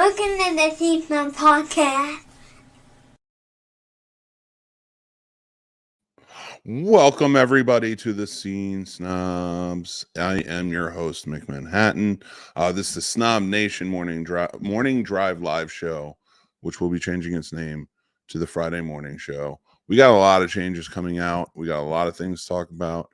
Welcome to the Scene Snobs Podcast. Welcome, everybody, to the Scene Snobs. I am your host, Mick Manhattan. This is the Snobnation Morning Drive live show, which will be changing its name to the Friday Morning Show. We got a lot of changes coming out. We got a lot of things to talk about.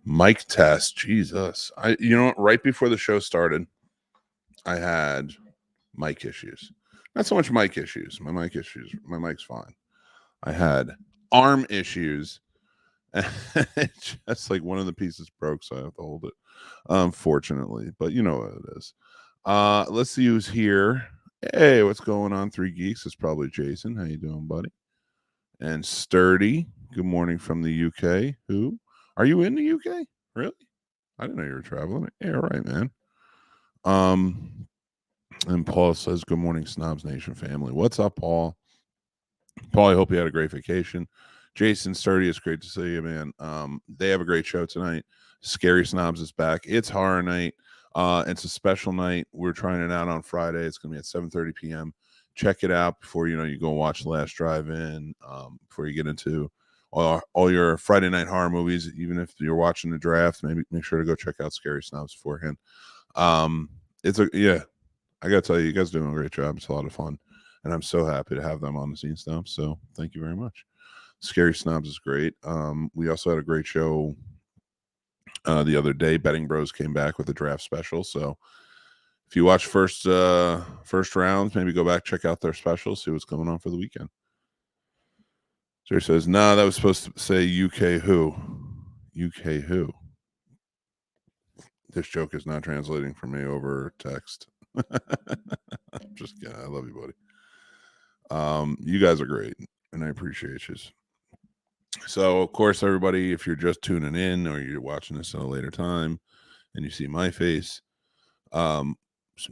Mic test, Jesus. Right before the show started, I had mic issues. Not so much mic issues. My mic's fine. I had arm issues. Just like one of the pieces broke, so I have to hold it. Unfortunately, but you know what it is. Let's see who's here. Hey, what's going on? 3 Geeks. It's probably Jason. How you doing, buddy? And Sturdy. Good morning from the UK. Who? Are you in the UK? Really? I didn't know you were traveling. Yeah, right, man. And Paul says, good morning, Snobs Nation family. What's up, Paul? Paul, I hope you had a great vacation. Jason, Sturdy, it's great to see you, man. They have a great show tonight. Scary Snobs is back. It's horror night. It's a special night. We're trying it out on Friday. It's going to be at 7:30 p.m. Check it out before you go watch The Last Drive-In, before you get into all your Friday night horror movies. Even if you're watching the draft, maybe make sure to go check out Scary Snobs beforehand. I gotta tell you guys are doing a great job. It's a lot of fun, and I'm so happy to have them on the Scene Snobs. So thank you very much. Scary Snobs is great. We also had a great show the other day. Betting Bros came back with a draft special. So if you watch first rounds, maybe go back, check out their special, see what's going on for the weekend. Jerry says, no, that was supposed to say UK who. UK who? This joke is not translating for me over text. Just kidding. I love you, buddy. You guys are great, and I appreciate you. So, of course, everybody, if you're just tuning in or you're watching this at a later time and you see my face, some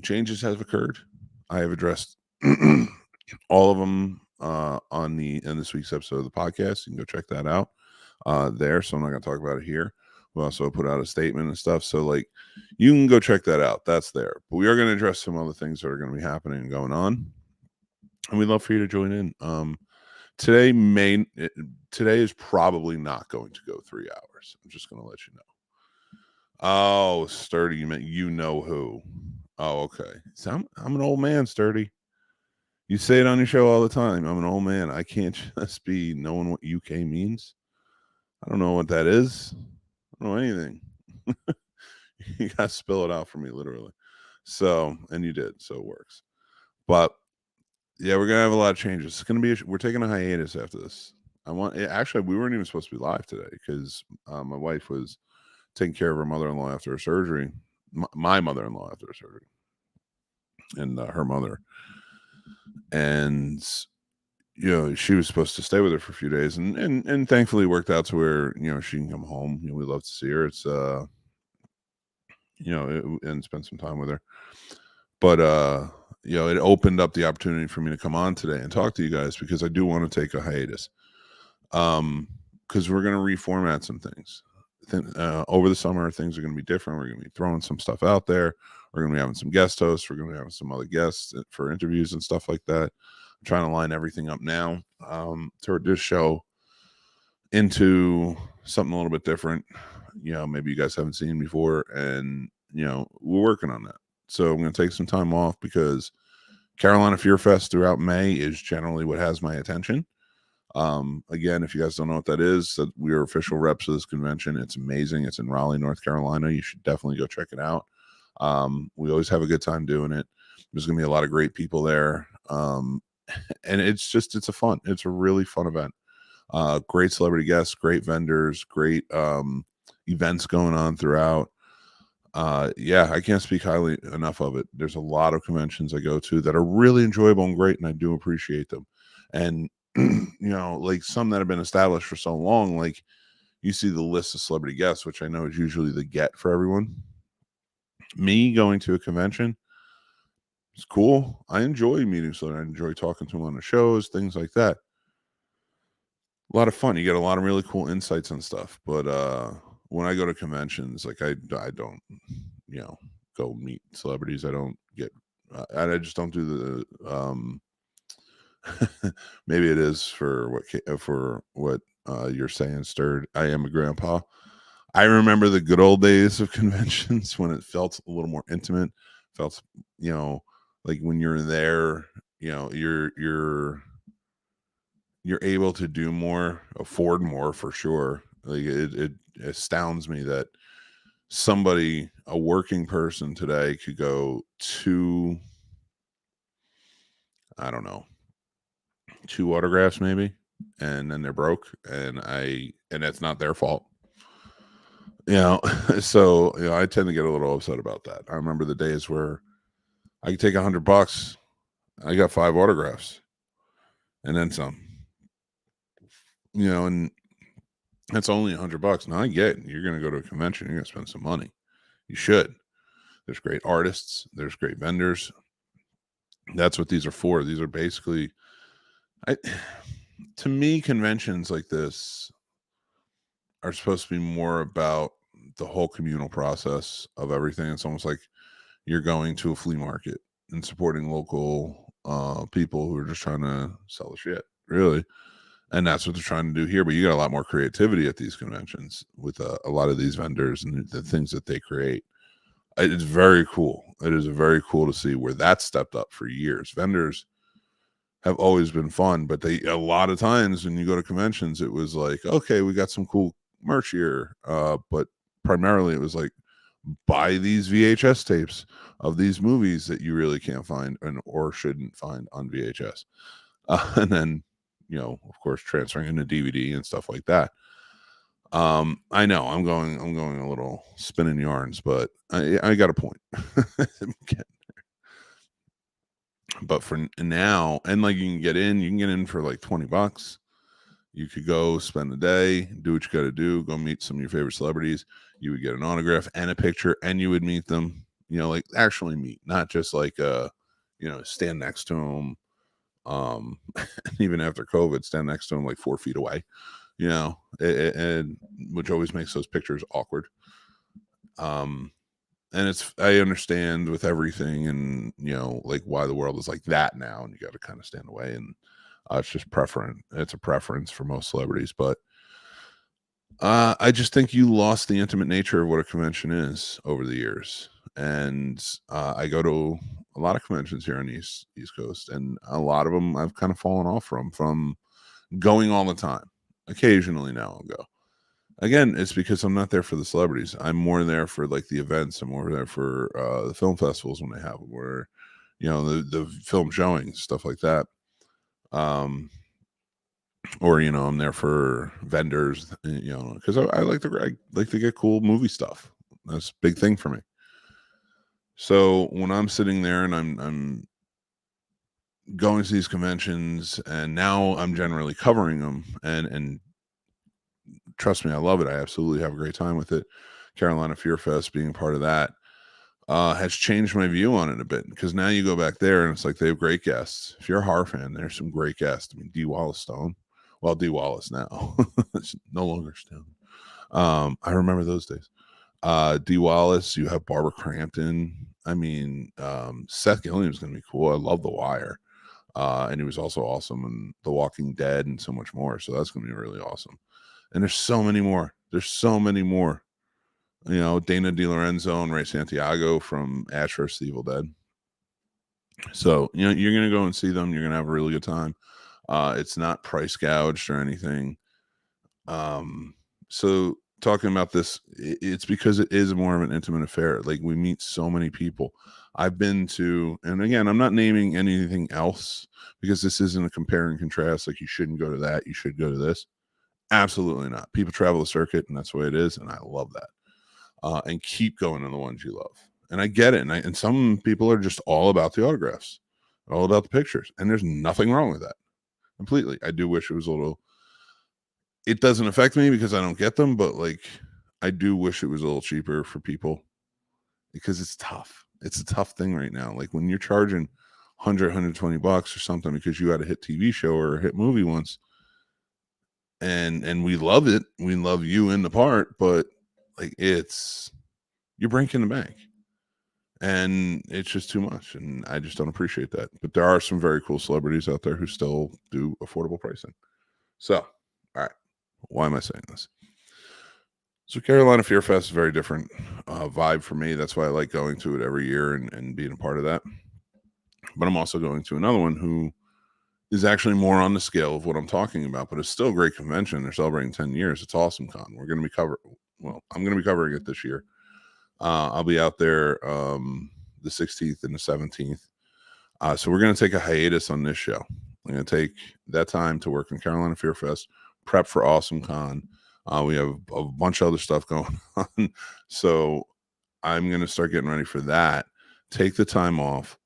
changes have occurred. I have addressed all of them in this week's episode of the podcast. You can go check that out there. So I'm not going to talk about it here. We also put out a statement and stuff. So you can go check that out. That's there. But we are going to address some other things that are going to be happening and going on. And we'd love for you to join in. Today is probably not going to go 3 hours. I'm just going to let you know. Oh, Sturdy, you meant you know who. Oh, okay. So I'm an old man, Sturdy. You say it on your show all the time. I'm an old man. I can't just be knowing what UK means. I don't know what that is. I don't know anything. You got to spell it out for me, literally. So, and you did. So it works. But yeah, we're gonna have a lot of changes. It's gonna be we're taking a hiatus after this. Actually, we weren't even supposed to be live today because my wife was taking care of her mother-in-law after her surgery. My mother-in-law after her surgery, and her mother, and she was supposed to stay with her for a few days, and thankfully it worked out to where she can come home. We love to see her. It's and spend some time with her, but it opened up the opportunity for me to come on today and talk to you guys because I do want to take a hiatus. Because we're going to reformat some things. Over the summer, things are going to be different. We're going to be throwing some stuff out there. We're going to be having some guest hosts. We're going to be having some other guests for interviews and stuff like that. I'm trying to line everything up now to turn this show into something a little bit different. Maybe you guys haven't seen before, and we're working on that. So I'm going to take some time off because Carolina Fear Fest throughout May is generally what has my attention. Again, if you guys don't know what that is, we are official reps of this convention. It's amazing. It's in Raleigh, North Carolina. You should definitely go check it out. We always have a good time doing it. There's going to be a lot of great people there. And it's a really fun event. Great celebrity guests, great vendors, great events going on throughout. I can't speak highly enough of it. There's a lot of conventions I go to that are really enjoyable and great, and I do appreciate them. And some that have been established for so long, you see the list of celebrity guests, which I know is usually the get for everyone. Me going to a convention, it's cool. I enjoy meeting celebrities. I enjoy talking to them on the shows, things like that. A lot of fun. You get a lot of really cool insights and stuff. But when I go to conventions, like I don't, go meet celebrities. I don't get, I just don't do the, maybe it is for what you're saying, Stirred. I am a grandpa. I remember the good old days of conventions when it felt a little more intimate, felt, like when you're there, you're able to do more, afford more for sure. Like it astounds me that a working person today could go to, I don't know, 2 autographs maybe, and then they're broke, and that's not their fault. So I tend to get a little upset about that. I remember the days where I could take $100. I got 5 autographs and then some, and that's only $100. Now I get you're going to go to a convention, you're going to spend some money. You should. There's great artists. There's great vendors. That's what these are for. These are basically, to me, conventions like this are supposed to be more about the whole communal process of everything. It's almost like you're going to a flea market and supporting local people who are just trying to sell the shit, really. And that's what they're trying to do here. But you got a lot more creativity at these conventions with a lot of these vendors and the things that they create. It's very cool. It is very cool to see where that stepped up for years. Vendors have always been fun, but a lot of times when you go to conventions, it was like, okay, we got some cool merch here. But primarily it was like, buy these VHS tapes of these movies that you really can't find or shouldn't find on VHS. And then, of course, transferring into DVD and stuff like that. I know I'm going a little spinning yarns, but I got a point. But for now, and like you can get in for like $20. You could go spend the day, do what you got to do, go meet some of your favorite celebrities. You would get an autograph and a picture, and you would meet them, like actually meet, not just like, stand next to them. Even after COVID, stand next to them like 4 feet away, and which always makes those pictures awkward. And I understand with everything and, like why the world is like that now, and you got to kind of stand away, and it's just preference. It's a preference for most celebrities, but I just think you lost the intimate nature of what a convention is over the years. And I go to a lot of conventions here on the East Coast, and a lot of them I've kind of fallen off from going all the time. Occasionally now I'll go. Again, it's because I'm not there for the celebrities. I'm more there for like the events. I'm more there for the film festivals when they have them, where, the film showings, stuff like that. Or, I'm there for vendors, because I like to get cool movie stuff. That's a big thing for me. So when I'm sitting there and I'm going to these conventions, and now I'm generally covering them, and trust me, I love it. I absolutely have a great time with it. Carolina Fear Fest, being part of that, has changed my view on it a bit, because now you go back there and it's like they have great guests. If you're a horror fan, there's some great guests. I mean, D. Wallace Stone. Well, D. Wallace now. It's no longer Stone. I remember those days. D. Wallace, you have Barbara Crampton. I mean, Seth Gilliam's going to be cool. I love The Wire. And he was also awesome in The Walking Dead and so much more. So that's going to be really awesome. And there's so many more. Dana DiLorenzo and Ray Santiago from Ash vs. Evil Dead. So, you're going to go and see them. You're going to have a really good time. It's not price gouged or anything. So talking about this, it's because it is more of an intimate affair. Like, we meet so many people. I've been to, and again, I'm not naming anything else, because this isn't a compare and contrast. Like, you shouldn't go to that, you should go to this. Absolutely not. People travel the circuit, and that's the way it is, and I love that. And keep going on the ones you love. And I get it. And some people are just all about the autographs, all about the pictures, and there's nothing wrong with that. Completely. I do wish it was a little. It doesn't affect me because I don't get them, but like, I do wish it was a little cheaper for people, because it's tough. It's a tough thing right now. Like, when you're charging $120 or something because you had a hit TV show or a hit movie once, and we love it. We love you in the part, but like you're breaking the bank. And it's just too much. And I just don't appreciate that. But there are some very cool celebrities out there who still do affordable pricing. So, all right. Why am I saying this? So Carolina Fear Fest is a very different vibe for me. That's why I like going to it every year and being a part of that. But I'm also going to another one who is actually more on the scale of what I'm talking about, but it's still a great convention. They're celebrating 10 years. It's AwesomeCon. I'm going to be covering it this year. I'll be out there the 16th and the 17th. So we're going to take a hiatus on this show. I'm going to take that time to work on Carolina Fear Fest, prep for AwesomeCon. We have a bunch of other stuff going on. So I'm going to start getting ready for that. Take the time off.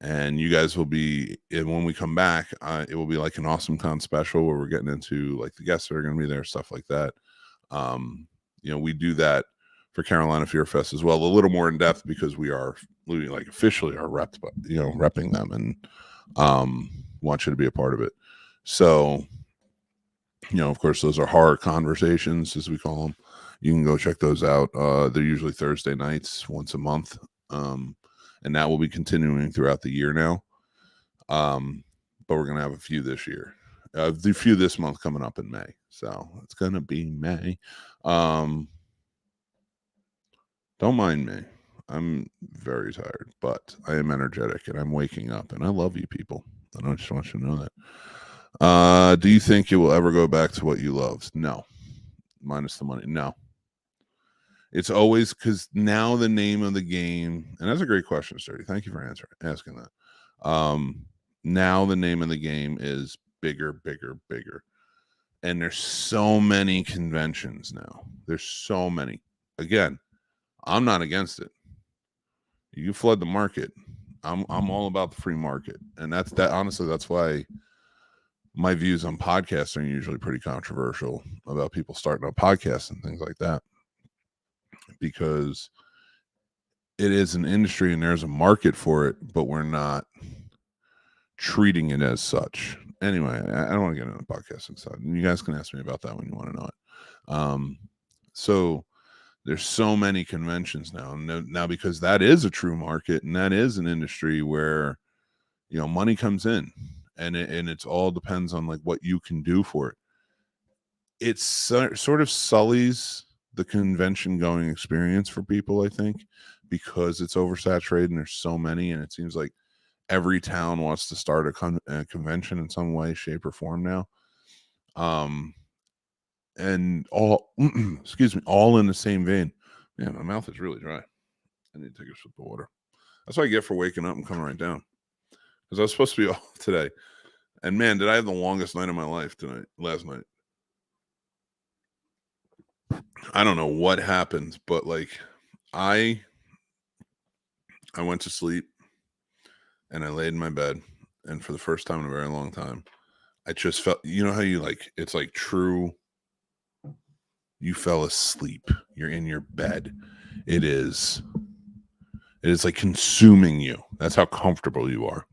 And you guys will be, when we come back, it will be like an AwesomeCon special where we're getting into like the guests that are going to be there, stuff like that. We do that for Carolina Fear Fest as well, a little more in depth because we are like officially are repping them and want you to be a part of it. So, of course, those are horror conversations, as we call them. You can go check those out. They're usually Thursday nights, once a month. And that will be continuing throughout the year now. But we're going to have a few this year. The few this month coming up in May. So it's going to be May. Don't mind me. I'm very tired, but I am energetic and I'm waking up and I love you people. And I just want you to know that. Do you think it will ever go back to what you loved? No. Minus the money. No. It's always because now the name of the game, and that's a great question, Sturdy. Thank you for asking that. Now the name of the game is bigger, bigger, bigger. And there's so many conventions now. There's so many. Again, I'm not against it. You flood the market. I'm all about the free market. And honestly, that's why my views on podcasts are usually pretty controversial about people starting a podcast and things like that. Because it is an industry and there's a market for it, but we're not treating it as such. Anyway, I don't want to get into the podcasting side. You guys can ask me about that when you want to know it. So there's so many conventions now because that is a true market and that is an industry where, money comes in and it's all depends on like what you can do for it. It sort of sullies the convention going experience for people, I think, because it's oversaturated and there's so many, and it seems like every town wants to start a convention in some way, shape, or form now. And all, all in the same vein. Man, my mouth is really dry. I need to take a sip of water. That's what I get for waking up and coming right down. Because I was supposed to be off today. And man, did I have the longest night of my life last night. I don't know what happened, but like I went to sleep and I laid in my bed, and for the first time in a very long time, I just felt, how you like, it's like true, you fell asleep. You're in your bed. It is like consuming you. That's how comfortable you are.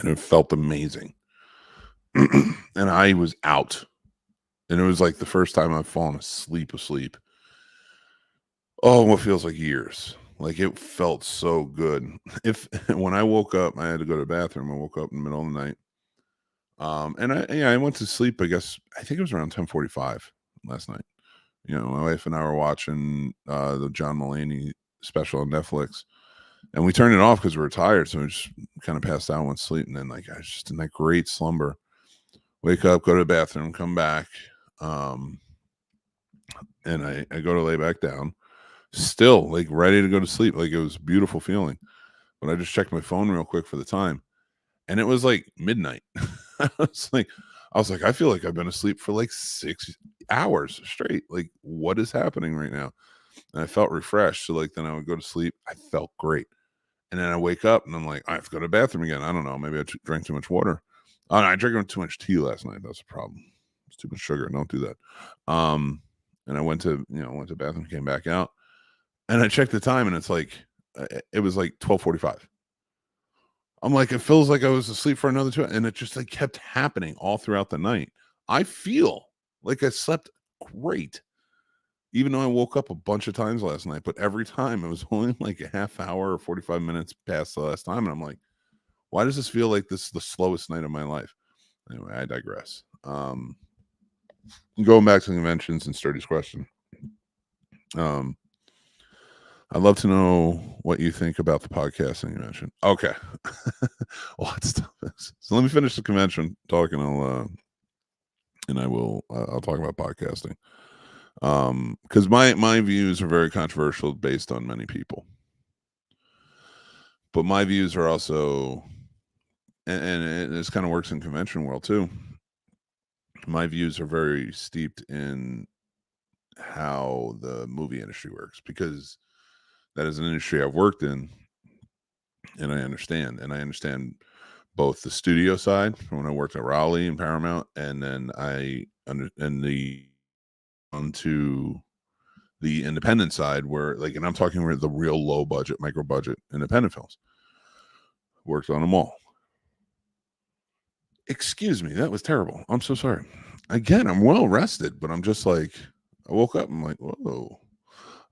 And it felt amazing. And I was out. And it was like the first time I've fallen asleep. Oh, what feels like years. Like it felt so good. When I woke up, I had to go to the bathroom. I woke up in the middle of the night. And I went to sleep, I think it was around 10:45 last night. My wife and I were watching the John Mulaney special on Netflix. And we turned it off because we were tired. So we just kind of passed out and went to sleep. And then I was just in that great slumber. Wake up, go to the bathroom, come back. And I go to lay back down. Still like ready to go to sleep. Like it was a beautiful feeling. But I just checked my phone real quick for the time. And it was like midnight. I was like, I feel like I've been asleep for like 6 hours straight. Like, what is happening right now? And I felt refreshed. So like then I would go to sleep. I felt great. And then I wake up and I'm like, I have to go to the bathroom again. I don't know. Maybe I drank too much water. Oh, no, I drank too much tea last night. That's a problem. It's too much sugar. Don't do that. And I went to the bathroom, came back out, and I checked the time, and it's like, it was like 12:45. I'm like, it feels like I was asleep for another 2 hours, and it just like kept happening all throughout the night. I feel like I slept great. even though I woke up a bunch of times last night, but every time it was only like a half hour or 45 minutes past the last time. And I'm like, why does this feel like this is the slowest night of my life? Anyway, I digress. Going back to conventions and Sturdy's question. I'd love to know what you think about the podcasting you mentioned. Okay. Let's stop this. So let me finish the convention talk, and I'll talk about podcasting. Because my views are very controversial based on many people. But my views are also, and this kind of works in convention world too. My views are very steeped in how the movie industry works, because that is an industry I've worked in, and I understand both the studio side from when I worked at Raleigh and Paramount, and then onto the independent side, where and I'm talking about the real low budget, micro budget independent films. Worked on them all. Excuse me, that was terrible. I'm so sorry. Again, I'm well rested, but I'm just like, I woke up, I'm like, whoa,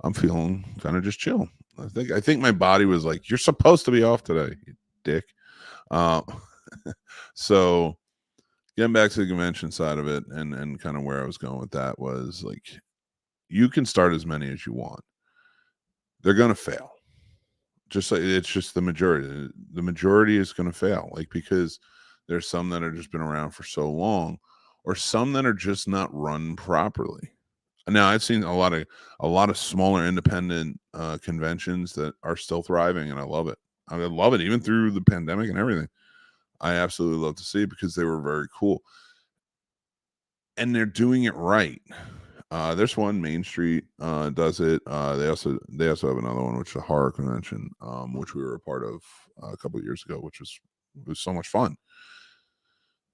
I'm feeling kind of just chill. I think my body was like, you're supposed to be off today, you dick. So getting back to the convention side of it, and kind of where I was going with that was like, you can start as many as you want. They're gonna fail. Just like it's just the majority. The majority is gonna fail, because there's some that have just been around for so long, or some that are just not run properly. Now, I've seen a lot of smaller independent conventions that are still thriving, and I love it. I love it, even through the pandemic and everything. I absolutely love to see it, because they were very cool, and they're doing it right. There's one, Main Street does it. They also have another one, which is a horror convention, which we were a part of a couple of years ago, which was so much fun.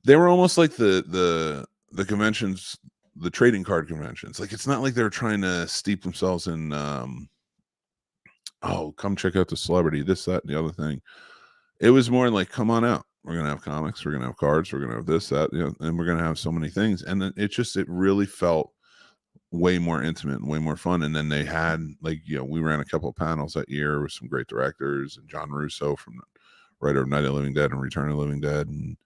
They were almost like the conventions, the trading card conventions. Like, it's not like they're trying to steep themselves in come check out the celebrity, this, that, and the other thing. It was more like, come on out. We're gonna have comics, we're gonna have cards, we're gonna have this, that, and we're gonna have so many things. And then it really felt way more intimate and way more fun. And then they had we ran a couple of panels that year with some great directors, and John Russo, from the writer of Night of the Living Dead and Return of the Living Dead, and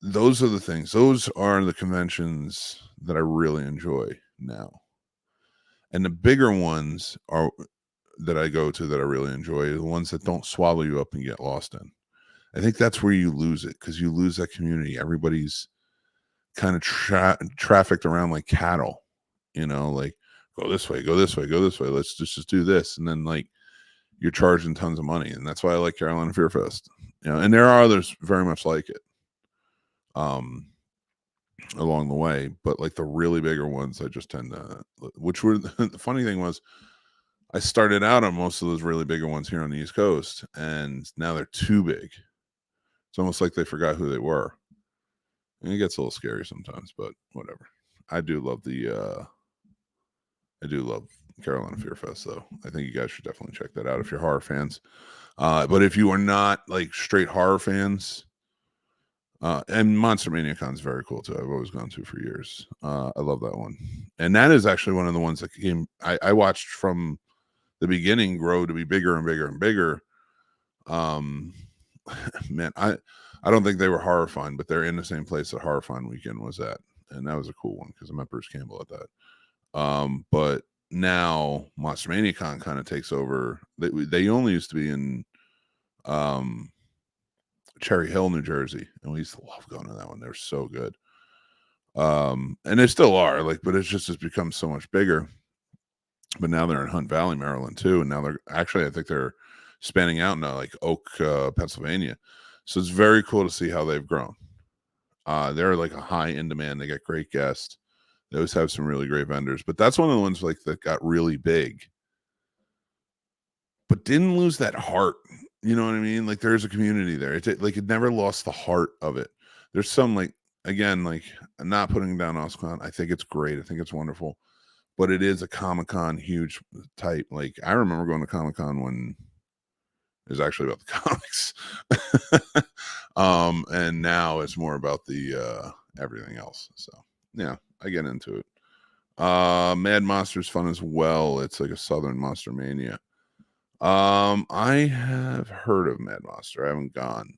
those are the things. Those are the conventions that I really enjoy now. And the bigger ones are that I go to that I really enjoy are the ones that don't swallow you up and get lost in. I think that's where you lose it, because you lose that community. Everybody's kind of trafficked around like cattle, like, go this way, go this way, go this way. Let's just do this. And then you're charging tons of money. And that's why I like Carolina Fear Fest, and there are others very much like it along the way, but the really bigger ones, I just tend to, which were the funny thing was, I started out on most of those really bigger ones here on the East Coast, and now they're too big. It's almost like they forgot who they were. And it gets a little scary sometimes, but whatever. I do love Carolina Fear Fest, though. I think you guys should definitely check that out if you're horror fans. But if you are not straight horror fans, and Monster Mania Con is very cool too. I've always gone to for years. I love that one, and that is actually one of the ones that came. I watched from the beginning grow to be bigger and bigger and bigger. Man, I don't think they were Horrorfun, but they're in the same place that Horrorfun weekend was at, and that was a cool one because I met Bruce Campbell at that. But now Monster Mania Con kind of takes over. They only used to be in Cherry Hill, New Jersey, and we used to love going to that one. They're so good. And they still are, but it's just has become so much bigger. But now they're in Hunt Valley, Maryland too, and now they're actually, I think they're spanning out now, Oak, Pennsylvania. So it's very cool to see how they've grown. They're a high in demand. They got great guests. They always have some really great vendors. But that's one of the ones that got really big, but didn't lose that heart. You know what I mean? There's a community there. It never lost the heart of it. There's some again, not putting down AwesomeCon. I think it's great. I think it's wonderful. But it is a Comic-Con huge type. I remember going to Comic-Con when it was actually about the comics. And now it's more about the everything else. So yeah, I get into it. Mad Monster's fun as well. It's like a Southern Monster Mania. I have heard of Mad Monster. I haven't gone.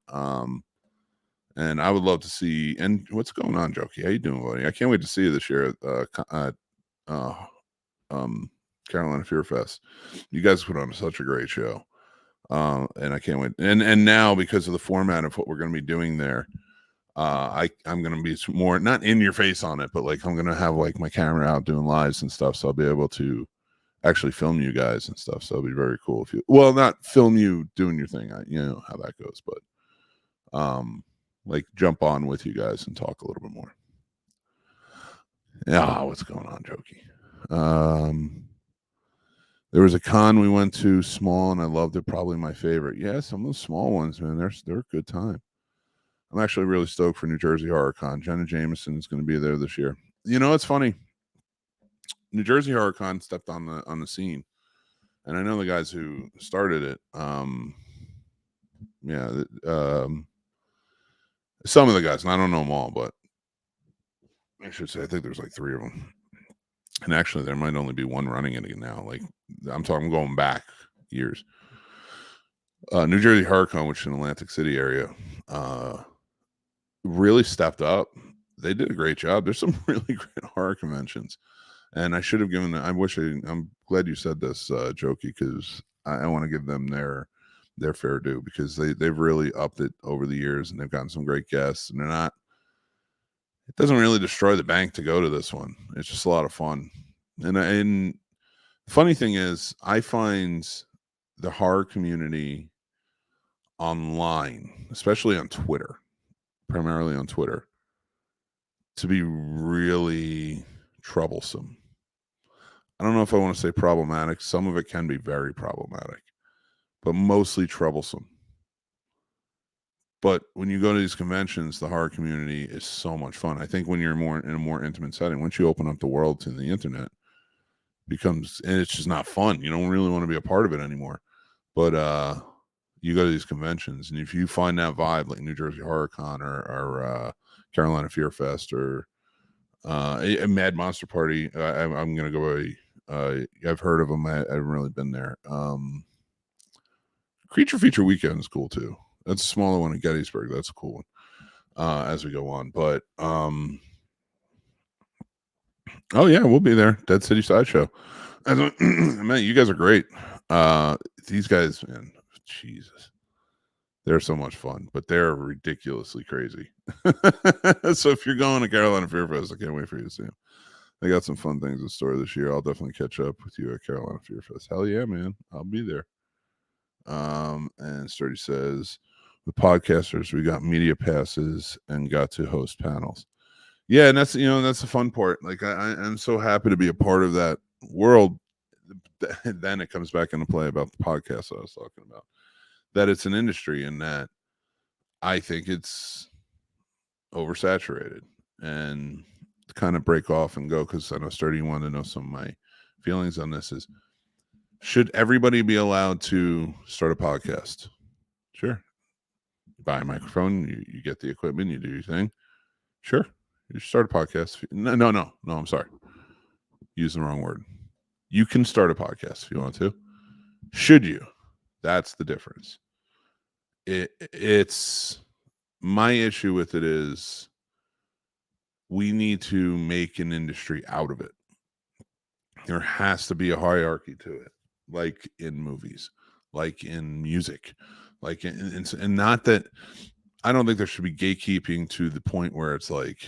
And I would love to see. And what's going on, Jokey? How you doing, buddy? I can't wait to see you this year at Carolina Fear Fest. You guys put on such a great show. And I can't wait. And now, because of the format of what we're going to be doing there, I'm going to be more not in your face on it, but like I'm going to have like my camera out doing lives and stuff, so I'll be able to actually film you guys and stuff. So it'll be very cool if you, well, not film you doing your thing. You know how that goes, but like jump on with you guys and talk a little bit more. Yeah, what's going on, Jokey? There was a con we went to, small, and I loved it. Probably my favorite. Yeah, some of the small ones, man, they're a good time. I'm actually really stoked for New Jersey Horror Con. Jenna Jameson is going to be there this year. You know, it's funny. New Jersey Horror Con stepped on the scene, and I know the guys who started it. Some of the guys, and I don't know them all, but I should say I think there's like 3 of them. And actually, there might only be one running it now. Like I'm going back years. New Jersey Horror Con, which is in Atlantic City area, really stepped up. They did a great job. There's some really great horror conventions, and I should have given them. I'm glad you said this, Jokey, because I want to give them their fair due, because they've really upped it over the years, and they've gotten some great guests, and they're not. It doesn't really destroy the bank to go to this one. It's just a lot of fun. And funny thing is, I find the horror community online, especially on Twitter, primarily on Twitter, to be really troublesome. I don't know if I want to say problematic. Some of it can be very problematic, but mostly troublesome. But when you go to these conventions, the horror community is so much fun. I think when you're in a more intimate setting, once you open up the world to the internet, and it's just not fun. You don't really want to be a part of it anymore. But you go to these conventions, and if you find that vibe, like New Jersey Horror Con or Carolina Fear Fest or a Mad Monster Party, I'm going to go. I've heard of them. I haven't really been there. Creature Feature Weekend is cool too. That's a smaller one in Gettysburg. That's a cool one. As we go on, but oh yeah, we'll be there. Dead City Sideshow. Man, you guys are great. These guys, man, Jesus, they're so much fun, but they're ridiculously crazy. So if you're going to Carolina Fear Fest, I can't wait for you to see them. They got some fun things in store this year. I'll definitely catch up with you at Carolina Fear Fest. Hell yeah, man, I'll be there. And Sturdy says, the podcasters, we got media passes and got to host panels. Yeah, and that's the fun part. Like I'm so happy to be a part of that world. Then it comes back into play about the podcast I was talking about. That it's an industry, and that I think it's oversaturated, and to kind of break off and go, because I know Sturdy wanted to know some of my feelings on this is, should everybody be allowed to start a podcast? Sure. You buy a microphone, you get the equipment, you do your thing. Sure. You start a podcast. No, I'm sorry. Use the wrong word. You can start a podcast if you want to. Should you? That's the difference. It's my issue with it is we need to make an industry out of it. There has to be a hierarchy to it, like in movies, like in music, like and not that I don't think there should be gatekeeping to the point where it's like,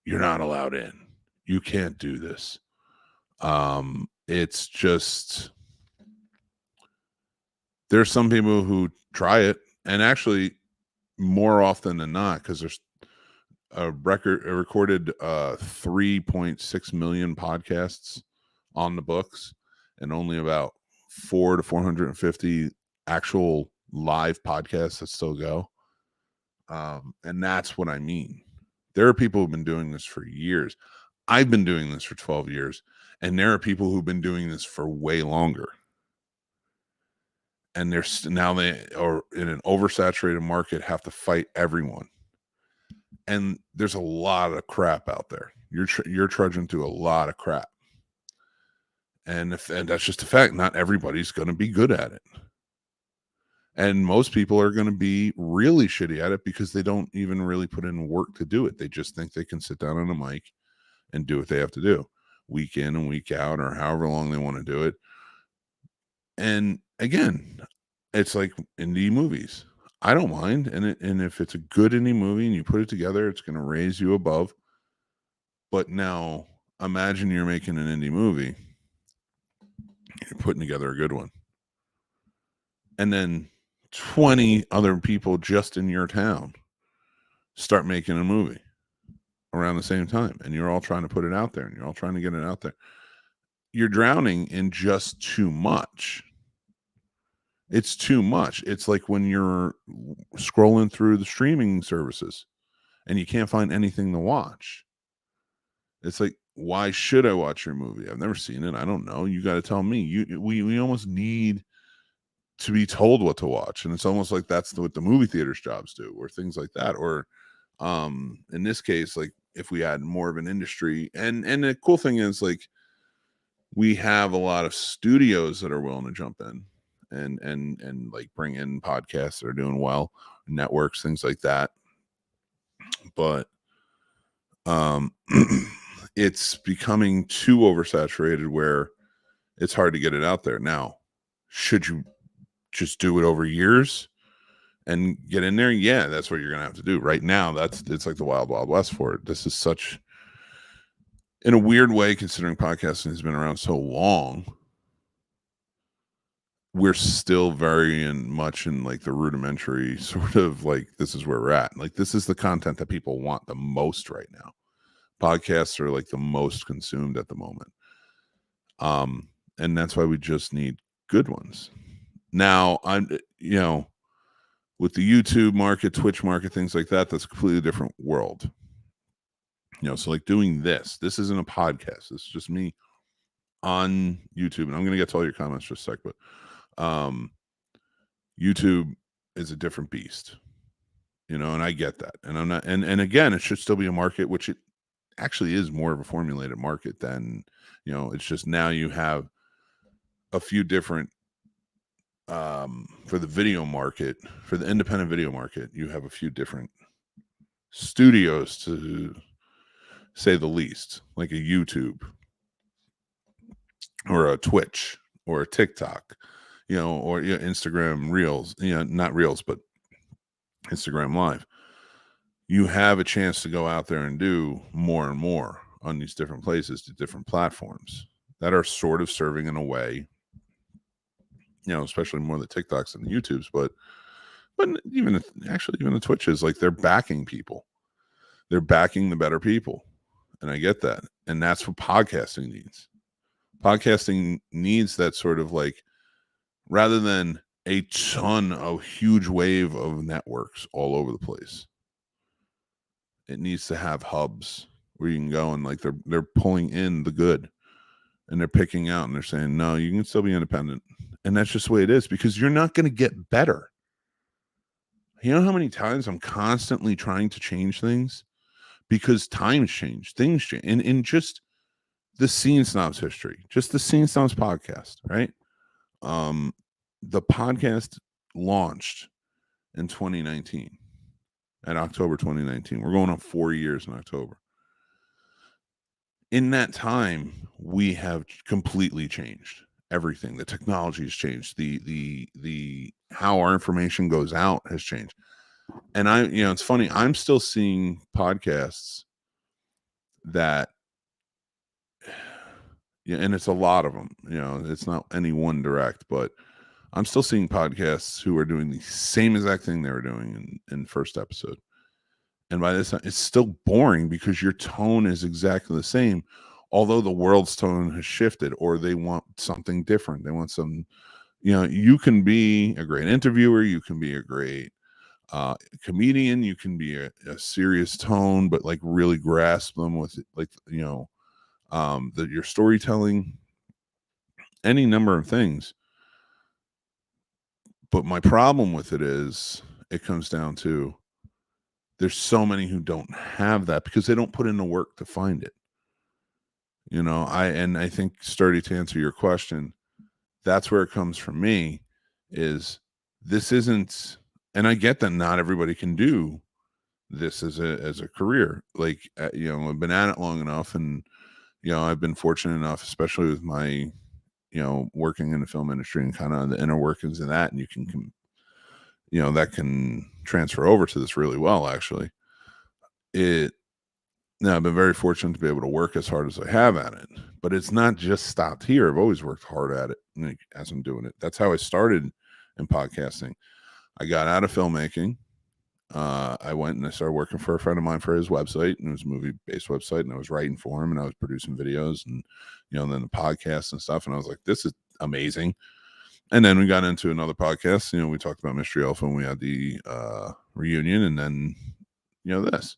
you're not allowed in. You can't do this. It's just, there's some people who try it, and actually more often than not, because there's a recorded 3.6 million podcasts on the books, and only about 400 to 450 actual live podcasts that still go. And that's what I mean. There are people who've been doing this for years. I've been doing this for 12 years, and there are people who've been doing this for way longer. And now they are in an oversaturated market, have to fight everyone. And there's a lot of crap out there. you're trudging through a lot of crap. And that's just a fact. Not everybody's going to be good at it. And most people are going to be really shitty at it because they don't even really put in work to do it. They just think they can sit down on a mic and do what they have to do week in and week out, or however long they want to do it. And again, it's like indie movies. I don't mind. And if it's a good indie movie and you put it together, it's going to raise you above. But now imagine you're making an indie movie. You're putting together a good one. And then 20 other people just in your town start making a movie around the same time. And you're all trying to put it out there and you're all trying to get it out there. You're drowning in just too much. It's too much. It's like when you're scrolling through the streaming services and you can't find anything to watch. It's like, why should I watch your movie? I've never seen it. I don't know. You got to tell me. We almost need to be told what to watch. And it's almost like that's what the movie theater's jobs do, or things like that. Or in this case, like if we had more of an industry, and the cool thing is, like, we have a lot of studios that are willing to jump in and like bring in podcasts that are doing well, networks, things like that. But it's becoming too oversaturated where it's hard to get it out there. Now, should you just do it over years and get in there? Yeah, that's what you're gonna have to do. Right now, it's like the wild west for it. This is such, in a weird way, considering podcasting has been around so long, we're still very much in like the rudimentary sort of like, this is where we're at. Like, this is the content that people want the most right now. Podcasts are like the most consumed at the moment. And that's why we just need good ones. Now, with the YouTube market, Twitch market, things like that, that's a completely different world. So like doing this isn't a podcast. It's just me on YouTube. And I'm going to get to all your comments just a sec, but YouTube is a different beast, and I get that. And I'm not, and again, it should still be a market, which it actually is more of a formulated market than, it's just now you have a few different, for the video market, for the independent video market, you have a few different studios, to say the least, like a YouTube or a Twitch or a TikTok, or Instagram Reels, not Reels, but Instagram Live. You have a chance to go out there and do more and more on these different places, to different platforms that are sort of serving in a way, especially more the TikToks and the YouTubes, but even the Twitches, like, they're backing people. They're backing the better people. And I get that. And that's what podcasting needs. Podcasting needs that sort of, like, rather than a ton of huge wave of networks all over the place, it needs to have hubs where you can go and, like, they're pulling in the good and they're picking out and they're saying, no, you can still be independent. And that's just the way it is, because you're not going to get better. You know how many times I'm constantly trying to change things because times change, things change. And in just the Scene Snobs history, just the Scene Snobs podcast, right? The podcast launched in 2019, at October 2019. We're going on 4 years in October. In that time, we have completely changed everything. The technology has changed. The how our information goes out has changed. And it's funny, I'm still seeing podcasts that, and it's a lot of them, it's not any one direct, but I'm still seeing podcasts who are doing the same exact thing they were doing in first episode. And by this time, it's still boring because your tone is exactly the same, although the world's tone has shifted, or they want something different. They want some, you can be a great interviewer, you can be a great comedian, you can be a serious tone, but like really grasp them with, like, your storytelling, any number of things. But my problem with it is, it comes down to, there's so many who don't have that because they don't put in the work to find it. I think, Sturdy, to answer your question, that's where it comes from me, is this isn't, and I get that not everybody can do this as a career. Like, I've been at it long enough, and I've been fortunate enough, especially with my working in the film industry and kind of the inner workings of that, and you can that can transfer over to this really well, actually. Now, I've been very fortunate to be able to work as hard as I have at it, but it's not just stopped here. I've always worked hard at it, like, as I'm doing it. That's how I started in podcasting. I got out of filmmaking. I went and I started working for a friend of mine for his website, and it was a movie-based website, and I was writing for him, and I was producing videos, and then the podcasts and stuff, and I was like, this is amazing. And then we got into another podcast. We talked about Mystery Alpha, and we had the reunion, and then this.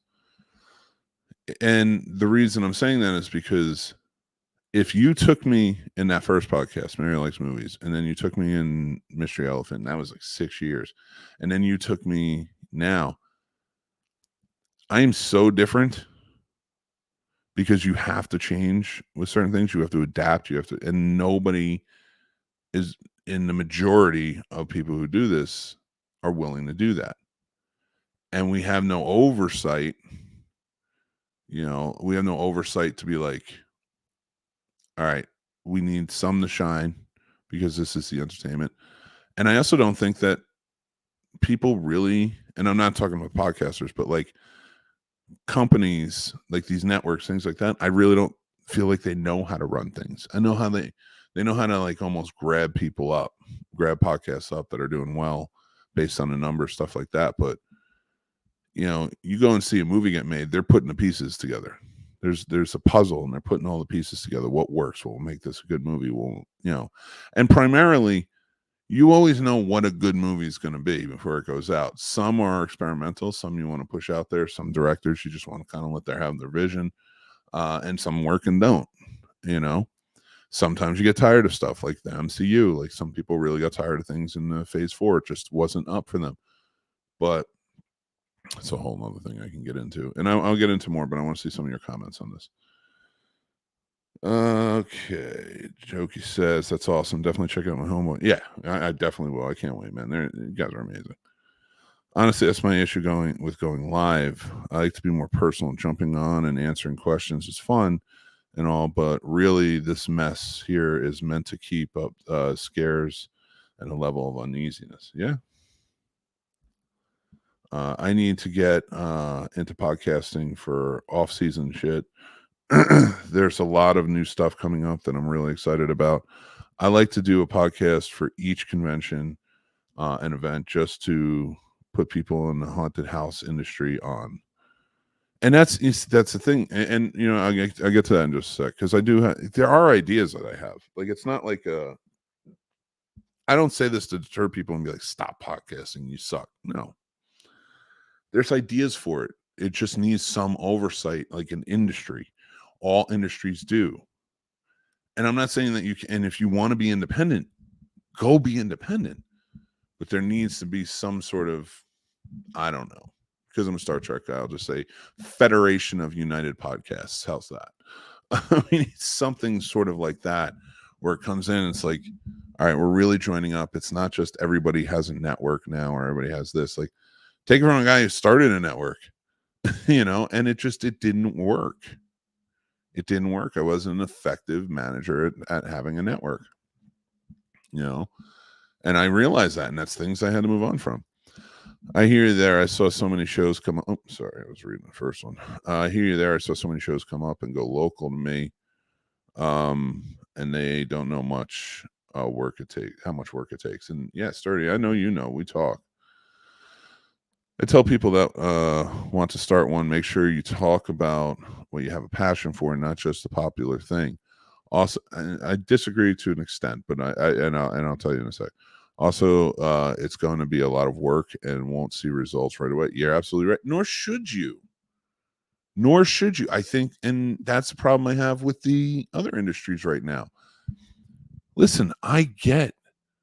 And the reason I'm saying that is because if you took me in that first podcast, Mary Likes Movies, and then you took me in Mystery Elephant, and that was like 6 years, and then you took me now, I am so different, because you have to change with certain things. You have to adapt. And nobody is, in the majority of people who do this, are willing to do that. And we have no oversight. We have no oversight to be like, all right, we need some to shine, because this is the entertainment. And I also don't think that people really, and I'm not talking about podcasters, but like companies, like these networks, things like that, I really don't feel like they know how to run things. I know how they know how to, like, almost grab podcasts up that are doing well based on the numbers, stuff like that. But you go and see a movie get made, they're putting the pieces together. There's a puzzle, and they're putting all the pieces together. What works? What will make this a good movie? And primarily, you always know what a good movie is going to be before it goes out. Some are experimental, some you want to push out there, some directors you just want to kind of let them have their vision, and some work and don't. Sometimes you get tired of stuff, like the MCU. Like, some people really got tired of things in the Phase 4. It just wasn't up for them. But it's a whole other thing I can get into, and I'll get into more, but I want to see some of your comments on this. Okay, Jokey says, that's awesome. Definitely check out my homeboy. Yeah, I definitely will. I can't wait, man. You guys are amazing. Honestly, that's my issue going live. I like to be more personal. Jumping on and answering questions is fun and all, but really, this mess here is meant to keep up scares and a level of uneasiness. Yeah. I need to get into podcasting for off-season shit. There's a lot of new stuff coming up that I'm really excited about. I like to do a podcast for each convention and event, just to put people in the haunted house industry on. And that's the thing. And I'll get to that in just a sec, because there are ideas that I have. Like, it's not like I don't say this to deter people and be like, stop podcasting, you suck. No. There's ideas for it. It just needs some oversight, like an industry. All industries do. And I'm not saying that you can, and if you want to be independent, go be independent. But there needs to be some sort of, I don't know, because I'm a Star Trek guy, I'll just say Federation of United Podcasts. How's that? I mean, it's something sort of like that, where it comes in, it's like, all right, we're really joining up. It's not just everybody has a network now, or everybody has this. Like, take it from a guy who started a network, and it didn't work. It didn't work. I wasn't an effective manager at having a network, and I realized that, and that's things I had to move on from. I hear you there. I saw so many shows come up. Oh, sorry, I was reading the first one. I hear you there. I saw so many shows come up and go local to me, and they don't know much how much work it takes. And yeah, Sturdy, I know we talk. I tell people that want to start one, make sure you talk about what you have a passion for, and not just the popular thing. Also, I disagree to an extent, but I'll tell you in a sec. Also, it's going to be a lot of work and won't see results right away. You're absolutely right. Nor should you. I think, and that's the problem I have with the other industries right now. Listen, I get,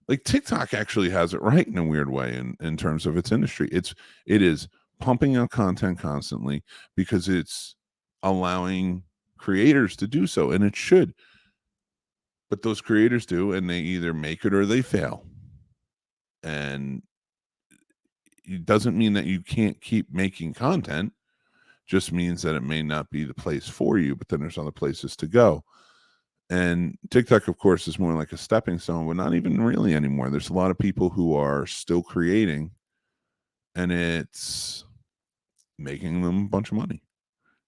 like, TikTok actually has it right in a weird way in terms of its industry. It is pumping out content constantly, because it's allowing creators to do so, and it should. But those creators do, and they either make it or they fail. And it doesn't mean that you can't keep making content, just means that it may not be the place for you, but then there's other places to go. And TikTok, of course, is more like a stepping stone, but not even really anymore. There's a lot of people who are still creating, and it's making them a bunch of money.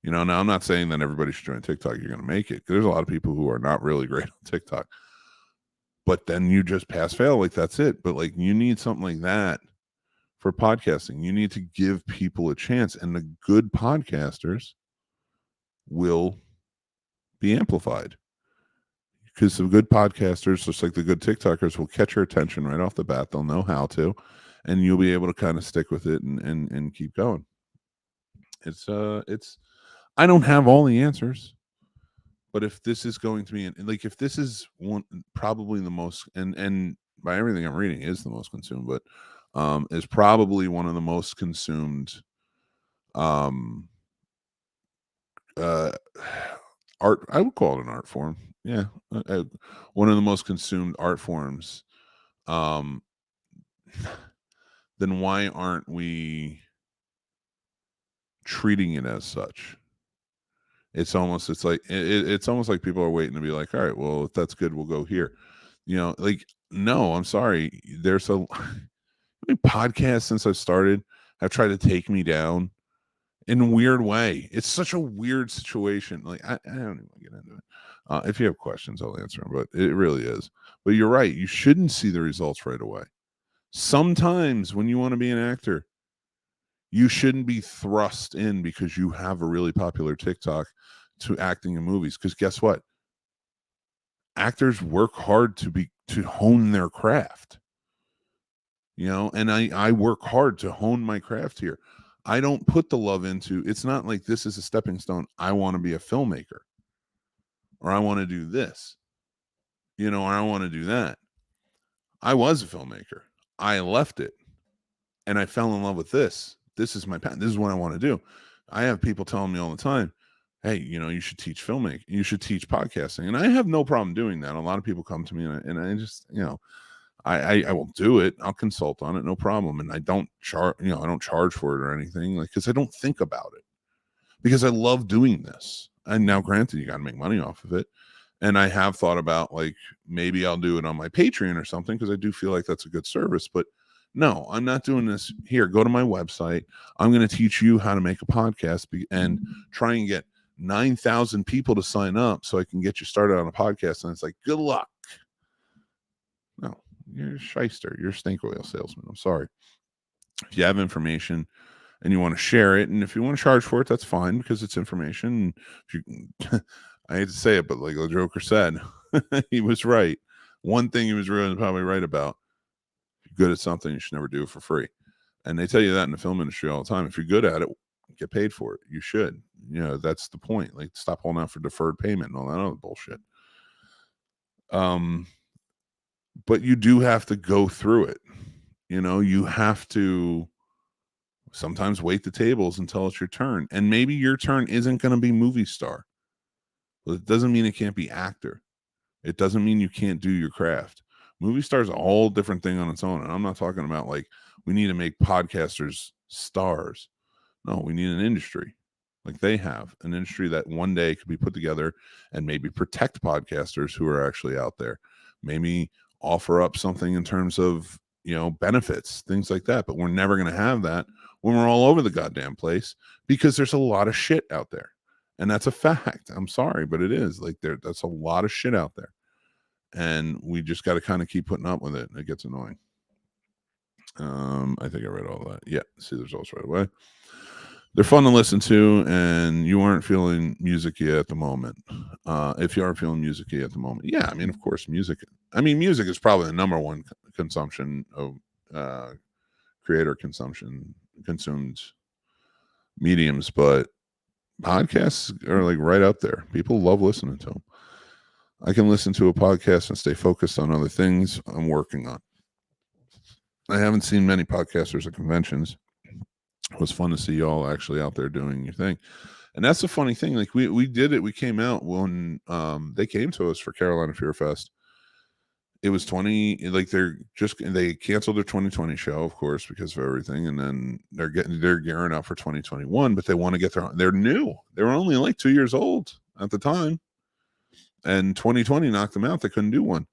Now I'm not saying that everybody should join TikTok. You're going to make it. There's a lot of people who are not really great on TikTok. But then you just pass fail, like that's it. But like you need something like that for podcasting. You need to give people a chance, and the good podcasters will be amplified. Because the good podcasters, just like the good TikTokers, will catch your attention right off the bat. They'll know how to, and you'll be able to kind of stick with it and keep going. It's I don't have all the answers, but if this is going to be like, if this is one, probably the most, and by everything I'm reading is the most consumed, but is probably one of the most consumed art, I would call it an art form. Yeah. One of the most consumed art forms. Then why aren't we treating it as such? It's almost like people are waiting to be like, all right, well, if that's good, we'll go here. Like, no, I'm sorry. There's a podcast since I started have tried to take me down in a weird way. It's such a weird situation. Like, I don't even want to get into it. If you have questions, I'll answer them, but it really is. But you're right. You shouldn't see the results right away. Sometimes when you want to be an actor, you shouldn't be thrust in because you have a really popular TikTok to acting in movies. Because guess what? Actors work hard to hone their craft. And I work hard to hone my craft here. I don't put the love into, it's not like this is a stepping stone. I want to be a filmmaker, or I want to do this, or I want to do that. I was a filmmaker. I left it and I fell in love with this. This is my path. This is what I want to do. I have people telling me all the time, hey, you should teach filmmaking. You should teach podcasting. And I have no problem doing that. A lot of people come to me and I just, I will do it. I'll consult on it. No problem. And I don't charge, I don't charge for it or anything, like, because I don't think about it, because I love doing this. And now granted, you got to make money off of it. And I have thought about, like, maybe I'll do it on my Patreon or something, because I do feel like that's a good service. But no, I'm not doing this here. Go to my website. I'm going to teach you how to make a podcast and try and get 9,000 people to sign up so I can get you started on a podcast. And it's like, good luck. No, you're a shyster. You're a stink oil salesman. I'm sorry. If you have information and you want to share it, and if you want to charge for it, that's fine, because it's information. If you, I hate to say it, but like the Joker said, he was right. One thing he was really probably right about: if you're good at something, you should never do it for free. And they tell you that in the film industry all the time. If you're good at it, get paid for it. You should. That's the point. Like, stop holding out for deferred payment and all that other bullshit. But you do have to go through it. You have to sometimes wait the tables until it's your turn. And maybe your turn isn't going to be movie star. Well, it doesn't mean it can't be actor. It doesn't mean you can't do your craft. Movie star is a whole different thing on its own. And I'm not talking about like we need to make podcasters stars. No, we need an industry. Like they have an industry that one day could be put together and maybe protect podcasters who are actually out there. Maybe offer up something in terms of, benefits, things like that. But we're never going to have that when we're all over the goddamn place, because there's a lot of shit out there. And that's a fact. I'm sorry, but it is. Like, that's a lot of shit out there. And we just got to kind of keep putting up with it. It gets annoying. I think I read all that. Yeah, see the results right away. They're fun to listen to, and you aren't feeling music-y at the moment. If you are feeling music-y at the moment, yeah, I mean, of course, music. I mean, music is probably the number one consumption of creator consumed mediums, but podcasts are like right up there. People love listening to them. I can listen to a podcast and stay focused on other things I'm working on. I haven't seen many podcasters at conventions. It was fun to see y'all actually out there doing your thing. And that's the funny thing. Like we did it. We came out when they came to us for Carolina Fear Fest. It was 20, like they canceled their 2020 show, of course, because of everything, and then they're gearing up for 2021, but they want to get they're new. They were only like 2 years old at the time, and 2020 knocked them out. They couldn't do one.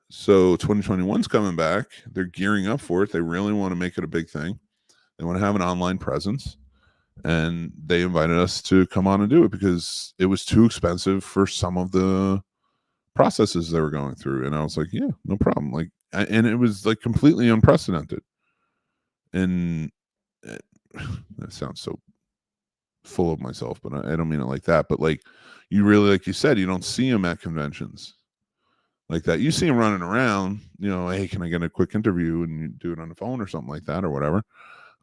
So 2021's coming back. They're gearing up for it. They really want to make it a big thing. They want to have an online presence, and they invited us to come on and do it because it was too expensive for some of the processes they were going through. And I was like, yeah, no problem. Like, and it was like completely unprecedented. And that sounds so full of myself, but I don't mean it like that. But like, you really, like you said, you don't see them at conventions like that. You see them running around, you know, hey, can I get a quick interview, and you do it on the phone or something like that or whatever.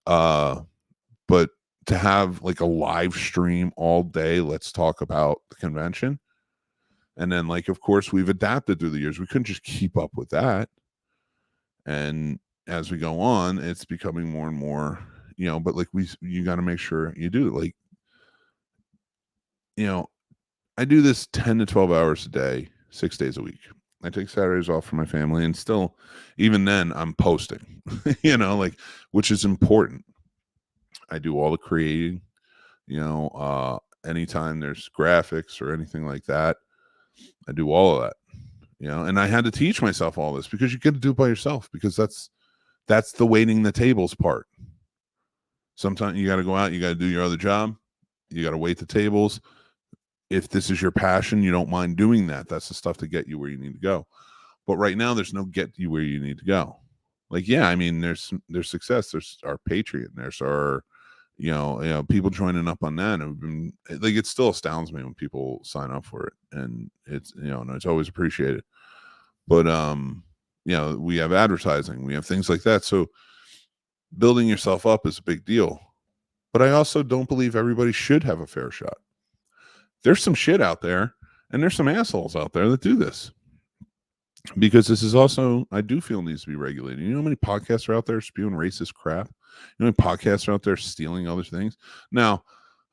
But to have like a live stream all day, let's talk about the convention. And then, like, of course, we've adapted through the years. We couldn't just keep up with that. And as we go on, it's becoming more and more, you know, but like you got to make sure you do, like, you know, I do this 10 to 12 hours a day, 6 days a week. I take Saturdays off for my family, and still, even then, I'm posting, you know, like, which is important. I do all the creating, you know, anytime there's graphics or anything like that, I do all of that, you know. And I had to teach myself all this because you get to do it by yourself, because that's the waiting the tables part. Sometimes you got to go out, you got to do your other job, you got to wait the tables. If this is your passion, you don't mind doing that. That's the stuff to get you where you need to go. But right now, there's no get you where you need to go. Like, yeah, I mean, there's success. There's our Patreon. There's our, you know, people joining up on that. Have been, like, it still astounds me when people sign up for it, and it's, you know, and it's always appreciated. But you know, we have advertising, we have things like that. So building yourself up is a big deal. But I also don't believe everybody should have a fair shot. There's some shit out there, and there's some assholes out there that do this, because this is also, I do feel, needs to be regulated. You know how many podcasts are out there spewing racist crap? You know how many podcasts are out there stealing other things? Now,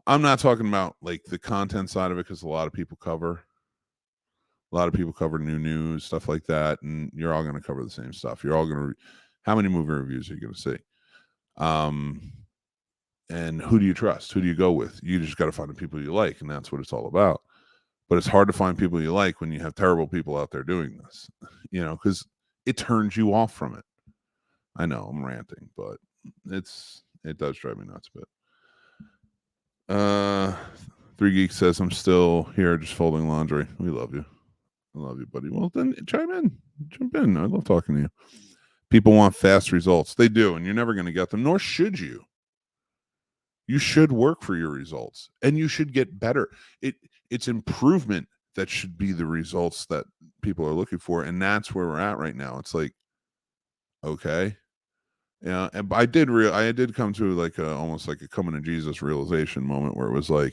I'm not talking about like the content side of it, because a lot of people cover new news, stuff like that, and you're all going to cover the same stuff. You're all going to, how many movie reviews are you going to see? And who do you trust? Who do you go with? You just got to find the people you like, and that's what it's all about. But it's hard to find people you like when you have terrible people out there doing this, you know, because it turns you off from it. I know I'm ranting, but it does drive me nuts. But 3 Geeks says, I'm still here just folding laundry. We love you. I love you, buddy. Well, then jump in. I love talking to you. People want fast results. They do, and you're never going to get them, nor should you. You should work for your results, and you should get better. It's improvement that should be the results that people are looking for, and that's where we're at right now. It's like, okay, yeah. And I did come to like almost like a coming to Jesus realization moment, where it was like,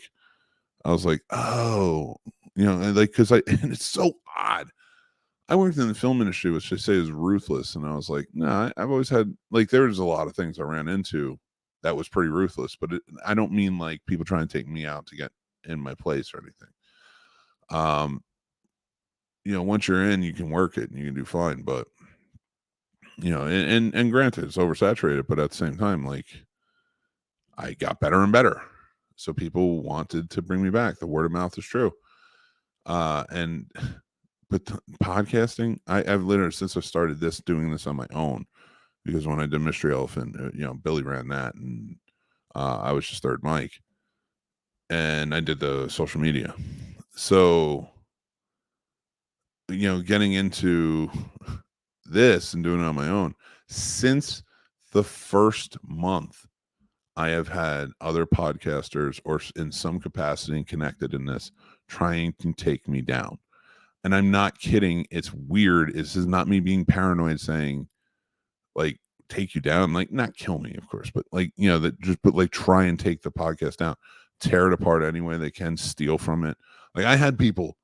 I was like, oh, you know, and like, because and it's so odd. I worked in the film industry, which they say is ruthless, and I was like, no, I've always had, like, there's a lot of things I ran into that was pretty ruthless, but I don't mean like people trying to take me out to get in my place or anything. You know, once you're in, you can work it and you can do fine, but you know, and granted, it's oversaturated, but at the same time, like, I got better and better, so people wanted to bring me back. The word of mouth is true. But podcasting, I've literally, since I started doing this on my own, because when I did Mystery Elephant, you know, Billy ran that, and I was just third mic, and I did the social media. So, you know, getting into this and doing it on my own, since the first month, I have had other podcasters, or in some capacity connected in this, trying to take me down. And I'm not kidding. It's weird. This is not me being paranoid saying, like, take you down, like, not kill me, of course, but like, you know, that just, but like, try and take the podcast down, tear it apart any way they can, steal from it. Like, I had people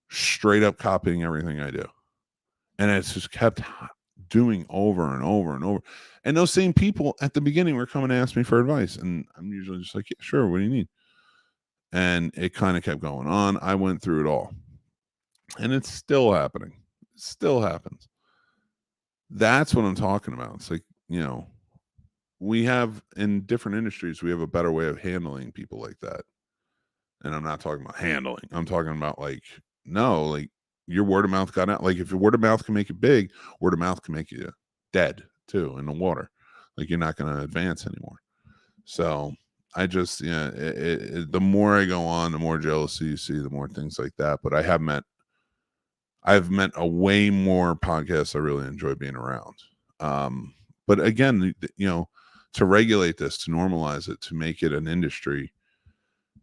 straight up copying everything I do, and it's just kept doing over and over and over. And those same people at the beginning were coming to ask me for advice, and I'm usually just like, yeah, sure, what do you need? And it kind of kept going on. I went through it all. And it's still happening. It still happens. That's what I'm talking about. It's like, we have in different industries, we have a better way of handling people like that. And I'm not talking about handling. I'm talking about your word of mouth got out. Like if your word of mouth can make it big, word of mouth can make you dead too in the water. Like you're not going to advance anymore. So I just, the more I go on, the more jealousy you see, the more things like that. But I've met a way more podcasts I really enjoy being around. But again, to regulate this, to normalize it, to make it an industry,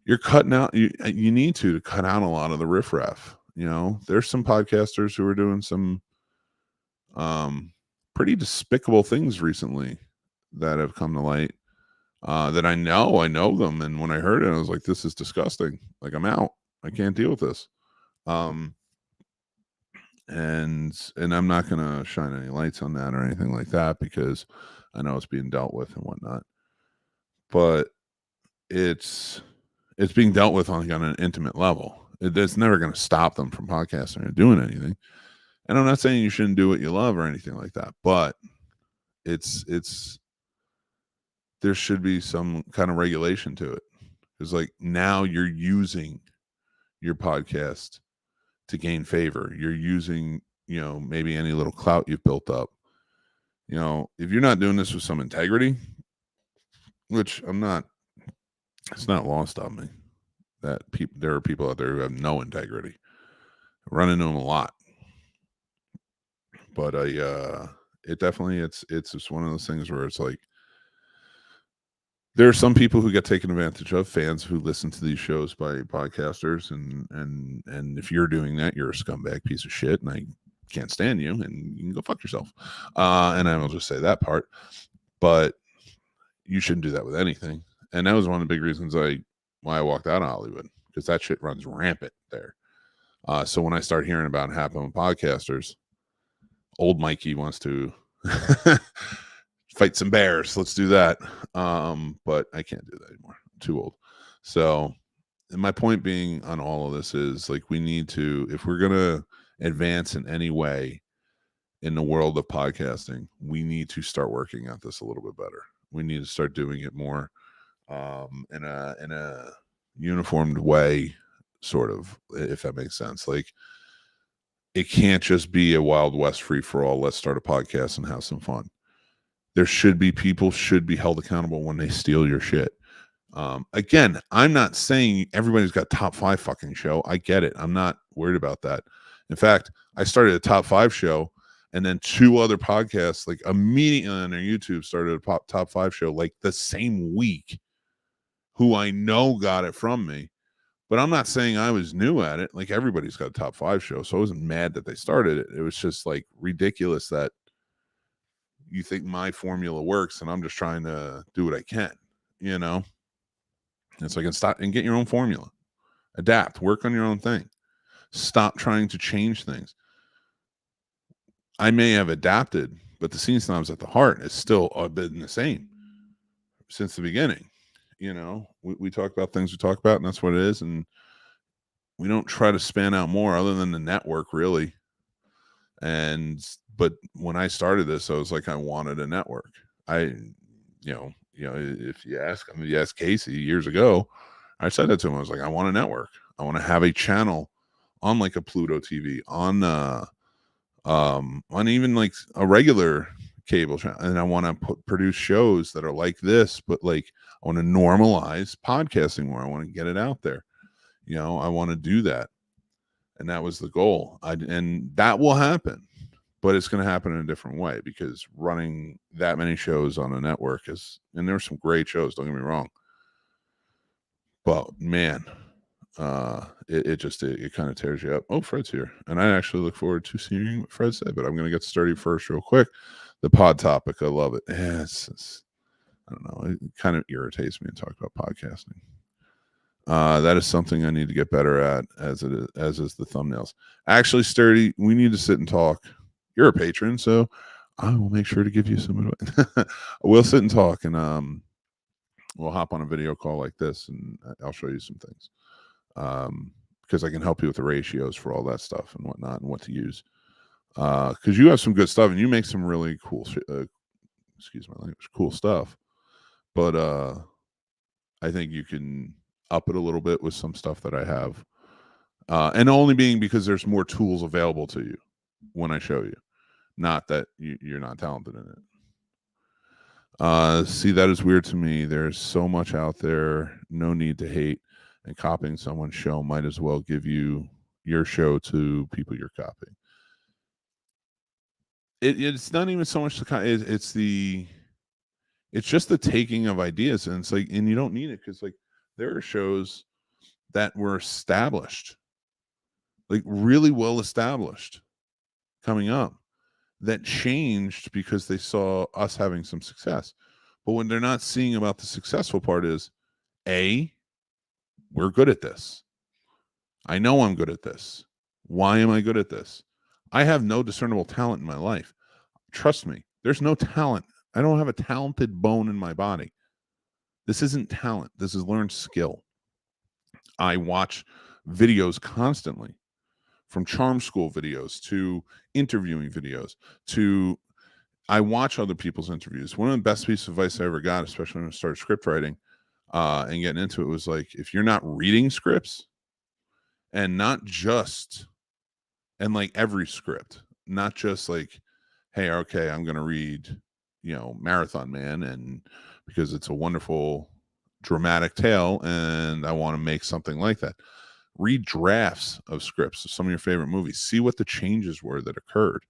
you're cutting out, you need to cut out a lot of the riffraff. There's some podcasters who are doing some pretty despicable things recently that have come to light that I know them. And when I heard it, I was like, this is disgusting. Like, I'm out. I can't deal with this. And I'm not going to shine any lights on that or anything like that because I know it's being dealt with and whatnot. But it's being dealt with on an intimate level. It's never going to stop them from podcasting or doing anything. And I'm not saying you shouldn't do what you love or anything like that, but there should be some kind of regulation to it. It's like now you're using your podcast to gain favor. You're using, maybe any little clout you've built up. If you're not doing this with some integrity, which I'm not, it's not lost on me that there are people out there who have no integrity. I run into them a lot. But it definitely, it's just one of those things where it's like, there are some people who get taken advantage of, fans who listen to these shows by podcasters, and if you're doing that, you're a scumbag piece of shit, and I can't stand you, and you can go fuck yourself. And I will just say that part, but you shouldn't do that with anything. And that was one of the big reasons why I walked out of Hollywood, because that shit runs rampant there. So when I start hearing about it happening with podcasters, old Mikey wants to fight some bears. Let's do that. But I can't do that anymore. I'm too old. So my point being on all of this is like, we need to, if we're going to advance in any way in the world of podcasting, we need to start working at this a little bit better. We need to start doing it more in a uniformed way, sort of, if that makes sense. Like, it can't just be a Wild West free for all. Let's start a podcast and have some fun. People should be held accountable when they steal your shit. Again, I'm not saying everybody's got top 5 fucking show. I get it. I'm not worried about that. In fact, I started a top 5 show, and then 2 other podcasts, like immediately on their YouTube, started a top 5 show like the same week, who I know got it from me. But I'm not saying I was new at it. Like, everybody's got a top 5 show, so I wasn't mad that they started it. It was just like ridiculous that you think my formula works and I'm just trying to do what I can, It's like, stop and get your own formula, adapt, work on your own thing, stop trying to change things. I may have adapted, but the Scene Snobs at the heart is still been the same since the beginning. We talk about things we talk about, and that's what it is. And we don't try to span out more other than the network, really. But when I started this, I was like, I wanted a network. If you ask Casey years ago, I said that to him. I was like, I want a network. I want to have a channel on like a Pluto TV, on even like a regular cable channel, and I want to produce shows that are like this, but like, I want to normalize podcasting more. I want to get it out there. I want to do that, and that was the goal. And that will happen. But it's going to happen in a different way, because running that many shows on a network and there's some great shows, don't get me wrong. But man, it kind of tears you up. Oh, Fred's here. And I actually look forward to seeing what Fred said, but I'm going to get started first real quick. The pod topic, I love it. Yeah, I don't know. It kind of irritates me to talk about podcasting. That is something I need to get better at, as is the thumbnails. Actually, Sturdy, we need to sit and talk. You're a patron, so I will make sure to give you some advice. We'll sit and talk, and we'll hop on a video call like this, and I'll show you some things. Because I can help you with the ratios for all that stuff and whatnot and what to use. Because you have some good stuff and you make some really cool, excuse my language, cool stuff. But I think you can up it a little bit with some stuff that I have. And only being because there's more tools available to you when I show you. Not that you're not talented in it. See, that is weird to me. There's so much out there. No need to hate. And copying someone's show might as well give you your show to people you're copying. It's not even so much it's just the taking of ideas, and it's like, and you don't need it because like there are shows that were established, like really well established, coming up that changed because they saw us having some success. But when they're not seeing about the successful part is, A, we're good at this. I know I'm good at this. Why am I good at this? I have no discernible talent in my life. Trust me, there's no talent. I don't have a talented bone in my body. This isn't talent. This is learned skill. I watch videos constantly, from charm school videos to interviewing videos to I watch other people's interviews. One of the best pieces of advice I ever got, especially when I started script writing and getting into it, was like, if you're not reading scripts, and not just, and like every script, not just like, hey, okay, I'm going to read, Marathon Man, and because it's a wonderful dramatic tale and I want to make something like that. Read drafts of scripts of some of your favorite movies. See what the changes were that occurred.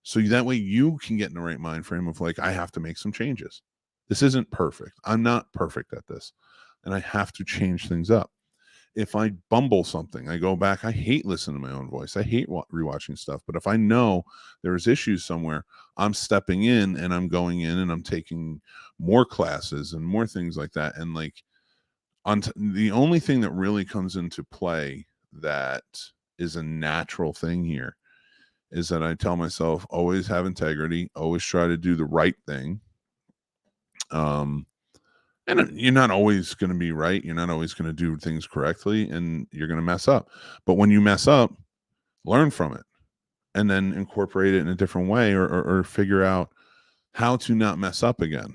So that way you can get in the right mind frame of like, I have to make some changes. This isn't perfect. I'm not perfect at this. And I have to change things up. If I bumble something, I go back. I hate listening to my own voice. I hate rewatching stuff. But if I know there's issues somewhere, I'm stepping in and I'm going in and I'm taking more classes and more things like that. And like, the only thing that really comes into play that is a natural thing here is that I tell myself, always have integrity, always try to do the right thing. And you're not always going to be right. You're not always going to do things correctly, and you're going to mess up. But when you mess up, learn from it and then incorporate it in a different way, or figure out how to not mess up again.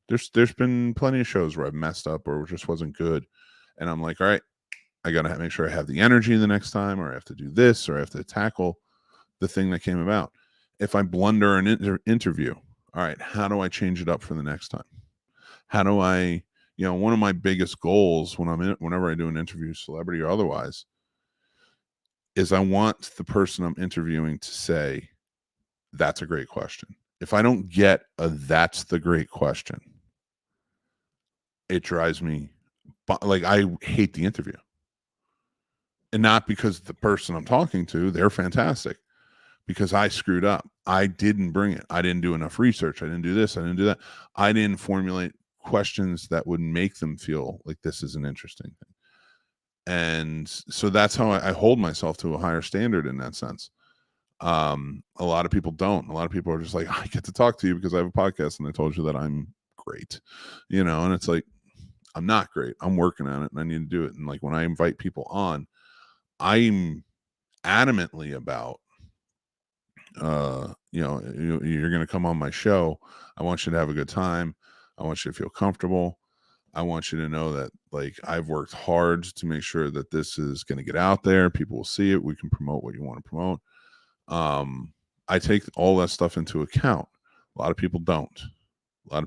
There's been plenty of shows where I've messed up or it just wasn't good. And I'm like, all right, I got to make sure I have the energy the next time, or I have to do this, or I have to tackle the thing that came about. If I blunder an interview, all right, how do I change it up for the next time? How do I, one of my biggest goals whenever I do an interview, celebrity or otherwise, is I want the person I'm interviewing to say, that's a great question. If I don't get that's the great question, it drives me, like, I hate the interview. And not because the person I'm talking to, they're fantastic, because I screwed up. I didn't bring it. I didn't do enough research. I didn't do this. I didn't do that. I didn't formulate questions that would make them feel like this is an interesting thing. And so that's how I hold myself to a higher standard in that sense. A lot of people don't. A lot of people are just like, I get to talk to you because I have a podcast and I told you that I'm great, and it's like, I'm not great. I'm working on it and I need to do it. And like, when I invite people on, I'm adamantly about, you're going to come on my show. I want you to have a good time. I want you to feel comfortable. I want you to know that, like, I've worked hard to make sure that this is going to get out there. People will see it. We can promote what you want to promote. I take all that stuff into account. A lot of people don't. And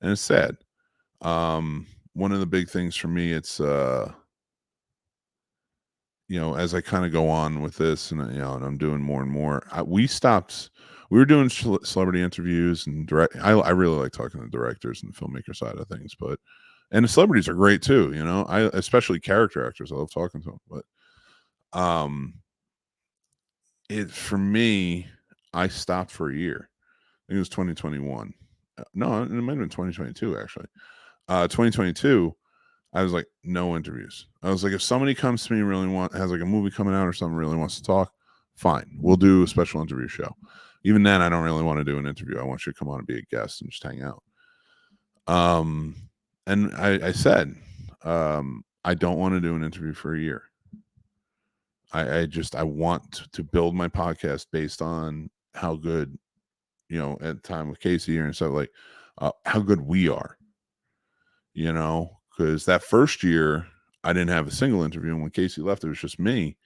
it's sad. One of the big things for me, it's, as I kind of go on with this and, and I'm doing more and more, we were doing celebrity interviews and I really like talking to the directors and the filmmaker side of things, and the celebrities are great too. Especially character actors. I love talking to them, but for me, I stopped for a year. I think it was 2021. No, it might have been 2022 actually. 2022. I was like, no interviews. I was like, if somebody comes to me and has like a movie coming out or something, really wants to talk, fine. We'll do a special interview show. Even then, I don't really want to do an interview. I want you to come on and be a guest and just hang out. And I said, I don't want to do an interview for a year. I want to build my podcast based on how good, at the time with Casey here and stuff, like how good we are, because that first year I didn't have a single interview. And when Casey left, it was just me.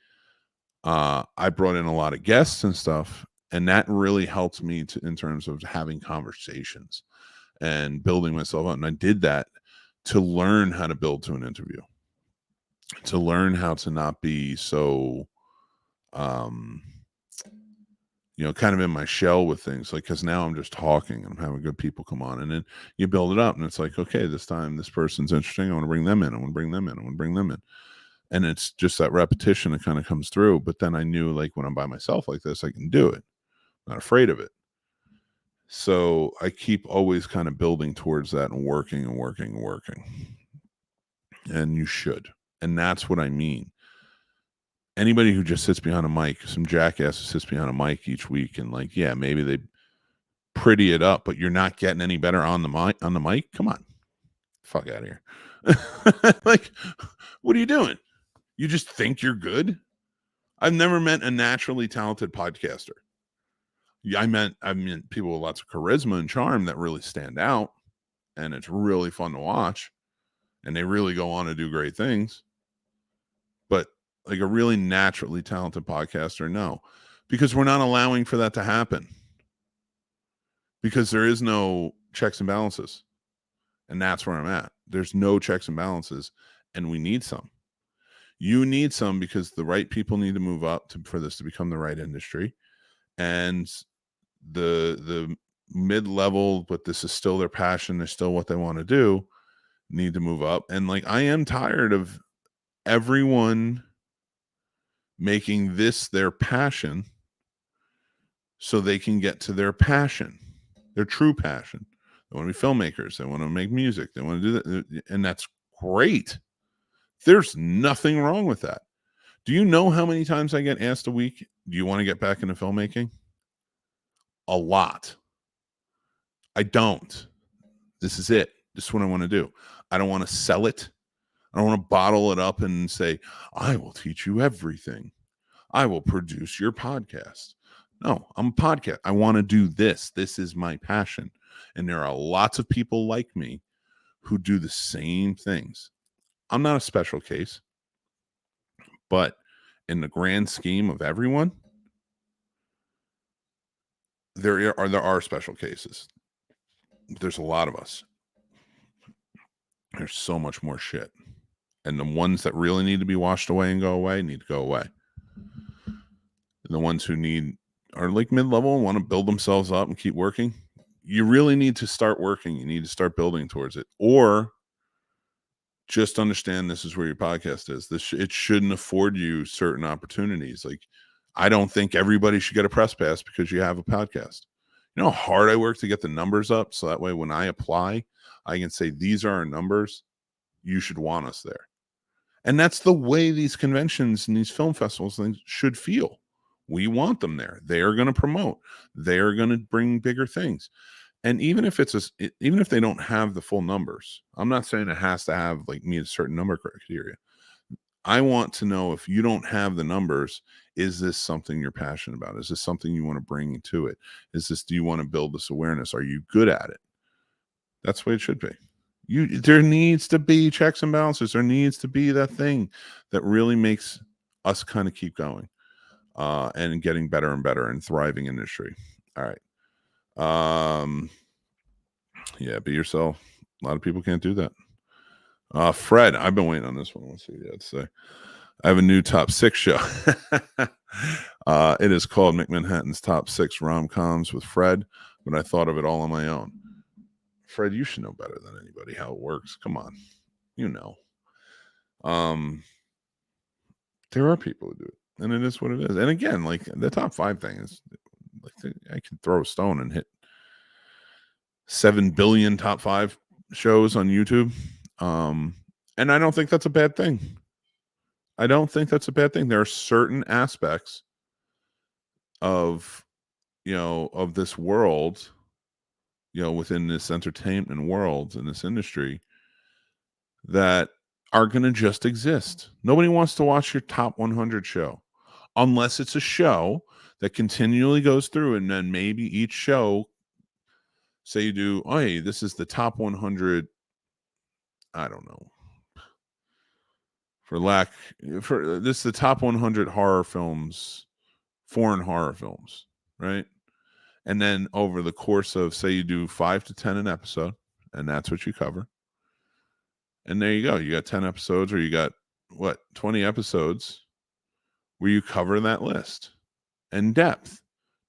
I brought in a lot of guests and stuff, and that really helped me in terms of having conversations and building myself up. And I did that to learn how to build to an interview, to learn how to not be so, kind of in my shell with things, like, because now I'm just talking and I'm having good people come on, and then you build it up and it's like, okay, this time this person's interesting. I want to bring them in. I want to bring them in. I want to bring them in. And it's just that repetition that kind of comes through. But then I knew, like, when I'm by myself like this, I can do it. I'm not afraid of it. So I keep always kind of building towards that and working and working and working. And you should. And that's what I mean. Anybody who just sits behind a mic, some jackass who sits behind a mic each week and, like, yeah, maybe they pretty it up, but you're not getting any better on the mic. Come on. Fuck out of here. Like, what are you doing? You just think you're good? I've never met a naturally talented podcaster. I mean people with lots of charisma and charm that really stand out, and it's really fun to watch, and they really go on to do great things. But like a really naturally talented podcaster, no, because we're not allowing for that to happen, because there is no checks and balances. And that's where I'm at. There's no checks and balances, and we need some. You need some, because the right people need to move up for this to become the right industry. And the mid-level, but this is still their passion, they're still what they want to do, need to move up. And, like, I am tired of everyone making this their passion so they can get to their passion, their true passion. They want to be filmmakers. They want to make music. They want to do that. And that's great. There's nothing wrong with that. Do you know how many times I get asked a week, do you want to get back into filmmaking? A lot. I don't. This is it. This is what I want to do. I don't want to sell it. I don't want to bottle it up and say, I will teach you everything. I will produce your podcast. No, I'm a podcast. I want to do this. This is my passion. And there are lots of people like me who do the same things. I'm not a special case, but in the grand scheme of everyone, there are special cases. There's a lot of us. There's so much more shit. And the ones that really need to be washed away and go away need to go away. And the ones who are like mid-level and want to build themselves up and keep working, you really need to start working. You need to start building towards it. Or just understand this is where your podcast is. It shouldn't afford you certain opportunities. Like, I don't think everybody should get a press pass because you have a podcast. You know how hard I work to get the numbers up, so that way when I apply, I can say, these are our numbers. You should want us there. And that's the way these conventions and these film festivals things should feel. We want them there. They are going to promote. They are going to bring bigger things. And even if even if they don't have the full numbers, I'm not saying it has to have, like, meet a certain number criteria. I want to know, if you don't have the numbers, is this something you're passionate about? Is this something you want to bring to it? Do you want to build this awareness? Are you good at it? That's the way it should be. There needs to be checks and balances. There needs to be that thing that really makes us kind of keep going and getting better and better and thriving industry. All right. Yeah, be yourself. A lot of people can't do that. Fred, I've been waiting on this one. Let's see what you had to say. I have a new top 6 show. It is called McManhattan's Top 6 Rom-Coms with Fred, but I thought of it all on my own. Fred, you should know better than anybody how it works. Come on. You know. There are people who do it, and it is what it is. And again, like, the top 5 thing is, like, I can throw a stone and hit 7 billion top 5 shows on YouTube. And I don't think that's a bad thing. I don't think that's a bad thing. There are certain aspects of, of this world, within this entertainment world, in this industry, that are going to just exist. Nobody wants to watch your top 100 show unless it's a show that continually goes through, and then maybe each show, say you do, oh, hey, this is the top 100, I don't know, this is the top 100 horror films, foreign horror films, right? And then over the course of, say you do 5 to 10 an episode, and that's what you cover. And there you go. You got 10 episodes, or you got 20 episodes where you cover that list in depth.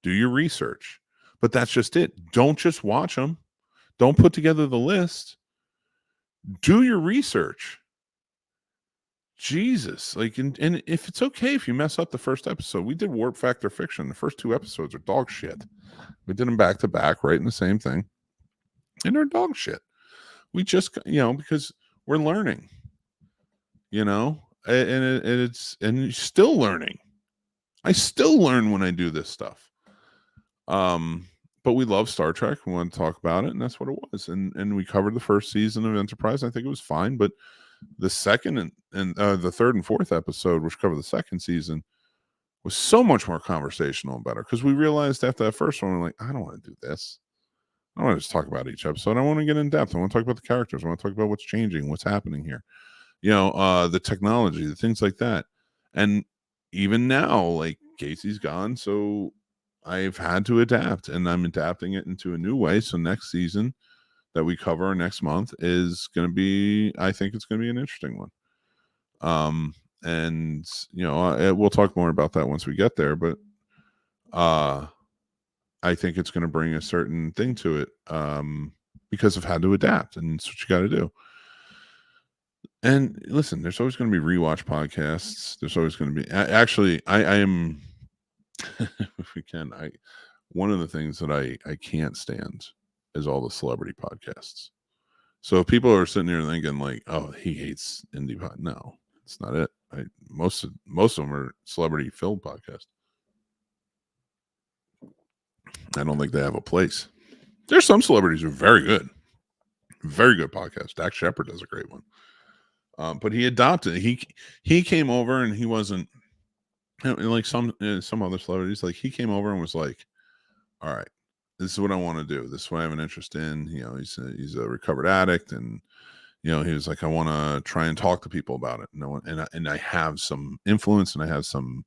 Do your research. But that's just it. Don't just watch them. Don't put together the list. Do your research. Jesus. And if it's okay if you mess up the first episode. We did Warp Factor Fiction. The first 2 episodes are dog shit. We did them back to back, right? In the same thing. And they're dog shit. We just, because we're learning, and you're still learning. I still learn when I do this stuff. But we love Star Trek. We want to talk about it, and that's what it was. And we covered the first season of Enterprise. I think it was fine, but the second and the third and fourth episode, which covered the second season, was so much more conversational and better, because we realized after that first one, we're like, I don't want to do this. I don't want to just talk about each episode. I want to get in depth. I want to talk about the characters. I want to talk about what's changing, what's happening here. The technology, the things like that. And even now, like, Casey's gone, so I've had to adapt, and I'm adapting it into a new way. So next season that we cover next month is going to be, I think it's going to be an interesting one. We'll talk more about that once we get there, but I think it's going to bring a certain thing to it, because I've had to adapt, and it's what you got to do. And listen, there's always going to be rewatch podcasts. There's always going to be, actually, I am, if we can, one of the things that I can't stand is all the celebrity podcasts. So if people are sitting there thinking like, oh, he hates indie pod. No, it's not it. Most of them are celebrity filled podcasts. I don't think they have a place. There's some celebrities who are very good podcast. Dax Shepard does a great one. But he adopted. He came over, and he wasn't like some other celebrities. Like, he came over and was like, all right, this is what I want to do. This is what I have an interest in. He's a recovered addict, and he was like, I want to try and talk to people about it. And I have some influence, and I have some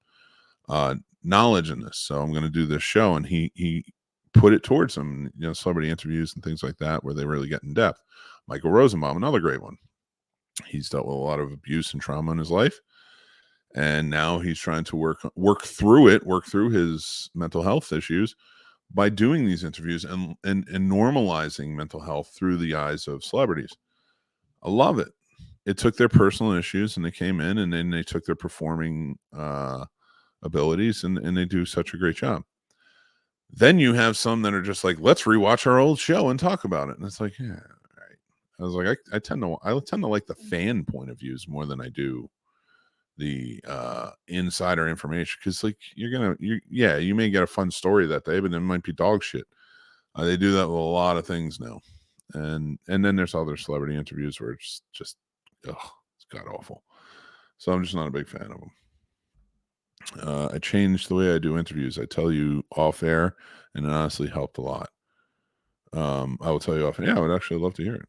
knowledge in this, so I'm going to do this show. And he put it towards some celebrity interviews and things like that, where they really get in depth. Michael Rosenbaum, another great one. He's dealt with a lot of abuse and trauma in his life, and now he's trying to work through his mental health issues by doing these interviews and normalizing mental health through the eyes of celebrities. I love it. It took their personal issues, and they came in, and then they took their performing abilities, and they do such a great job. Then you have some that are just like, let's rewatch our old show and talk about it. And it's like, yeah, right. I was like, I tend to like the fan point of views more than I do the insider information, because like you may get a fun story that day, but it might be dog shit. They do that with a lot of things now, and then there's other celebrity interviews where it's just it's god awful. So I'm just not a big fan of them. I changed the way I do interviews. I tell you off air, and it honestly helped a lot. I will tell you off. Yeah, I would actually love to hear it.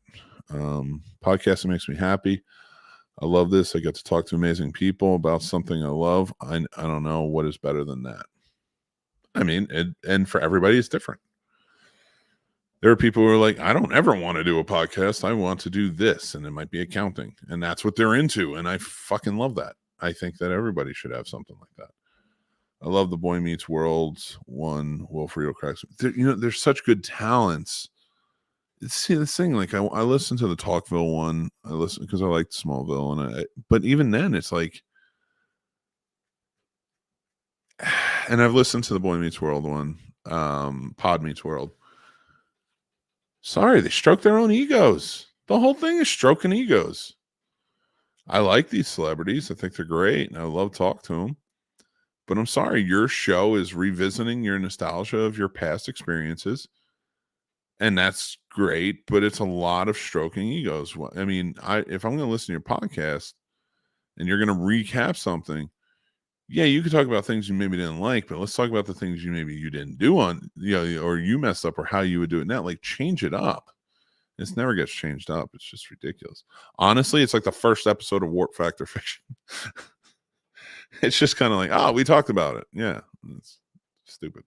Podcasting makes me happy. I love this. I get to talk to amazing people about something I love. I don't know what is better than that. I mean, and for everybody, it's different. There are people who are like, I don't ever want to do a podcast. I want to do this, and it might be accounting, and that's what they're into, and I fucking love that. I think that everybody should have something like that. I love the Boy Meets World one. Wilfredo cracks. There's such good talents. See, this thing, like I listened to the Talkville one. I listened because I liked Smallville, but even then, it's like, and I've listened to the Boy Meets World one, Pod Meets World. Sorry, they stroke their own egos. The whole thing is stroking egos. I like these celebrities. I think they're great, and I love talking to them. But I'm sorry, your show is revisiting your nostalgia of your past experiences And that's great, but it's a lot of stroking egos. I mean, if I'm going to listen to your podcast and you're going to recap something, yeah, you could talk about things you maybe didn't like, but let's talk about the things you didn't do on, or you messed up, or how you would do it now. Like, change it up. This never gets changed up. It's just ridiculous. Honestly, it's like the first episode of Warp Factor Fiction. It's just kind of like, oh, we talked about it. Yeah, it's stupid.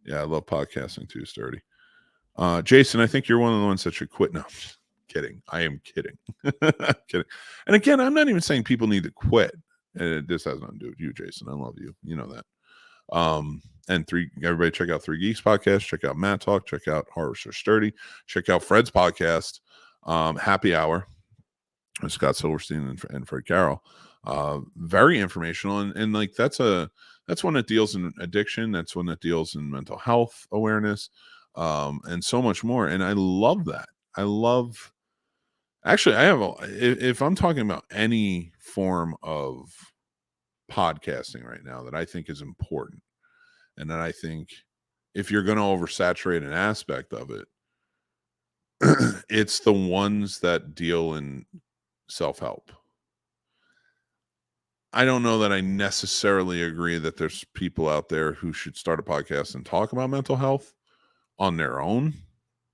Yeah, I love podcasting too, Sturdy. Jason, I think you're one of the ones that should quit. No, I'm just kidding. I am kidding. Kidding. And again, I'm not even saying people need to quit. This has nothing to do with you, Jason. I love you. You know that. And everybody check out 3 Geeks podcast. Check out Matt Talk. Check out Harvester Sturdy. Check out Fred's podcast, Happy Hour, with Scott Silverstein and Fred Carroll. Very informational, and like that's one that deals in addiction. That's one that deals in mental health awareness, and so much more. And I love that. Actually, if I'm talking about any form of podcasting right now that I think is important, and that I think if you're going to oversaturate an aspect of it, it's the ones that deal in self-help. I don't know that I necessarily agree that there's people out there who should start a podcast and talk about mental health on their own,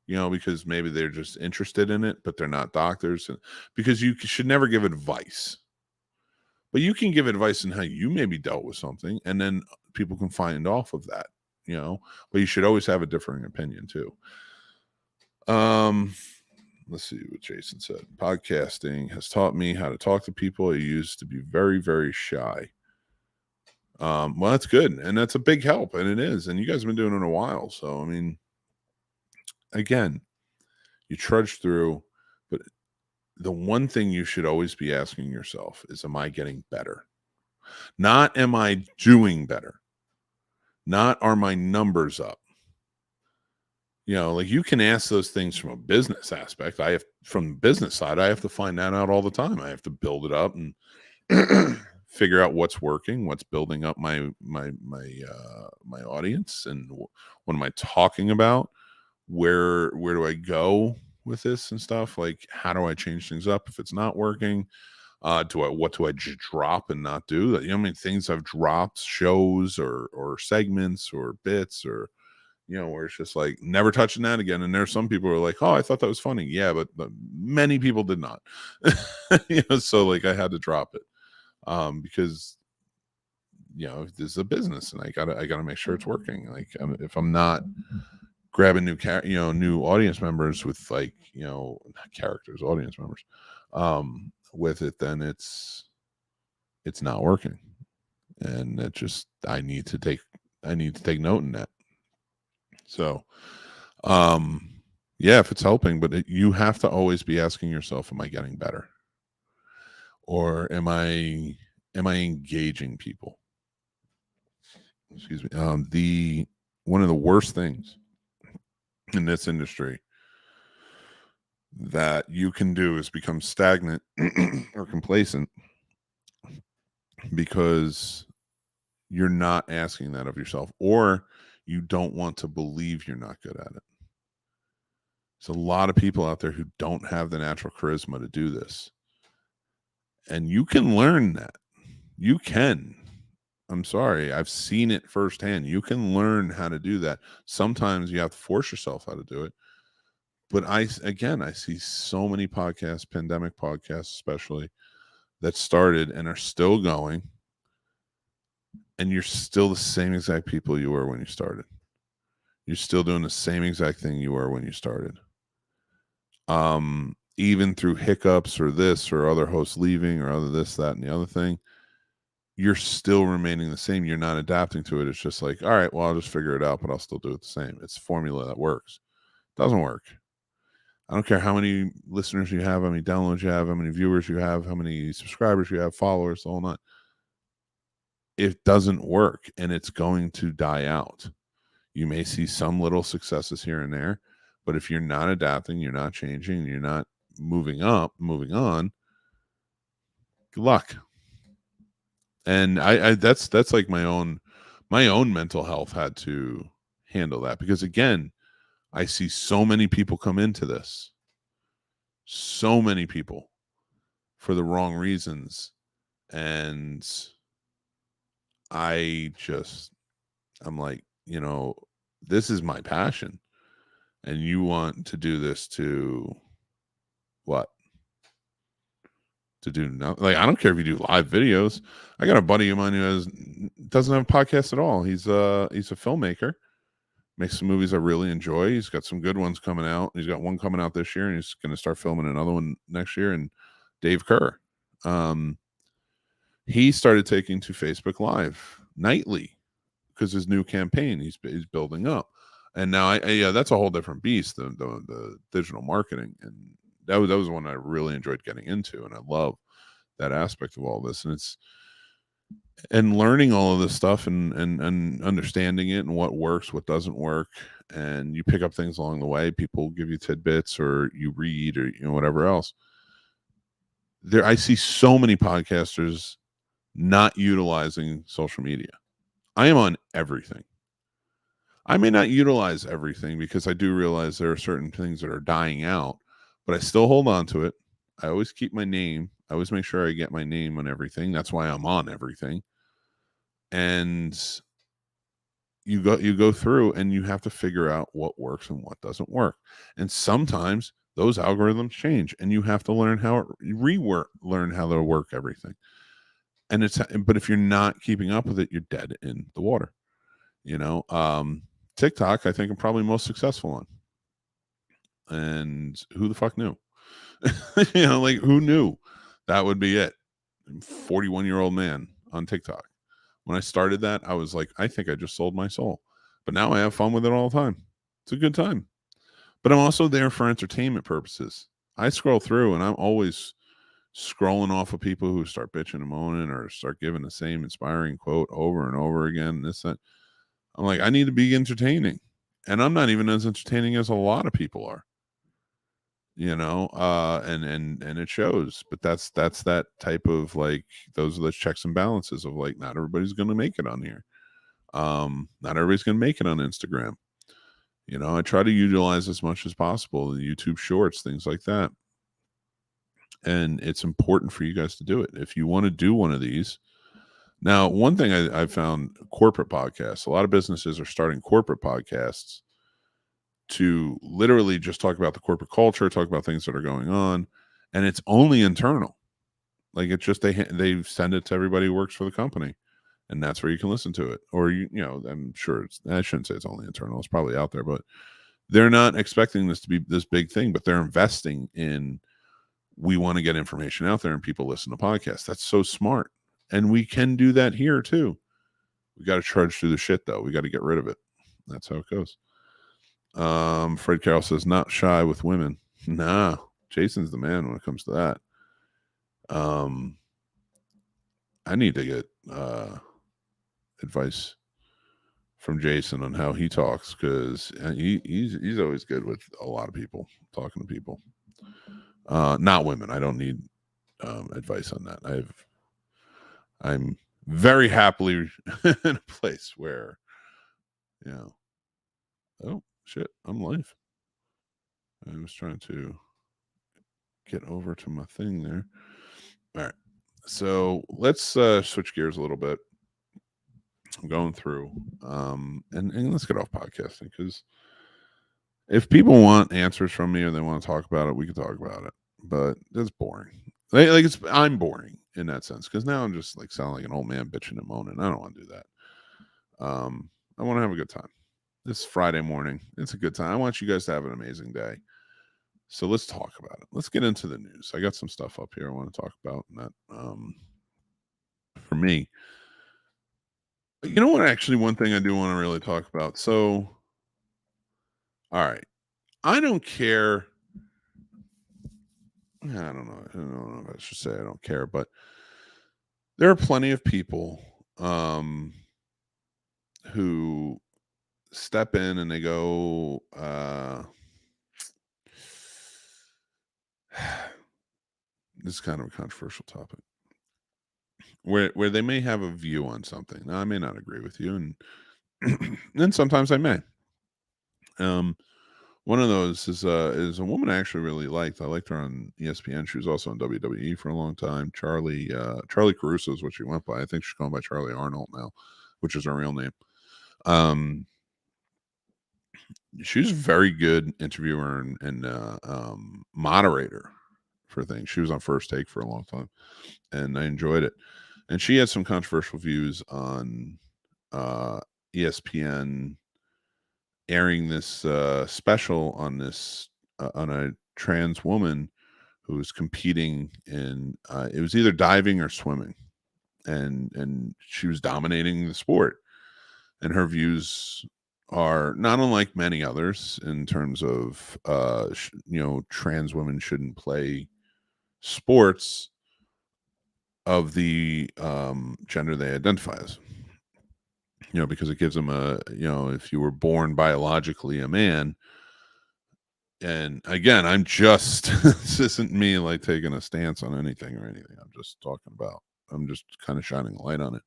because maybe they're just interested in it, but they're not doctors. Because you should never give advice, but you can give advice on how you maybe dealt with something, and then people can find off of that, but you should always have a differing opinion too. Let's see what Jason said. Podcasting has taught me how to talk to people. I used to be very, very shy. Well, that's good. And that's a big help. And it is. And you guys have been doing it a while. So, I mean, again, you trudge through. But the one thing you should always be asking yourself is, am I getting better? Not, am I doing better? Not, are my numbers up? Like, you can ask those things from a business aspect. From the business side, I have to find that out all the time. I have to build it up and figure out what's working, what's building up my audience, and what am I talking about? Where do I go with this and stuff? Like, how do I change things up if it's not working? What do I just drop and not do? Things I've dropped, shows or segments or bits, or where it's just like, never touching that again. And there's some people who are like, oh, I thought that was funny. Yeah, but many people did not. So like, I had to drop it because this is a business, and I gotta make sure it's working. Like, if I'm not grabbing new audience members with, like, not characters, audience members with it, then it's not working. And it just, I need to take note in that. So, yeah, if it's helping, but you have to always be asking yourself, am I getting better? Or am I engaging people? Excuse me. One of the worst things in this industry that you can do is become stagnant or complacent, because you're not asking that of yourself, or you don't want to believe you're not good at it. There's a lot of people out there who don't have the natural charisma to do this. And you can learn that. You can. I'm sorry. I've seen it firsthand. You can learn how to do that. Sometimes you have to force yourself how to do it. But I see so many podcasts, pandemic podcasts especially, that started and are still going. And you're still the same exact people you were when you started. You're still doing the same exact thing you were when you started. Even through hiccups or this or other hosts leaving or other this, that, and the other thing, you're still remaining the same. You're not adapting to it. It's just like, all right, well, I'll just figure it out, but I'll still do it the same. It's a formula that works. It doesn't work. I don't care how many listeners you have, how many downloads you have, how many viewers you have, how many subscribers you have, followers, the whole nut. It doesn't work, and it's going to die out. You may see some little successes here and there, but if you're not adapting, you're not changing, you're not moving on, good luck. And I that's like my own mental health had to handle that, because again, I see so many people come into this, so many people, for the wrong reasons. And I'm like, this is my passion. And you want to do this to what? To do nothing. Like, I don't care if you do live videos. I got a buddy of mine who doesn't have a podcast at all. He's a filmmaker, makes some movies I really enjoy. He's got some good ones coming out. He's got one coming out this year, and he's going to start filming another one next year. And Dave Kerr, he started taking to Facebook Live nightly because his new campaign he's building up. And now yeah, that's a whole different beast, the digital marketing. And that was one I really enjoyed getting into, and I love that aspect of all this. And learning all of this stuff and understanding it and what works, what doesn't work, and you pick up things along the way. People give you tidbits, or you read, or whatever else. I see so many podcasters not utilizing social media. I am on everything. I may not utilize everything because I do realize there are certain things that are dying out, but I still hold on to it. I always keep my name. I always make sure I get my name on everything. That's why I'm on everything. And you go through and you have to figure out what works and what doesn't work. And sometimes those algorithms change, and you have to learn learn how to work everything. But if you're not keeping up with it, you're dead in the water. TikTok, I think I'm probably most successful on. And who the fuck knew? Like, who knew that would be it? 41-year-old man on TikTok. When I started that, I was like, I think I just sold my soul. But now I have fun with it all the time. It's a good time. But I'm also there for entertainment purposes. I scroll through, and I'm always scrolling off of people who start bitching and moaning, or start giving the same inspiring quote over and over again. That. I'm like, I need to be entertaining. And I'm not even as entertaining as a lot of people are. And it shows. But that's that type of, like, those are the checks and balances of, like, not everybody's going to make it on here. Not everybody's going to make it on Instagram. I try to utilize as much as possible the YouTube shorts, things like that. And it's important for you guys to do it. If you want to do one of these. Now, one thing I found, corporate podcasts, a lot of businesses are starting corporate podcasts to literally just talk about the corporate culture, talk about things that are going on, and it's only internal. Like, it's just they send it to everybody who works for the company, and that's where you can listen to it. Or I'm sure I shouldn't say it's only internal; it's probably out there, but they're not expecting this to be this big thing. But they're investing in. We want to get information out there, and people listen to podcasts. That's so smart, and we can do that here too. We got to charge through the shit, though. We got to get rid of it. That's how it goes. Fred Carroll says, not shy with women. Nah, Jason's the man when it comes to that. I need to get advice from Jason on how he talks, because he's always good with a lot of people, talking to people. Not women. I don't need advice on that. I'm very happily in a place where, oh shit, I'm live. I was trying to get over to my thing there. All right, so let's switch gears a little bit. I'm going through, and let's get off podcasting, because if people want answers from me or they want to talk about it, we can talk about it. But that's boring. I'm boring in that sense, because now I'm just like sounding like an old man bitching and moaning. I don't want to do that. I want to have a good time. This Friday morning, it's a good time. I want you guys to have an amazing day. So let's talk about it. Let's get into the news. I got some stuff up here I want to talk about. And that, for me, you know what? Actually, one thing I do want to really talk about. So, all right, I don't care. I don't know if I should say I don't care, but there are plenty of people who step in and they go, this is kind of a controversial topic, where they may have a view on something. Now, I may not agree with you, and and sometimes I may. One of those is a woman I actually really liked. I liked her on ESPN. She was also on WWE for a long time. Charlie Caruso is what she went by. I think she's going by Charlie Arnold now, which is her real name. She's a very good interviewer and moderator for things. She was on First Take for a long time, and I enjoyed it. And she had some controversial views on ESPN airing this special on this on a trans woman who was competing in it was either diving or swimming, and she was dominating the sport, and her views are not unlike many others in terms of trans women shouldn't play sports of the gender they identify as, because it gives them if you were born biologically a man. And again, I'm just this isn't me like taking a stance on anything or anything. I'm just kind of shining a light on it.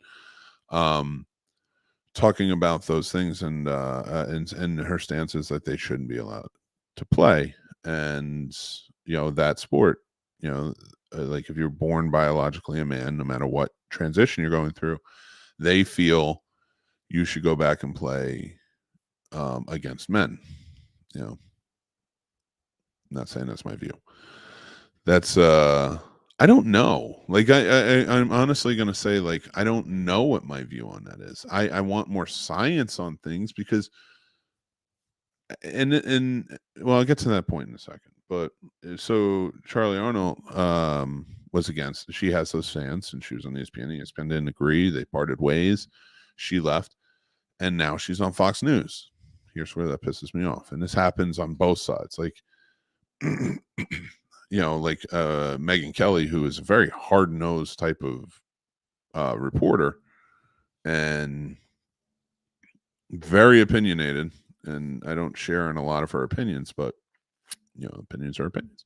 Talking about those things and her stance is that they shouldn't be allowed to play. And that sport, like if you're born biologically a man, no matter what transition you're going through, they feel you should go back and play against men. I'm not saying that's my view. That's I don't know. Like I'm honestly gonna say, like, I don't know what my view on that is. I want more science on things because and well, I'll get to that point in a second. But so Charlie Arnold was against. She has those fans, and she was on ESPN. ESPN didn't agree. They parted ways. She left, and now she's on Fox News. Here's where that pisses me off. And this happens on both sides. Like, like Megyn Kelly, who is a very hard-nosed type of reporter and very opinionated. And I don't share in a lot of her opinions, but opinions are opinions.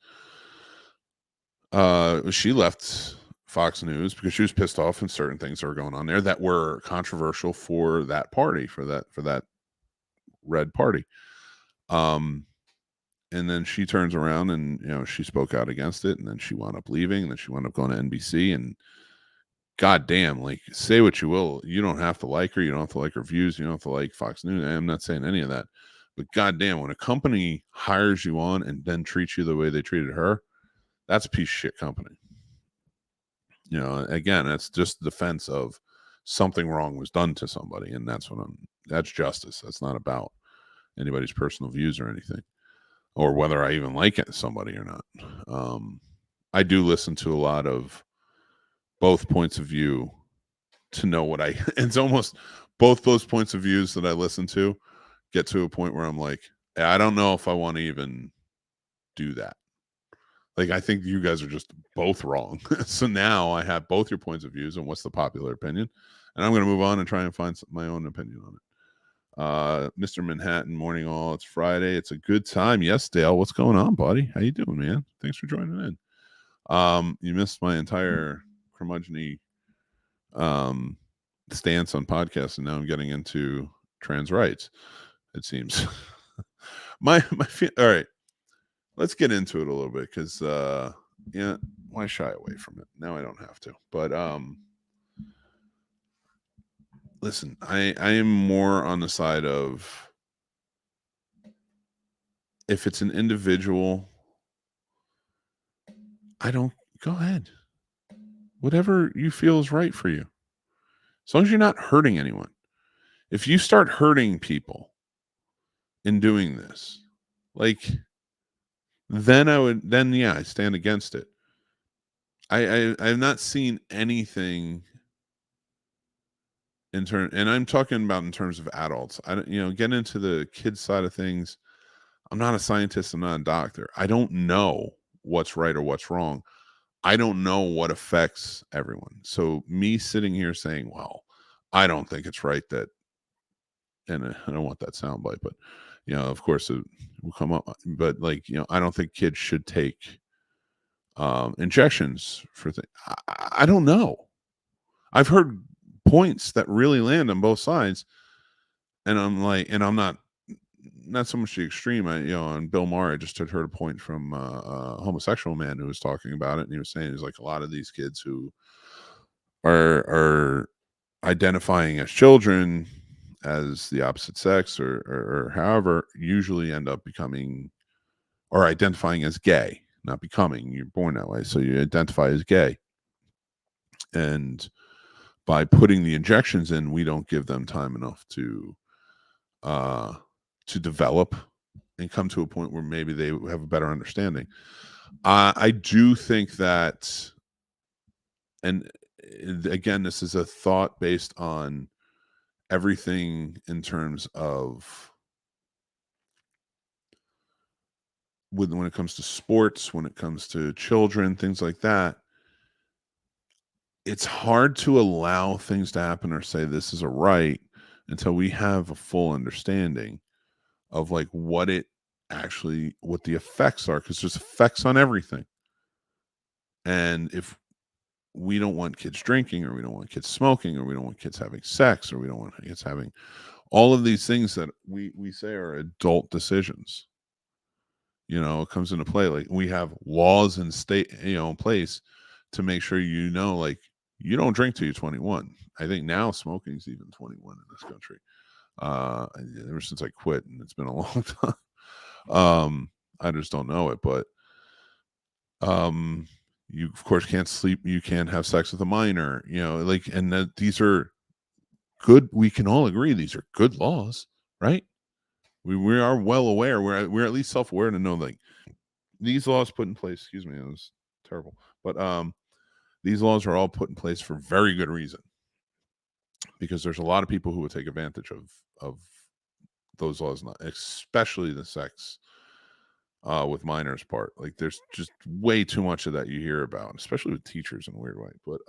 She left Fox News because she was pissed off in certain things that were going on there that were controversial for that party, for that red party. And then she turns around and she spoke out against it, and then she wound up leaving, and then she wound up going to NBC. And goddamn, like, say what you will, you don't have to like her, you don't have to like her views, you don't have to like Fox News. I'm not saying any of that, but goddamn, when a company hires you on and then treats you the way they treated her, that's a piece of shit company. Again, that's just the defense of something wrong was done to somebody, and that's justice. That's not about anybody's personal views or anything, or whether I even like somebody or not. I do listen to a lot of both points of view to know what it's almost both those points of views that I listen to get to a point where I'm like, I don't know if I want to even do that. Like, I think you guys are just both wrong. So now I have both your points of views and what's the popular opinion, and I'm going to move on and try and find my own opinion on it. Mr. Manhattan, morning all. It's Friday. It's a good time. Yes, Dale. What's going on, buddy? How you doing, man? Thanks for joining in. You missed my entire curmudgeon-y stance on podcasts, and now I'm getting into trans rights, it seems. All right, let's get into it a little bit, because why shy away from it? Now I don't have to. But listen, I am more on the side of, if it's an individual, go ahead. Whatever you feel is right for you. As long as you're not hurting anyone. If you start hurting people in doing this, like, then I stand against it. I've not seen anything and I'm talking about in terms of adults. I don't, get into the kids side of things. I'm not a scientist. I'm not a doctor. I don't know what's right or what's wrong. I don't know what affects everyone. So me sitting here saying, well, I don't think it's right that, and I don't want that soundbite, but of course it will come up. But like, I don't think kids should take injections for things. I don't know. I've heard points that really land on both sides, and I'm like, and I'm not not so much the extreme. On Bill Maher, I just had heard a point from a homosexual man who was talking about it, and he was saying, like, a lot of these kids who are identifying as children, as the opposite sex, or however, usually end up becoming or identifying as gay, not becoming. You're born that way, so you identify as gay. And by putting the injections in, we don't give them time enough to develop and come to a point where maybe they have a better understanding. I do think that, and again, this is a thought based on everything in terms of when it comes to sports, when it comes to children, things like that. It's hard to allow things to happen or say this is a right until we have a full understanding of like what the effects are, because there's effects on everything. And if we don't want kids drinking, or we don't want kids smoking, or we don't want kids having sex, or we don't want kids having all of these things that we say are adult decisions, it comes into play. Like, we have laws in state, in place to make sure, like, you don't drink till you're 21. I think now smoking is even 21 in this country. Ever since I quit, and it's been a long time. I just don't know it, but you of course can't sleep, you can't have sex with a minor, and that these are good. We can all agree these are good laws, right? We are well aware. We're at least self-aware to know, like, these laws put in place. Excuse me, it was terrible, but these laws are all put in place for very good reason, because there's a lot of people who would take advantage of those laws, especially the sex with minors part. Like, there's just way too much of that you hear about, especially with teachers in a weird way. But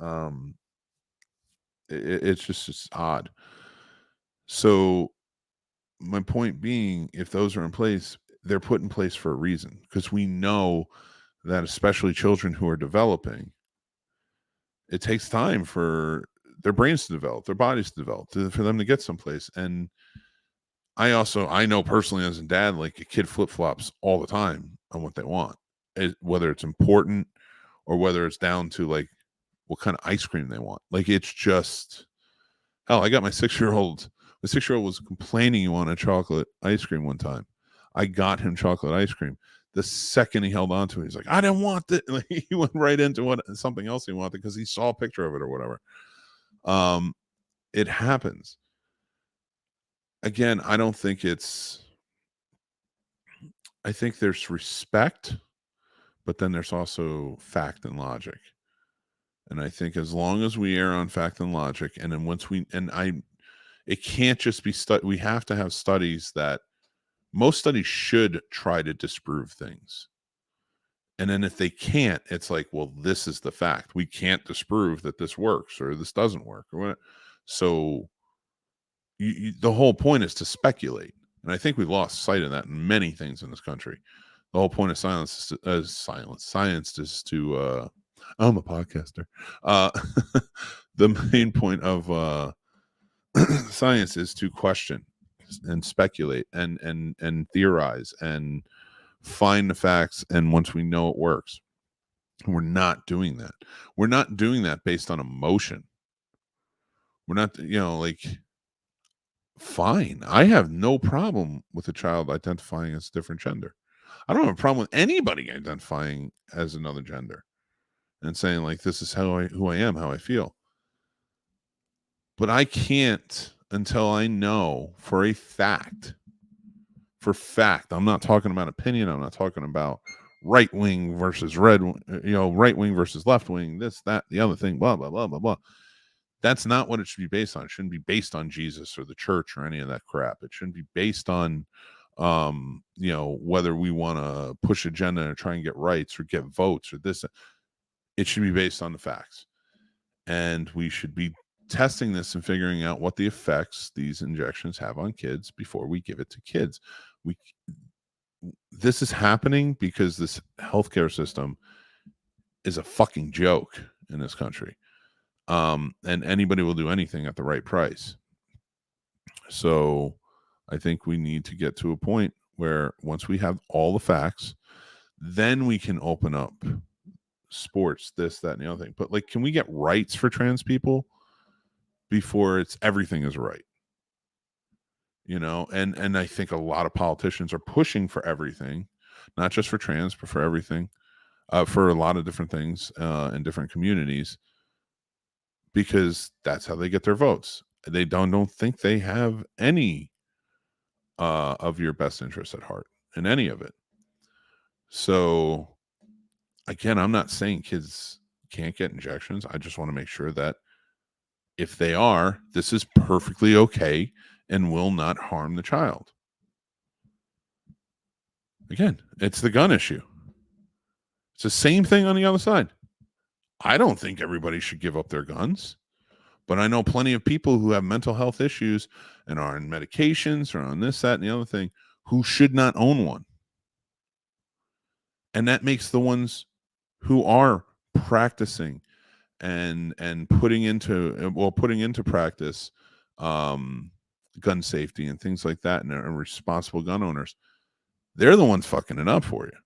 it's odd. So my point being, if those are in place, they're put in place for a reason, because we know that especially children who are developing, it takes time for their brains to develop, their bodies to develop, for them to get someplace. And I know personally, as a dad, like, a kid flip-flops all the time on what they want, whether it's important or whether it's down to like what kind of ice cream they want. Like, it's just, hell, I got my 6-year-old. The 6-year-old was complaining he wanted chocolate ice cream one time. I got him chocolate ice cream. The second he held on to it, he's like, I didn't want it. Like, he went right into something else he wanted because he saw a picture of it or whatever. It happens. Again, I don't think I think there's respect, but then there's also fact and logic. And I think as long as we err on fact and logic, and then it can't just be we have to have studies that, most studies should try to disprove things. And then if they can't, it's like, well, this is the fact. We can't disprove that this works or this doesn't work or what. So the whole point is to speculate. And I think we've lost sight of that in many things in this country. The whole point of science is to, I'm a podcaster. The main point of science is to question and speculate and theorize and find the facts. And once we know it works, we're not doing that. We're not doing that based on emotion. We're not, like, fine. I have no problem with a child identifying as a different gender. I don't have a problem with anybody identifying as another gender and saying, like, this is who I am, how I feel. But I can't, until I know for fact, I'm not talking about opinion. I'm not talking about right wing versus right wing versus left wing, this, that, the other thing, blah, blah, blah, blah, blah. That's not what it should be based on. It shouldn't be based on Jesus or the church or any of that crap. It shouldn't be based on, whether we want to push agenda and try and get rights or get votes or this. It should be based on the facts. And we should be testing this and figuring out what the effects these injections have on kids before we give it to kids. This is happening because this healthcare system is a fucking joke in this country. And anybody will do anything at the right price. So I think we need to get to a point where once we have all the facts, then we can open up sports, this, that, and the other thing. But like, can we get rights for trans people before it's everything is right? You know, and I think a lot of politicians are pushing for everything, not just for trans, but for everything, for a lot of different things in different communities, because that's how they get their votes. They don't think they have any of your best interests at heart in any of it. So again, I'm not saying kids can't get injections. I just want to make sure that if they are, this is perfectly okay and will not harm the child. Again, it's the gun issue. It's the same thing on the other side. I don't think everybody should give up their guns, but I know plenty of people who have mental health issues and are on medications or on this, that, and the other thing who should not own one. And that makes the ones who are practicing and putting into practice gun safety and things like that, and responsible gun owners, they're the ones fucking it up for you.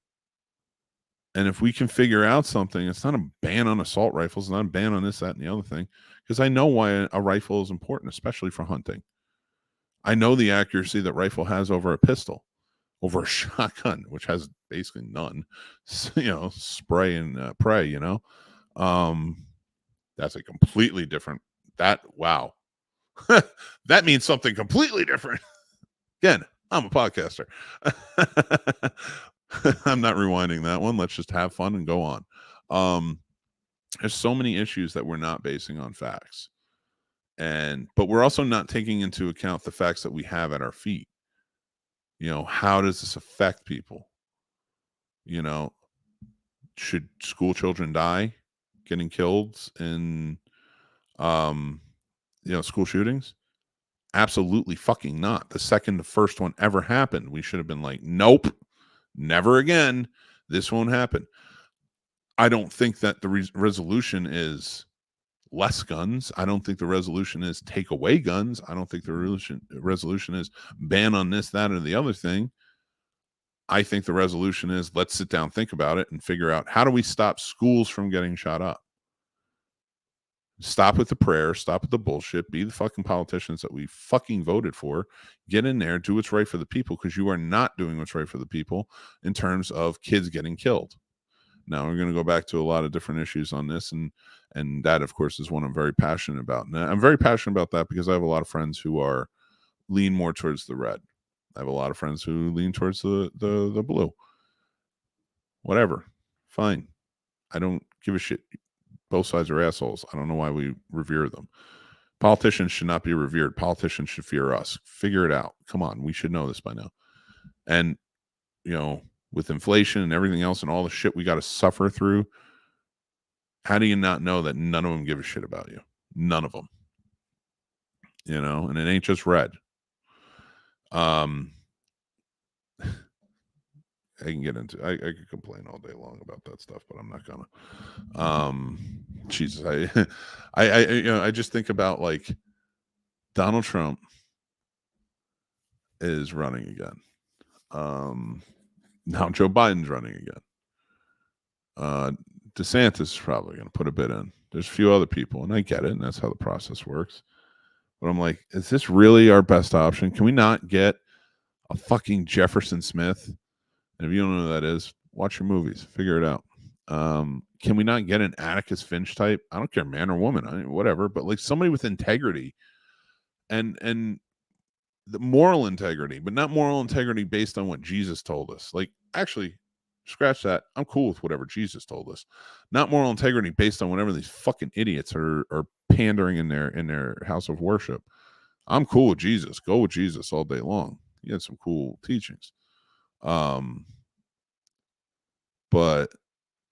And if we can figure out something, it's not a ban on assault rifles, it's not a ban on this, that, and the other thing, because I know why a rifle is important, especially for hunting. I know the accuracy that rifle has over a pistol, over a shotgun, which has basically none. You know, spray and pray. You know, that's a completely different. Wow, that means something completely different. Again, I'm a podcaster. I'm not rewinding that one. Let's just have fun and go on. There's so many issues that we're not basing on facts, but we're also not taking into account the facts that we have at our feet. You know, how does this affect people? You know, should school children die getting killed in school shootings? Absolutely fucking not. The second the first one ever happened, we should have been like, nope, never again. This won't happen. I don't think that the resolution is less guns. I don't think the resolution is take away guns. I don't think the resolution is ban on this, that, or the other thing. I think the resolution is let's sit down, think about it, and figure out how do we stop schools from getting shot up. Stop with the prayer, stop with the bullshit, be the fucking politicians that we fucking voted for, get in there, do what's right for the people, because you are not doing what's right for the people in terms of kids getting killed. Now, we're going to go back to a lot of different issues on this, and that, of course, is one I'm very passionate about. And I'm very passionate about that because I have a lot of friends who lean more towards the red. I have a lot of friends who lean towards the blue. Whatever. Fine. I don't give a shit. Both sides are assholes. I don't know why we revere them. Politicians should not be revered. Politicians should fear us. Figure it out. Come on. We should know this by now. And, you know, with inflation and everything else and all the shit we got to suffer through, how do you not know that none of them give a shit about you? None of them. You know, and it ain't just red. I can get into I could complain all day long about that stuff, but I'm not gonna. Jesus, I just think about like Donald Trump is running again. Now Joe Biden's running again. DeSantis is probably gonna put a bid in. There's a few other people, and I get it, and that's how the process works. But I'm like, is this really our best option? Can we not get a fucking Jefferson Smith? And if you don't know who that is, watch your movies. Figure it out. Can we not get an Atticus Finch type? I don't care, man or woman, whatever. But like somebody with integrity and the moral integrity, but not moral integrity based on what Jesus told us. Like, actually, scratch that. I'm cool with whatever Jesus told us. Not moral integrity based on whatever these fucking idiots are pandering in their house of worship. I'm cool with Jesus. Go with Jesus all day long. He had some cool teachings. But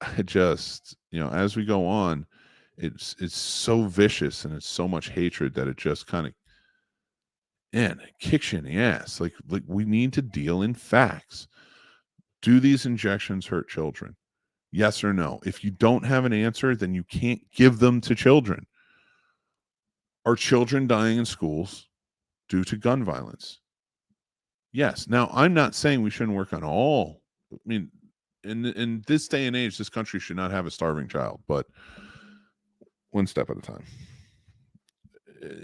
I just, as we go on, it's so vicious and it's so much hatred that it just kind of, it kicks you in the ass. Like we need to deal in facts. Do these injections hurt children? Yes or no? If you don't have an answer, then you can't give them to children. Are children dying in schools due to gun violence? Yes. Now, I'm not saying we shouldn't work on all. I mean, in this day and age, this country should not have a starving child, but one step at a time.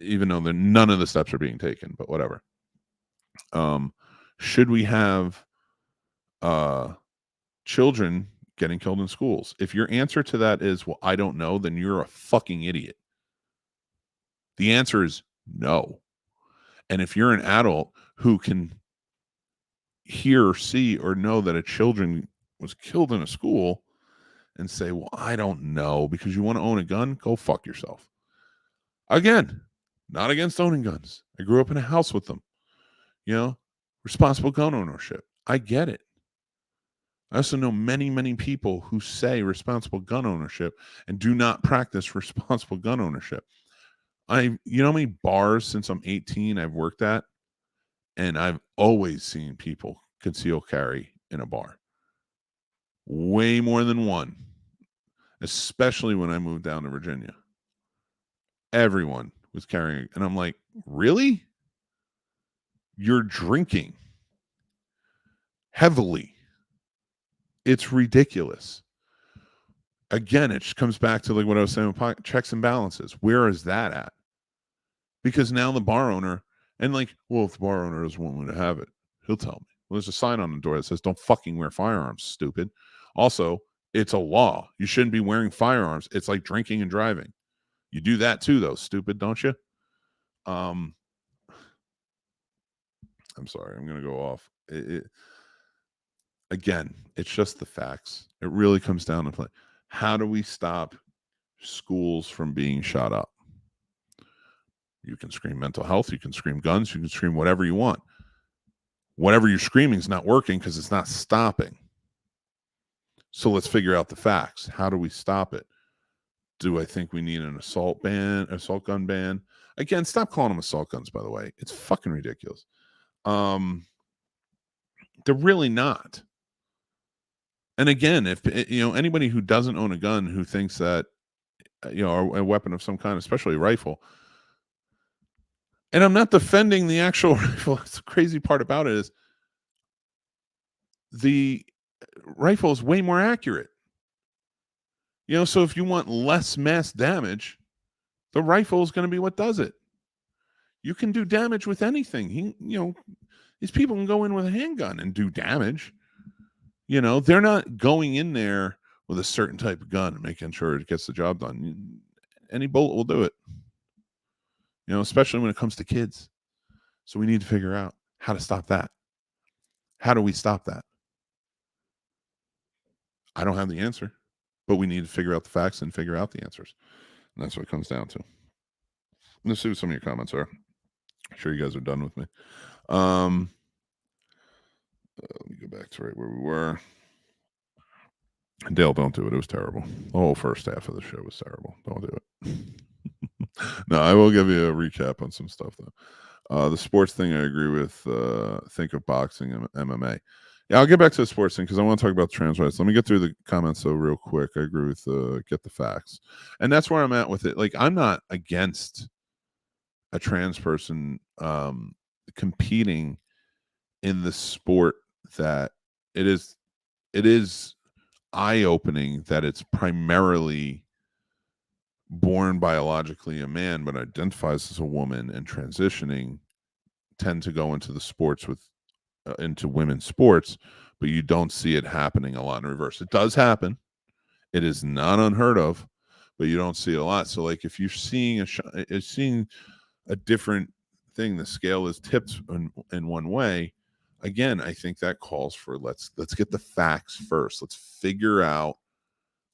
Even though none of the steps are being taken, but whatever. Should we have children getting killed in schools? If your answer to that is, well, I don't know, then you're a fucking idiot. The answer is no. And if you're an adult who can hear, see, or know that a children was killed in a school and say, well, I don't know, because you want to own a gun, go fuck yourself. Again, not against owning guns. I grew up in a house with them. Responsible gun ownership. I get it. I also know many, many people who say responsible gun ownership and do not practice responsible gun ownership. You know how many bars since I'm 18 I've worked at? And I've always seen people conceal carry in a bar. Way more than one. Especially when I moved down to Virginia. Everyone was carrying. And I'm like, really? You're drinking heavily. It's ridiculous. Again, it just comes back to like what I was saying with checks and balances. Where is that at? Because now the bar owner, and like, well, if the bar owner doesn't want me to have it, he'll tell me. Well, there's a sign on the door that says, don't fucking wear firearms, stupid. Also, it's a law. You shouldn't be wearing firearms. It's like drinking and driving. You do that too, though, stupid, don't you? I'm sorry. I'm going to go off. Again, it's just the facts. It really comes down to play. How do we stop schools from being shot up? You can scream mental health. You can scream guns. You can scream whatever you want. Whatever you're screaming is not working because it's not stopping. So let's figure out the facts. How do we stop it? Do I think we need an assault gun ban? Again, stop calling them assault guns, by the way. It's fucking ridiculous. They're really not. And again, if anybody who doesn't own a gun who thinks that a weapon of some kind, especially a rifle, and I'm not defending the actual rifle. The crazy part about it is the rifle is way more accurate. So if you want less mass damage, the rifle is going to be what does it. You can do damage with anything. These people can go in with a handgun and do damage. They're not going in there with a certain type of gun and making sure it gets the job done. Any bullet will do it. Especially when it comes to kids. So we need to figure out how to stop that. How do we stop that? I don't have the answer, but we need to figure out the facts and figure out the answers. And that's what it comes down to. Let's see what some of your comments are. I'm sure you guys are done with me. Let me go back to right where we were. Dale, don't do it. It was terrible. The whole first half of the show was terrible. Don't do it. No, I will give you a recap on some stuff, though. The sports thing, I agree with. Think of boxing and MMA. Yeah, I'll get back to the sports thing because I want to talk about trans rights. Let me get through the comments, though, real quick. I agree with get the facts. And that's where I'm at with it. Like, I'm not against a trans person competing in the sport that it is eye-opening that it's primarily born biologically a man but identifies as a woman and transitioning tend to go into the sports into women's sports, but you don't see it happening a lot in reverse. It does happen. It is not unheard of, but you don't see it a lot. So like if you're seeing a different thing, the scale is tipped in one way. Again, I think that calls for let's get the facts first. Let's figure out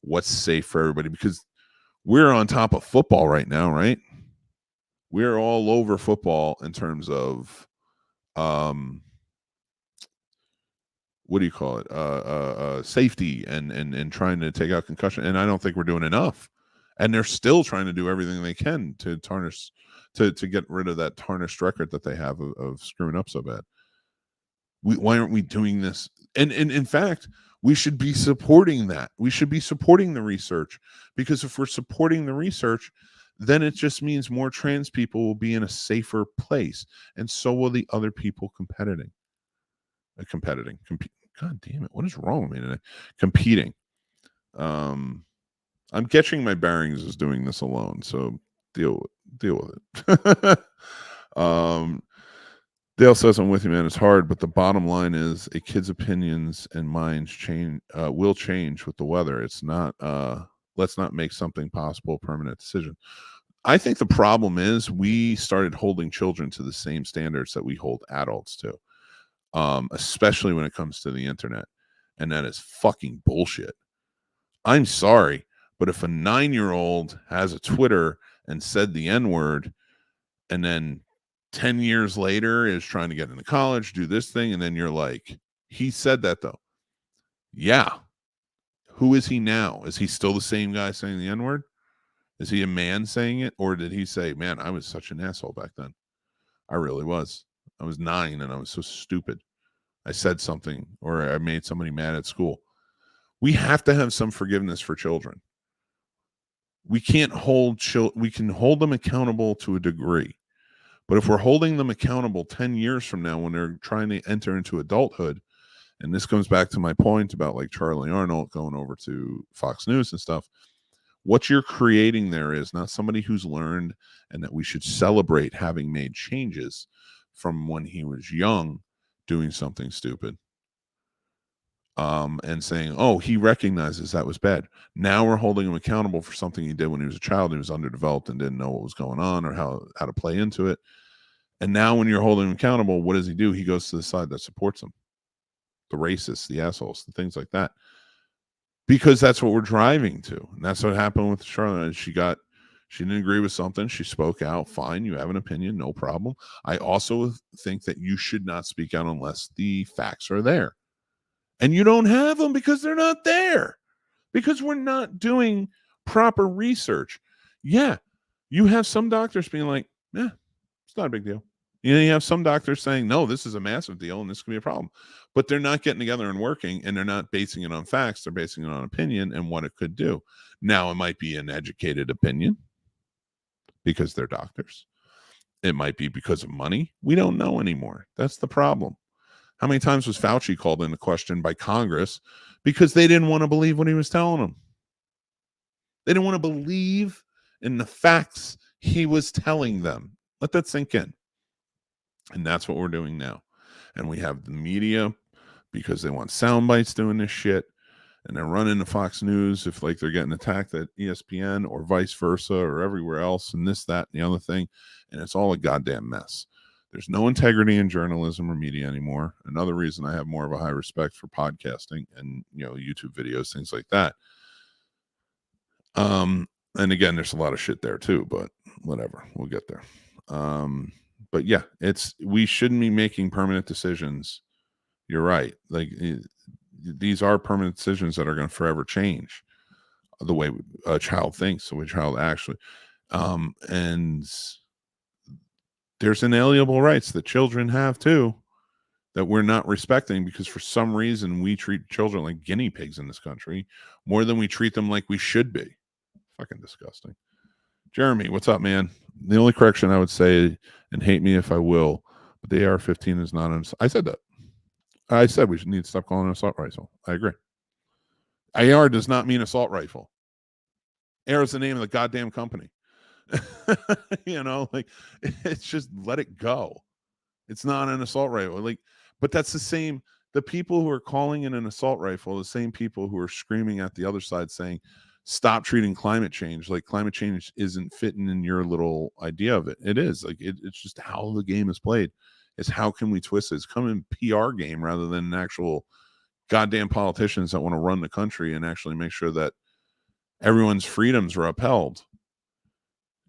what's safe for everybody, because we're on top of football right now, right? We're all over football in terms of what do you call it? Safety and trying to take out concussion. And I don't think we're doing enough. And they're still trying to do everything they can to tarnish, to get rid of that tarnished record that they have of screwing up so bad. Why aren't we doing this? And in fact, we should be supporting that. We should be supporting the research, because if we're supporting the research, then it just means more trans people will be in a safer place, and so will the other people competing. God damn it, what is wrong with me today? Competing. I'm catching my bearings as doing this alone, so deal with it. Dale says, I'm with you, man. It's hard, but the bottom line is a kid's opinions and minds will change with the weather. It's not, let's not make something possible a permanent decision. I think the problem is we started holding children to the same standards that we hold adults to, especially when it comes to the internet. And that is fucking bullshit. I'm sorry, but if a 9-year-old has a Twitter and said the N-word, and then 10 years later is trying to get into college, do this thing, and then you're like, he said that though. Yeah. Who is he now? Is he still the same guy saying the N-word? Is he a man saying it? Or did he say, man, I was such an asshole back then? I really was. I was 9 and I was so stupid. I said something or I made somebody mad at school. We have to have some forgiveness for children. We can't we can hold them accountable to a degree. But if we're holding them accountable 10 years from now when they're trying to enter into adulthood, and this comes back to my point about like Charlie Arnold going over to Fox News and stuff, what you're creating there is not somebody who's learned and that we should celebrate having made changes from when he was young doing something stupid. And saying, oh, he recognizes that was bad. Now we're holding him accountable for something he did when he was a child. He was underdeveloped and didn't know what was going on or how to play into it. And now when you're holding him accountable, what does he do? He goes to the side that supports him. The racists, the assholes, the things like that. Because that's what we're driving to. And that's what happened with Charlotte. She didn't agree with something. She spoke out. Fine. You have an opinion. No problem. I also think that you should not speak out unless the facts are there. And you don't have them because they're not there. Because we're not doing proper research. Yeah. You have some doctors being like, it's not a big deal. You have some doctors saying, no, this is a massive deal and this could be a problem. But they're not getting together and working, and they're not basing it on facts. They're basing it on opinion and what it could do. Now, it might be an educated opinion because they're doctors. It might be because of money. We don't know anymore. That's the problem. How many times was Fauci called into question by Congress because they didn't want to believe what he was telling them? They didn't want to believe in the facts he was telling them. Let that sink in. And that's what we're doing now. And we have the media because they want sound bites doing this shit. And they're running to Fox News if like they're getting attacked at ESPN or vice versa or everywhere else and this, that, and the other thing. And it's all a goddamn mess. There's no integrity in journalism or media anymore. Another reason I have more of a high respect for podcasting and, YouTube videos, things like that. And again, there's a lot of shit there too, but whatever, we'll get there. But yeah, we shouldn't be making permanent decisions. You're right. Like these are permanent decisions that are going to forever change the way a child thinks, the way a child actually, and there's inalienable rights that children have too that we're not respecting because for some reason we treat children like guinea pigs in this country more than we treat them like we should be. Fucking disgusting. Jeremy, what's up, man? The only correction I would say, and hate me if I will, but the AR-15 is not I said that. I said we should need to stop calling it an assault rifle. I agree. AR does not mean assault rifle. AR is the name of the goddamn company. It's just let it go. It's not an assault rifle. But that's the same. The people who are calling it an assault rifle, the same people who are screaming at the other side saying, stop treating climate change like climate change isn't fitting in your little idea of it. It is. It's just how the game is played. It's how can we twist it? It's come in PR game rather than an actual goddamn politicians that want to run the country and actually make sure that everyone's freedoms are upheld.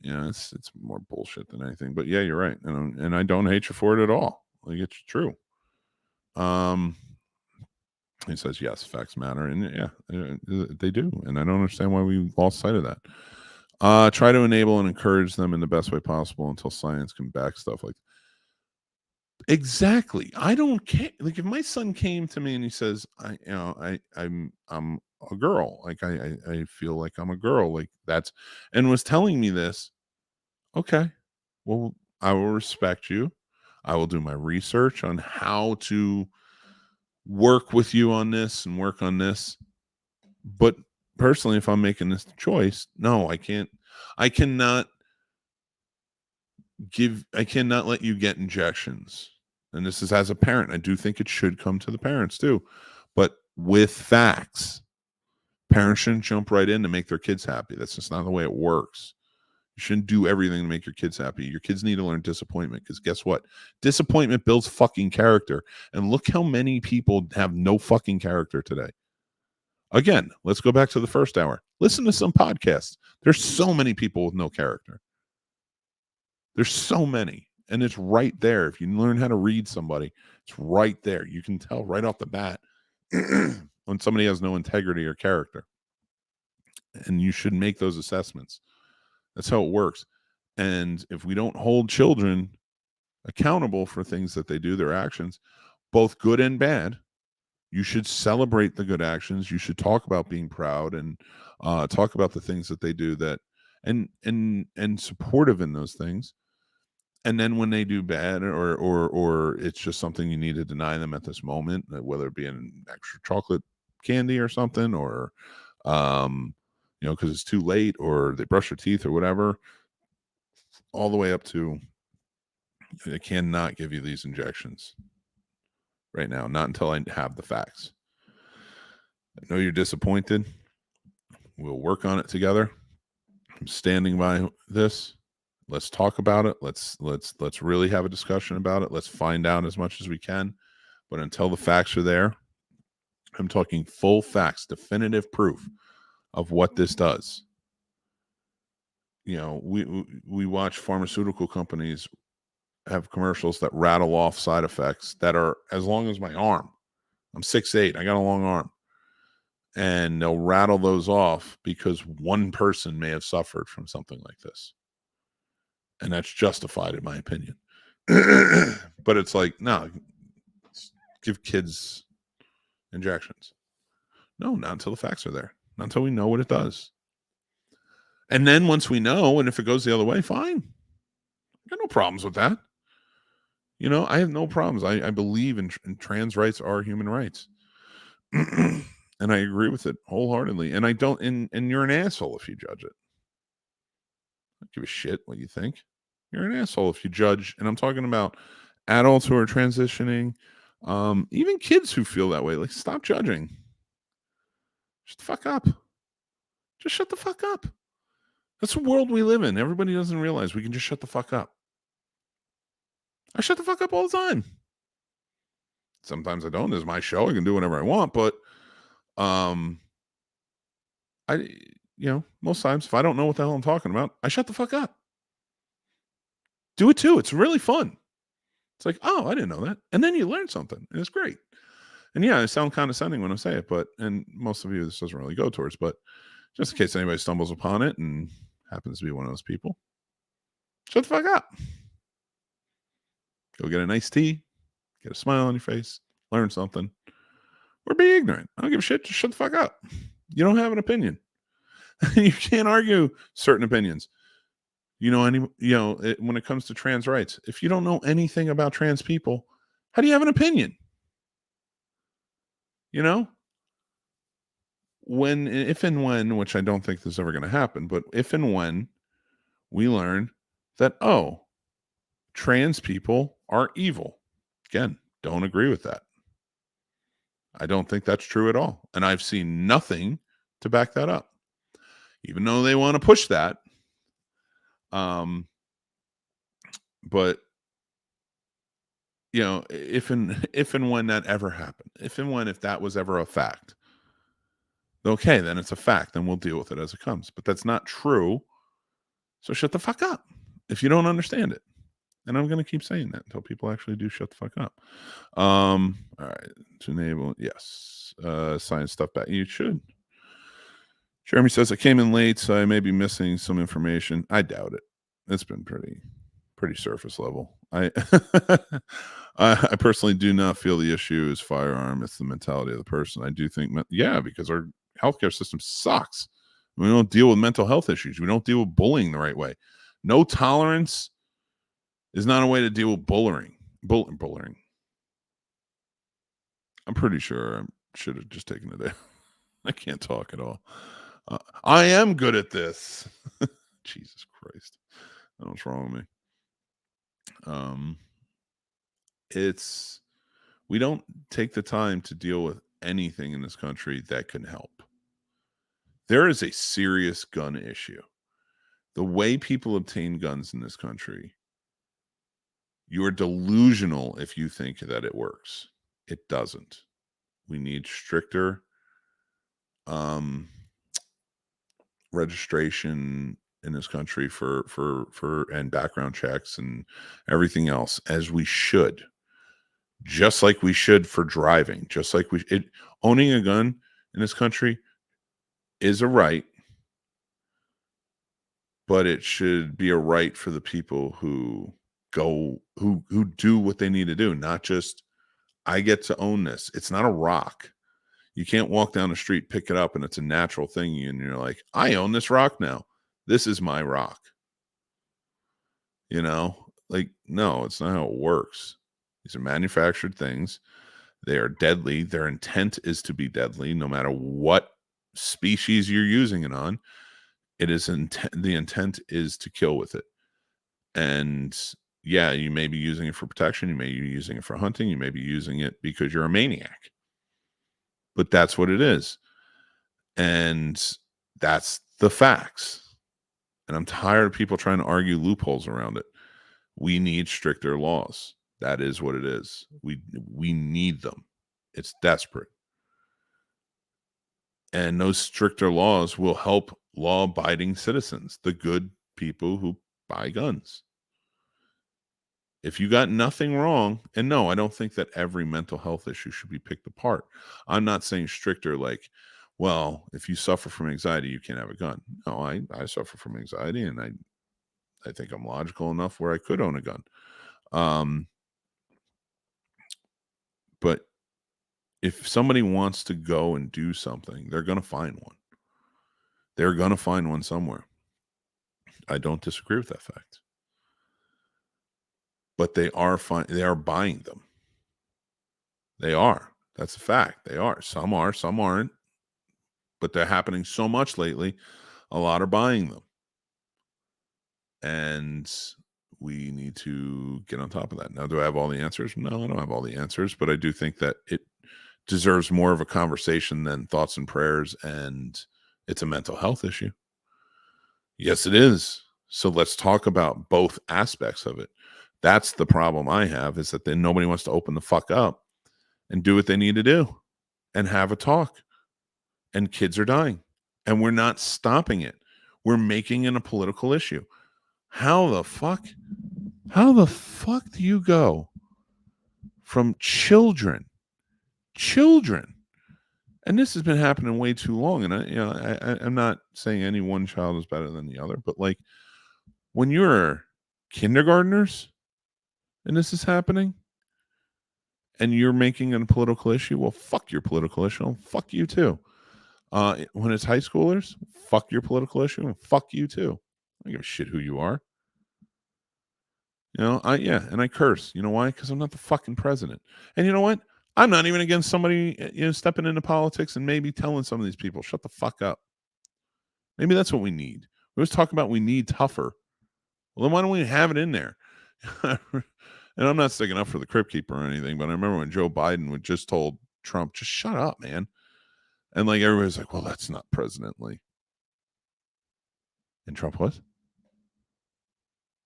It's more bullshit than anything. But yeah, you're right. And I don't hate you for it at all. It's true. He says, yes, facts matter. And yeah, they do. And I don't understand why we lost sight of that. Try to enable and encourage them in the best way possible until science can back stuff like that. Exactly. I don't care. Like if my son came to me and he says, I'm a girl, like I feel like I'm a girl, like that's, and was telling me this, okay, well, I will respect you. I will do my research on how to work with you on this and work on this. But personally, if I'm making this choice, no, I cannot let you get injections. And this is as a parent. I do think it should come to the parents too, but with facts. Parents shouldn't jump right in to make their kids happy. That's just not the way it works. You shouldn't do everything to make your kids happy. Your kids need to learn disappointment, because guess what? Disappointment builds fucking character. And look how many people have no fucking character today. Again, let's go back to the first hour. Listen to some podcasts. There's so many people with no character. There's so many. And it's right there. If you learn how to read somebody, it's right there. You can tell right off the bat when somebody has no integrity or character. And you should make those assessments. That's how it works. And if we don't hold children accountable for things that they do, their actions, both good and bad, you should celebrate the good actions. You should talk about being proud and talk about the things that they do that and supportive in those things. And then when they do bad or it's just something you need to deny them at this moment, whether it be an extra chocolate candy or something, or because it's too late, or they brush their teeth or whatever, all the way up to I cannot give you these injections right now, not until I have the facts. I know you're disappointed. We'll work on it together. I'm standing by this. Let's talk about it. Let's really have a discussion about it. Let's find out as much as we can. But until the facts are there, I'm talking full facts, definitive proof of what this does. We watch pharmaceutical companies have commercials that rattle off side effects that are as long as my arm. I'm 6'8". I got a long arm. And they'll rattle those off because one person may have suffered from something like this. And that's justified in my opinion. But it's like, no, give kids injections. No, not until the facts are there. Not until we know what it does. And then once we know, and if it goes the other way, fine. I got no problems with that. I have no problems. I believe in trans rights are human rights. And I agree with it wholeheartedly. And I don't, and you're an asshole if you judge it. I don't give a shit what you think. You're an asshole if you judge. And I'm talking about adults who are transitioning, even kids who feel that way. Like, stop judging. Shut the fuck up. Just shut the fuck up. That's the world we live in. Everybody doesn't realize we can just shut the fuck up. I shut the fuck up all the time. Sometimes I don't. This is my show. I can do whatever I want. But most times if I don't know what the hell I'm talking about, I shut the fuck up. Do it too. It's really fun. It's like, oh, I didn't know that. And then you learn something. And it's great. And yeah, I sound condescending when I say it, and most of you this doesn't really go towards, but just in case anybody stumbles upon it and happens to be one of those people, shut the fuck up. Go get a nice tea, get a smile on your face, learn something, or be ignorant. I don't give a shit. Just shut the fuck up. You don't have an opinion. You can't argue certain opinions. When it comes to trans rights, if you don't know anything about trans people, how do you have an opinion? If and when, which I don't think this is ever going to happen, but if and when we learn that, trans people are evil. Again, don't agree with that. I don't think that's true at all. And I've seen nothing to back that up. Even though they want to push that. But if and when that ever happened, if that was ever a fact, okay, then it's a fact, then we'll deal with it as it comes. But that's not true. So shut the fuck up if you don't understand it. And I'm going to keep saying that until people actually do shut the fuck up. All right. To enable, yes. Science stuff back. You should. Jeremy says, I came in late, so I may be missing some information. I doubt it. It's been pretty surface level. I personally do not feel the issue is firearm. It's the mentality of the person. I do think, because our healthcare system sucks. We don't deal with mental health issues. We don't deal with bullying the right way. No tolerance is not a way to deal with bullying. Bullying. I'm pretty sure I should have just taken a day. I can't talk at all. I am good at this. Jesus Christ. I don't know what's wrong with me. We don't take the time to deal with anything in this country that can help. There is a serious gun issue. The way people obtain guns in this country, you are delusional if you think that it works. It doesn't. We need stricter registration in this country for and background checks and everything else, as we should. Just like we should for driving, just like owning a gun in this country is a right, but it should be a right for the people who do what they need to do, not just I get to own this. It's not a rock. You can't walk down the street, pick it up, and it's a natural thing, and you're like, I own this rock now. This is my rock. Like, no, it's not how it works. These are manufactured things. They are deadly. Their intent is to be deadly, no matter what species you're using it on. The intent is to kill with it. And yeah, you may be using it for protection. You may be using it for hunting. You may be using it because you're a maniac. But that's what it is. And that's the facts. And I'm tired of people trying to argue loopholes around it. We need stricter laws. That is what it is. We need them. It's desperate. And those stricter laws will help law-abiding citizens, the good people who buy guns. If you got nothing wrong, and no, I don't think that every mental health issue should be picked apart. I'm not saying stricter like, well, if you suffer from anxiety, you can't have a gun. No, I suffer from anxiety, and I think I'm logical enough where I could own a gun. But if somebody wants to go and do something, they're going to find one. They're going to find one somewhere. I don't disagree with that fact. But they are buying them. They are. That's a fact. They are. Some are, some aren't. But they're happening so much lately, a lot are buying them. And we need to get on top of that. Now, do I have all the answers? No, I don't have all the answers, but I do think that it deserves more of a conversation than thoughts and prayers, and it's a mental health issue. Yes, it is. So let's talk about both aspects of it. That's the problem I have, is that then nobody wants to open the fuck up and do what they need to do and have a talk. And kids are dying, and we're not stopping it. We're making it a political issue. How the fuck do you go from children, and this has been happening way too long. And I'm not saying any one child is better than the other, but like when you're kindergartners and this is happening and you're making it a political issue, well, fuck your political issue. Fuck you too. When it's high schoolers, fuck your political issue and fuck you too. I don't give a shit who you are. And I curse. You know why? Because I'm not the fucking president. And you know what? I'm not even against somebody, stepping into politics and maybe telling some of these people, shut the fuck up. Maybe that's what we need. We always talk about we need tougher. Well, then why don't we have it in there? And I'm not sticking up for the Crypt Keeper or anything, but I remember when Joe Biden would just told Trump, just shut up, man. And like everybody's like, well, that's not presidently. And Trump was?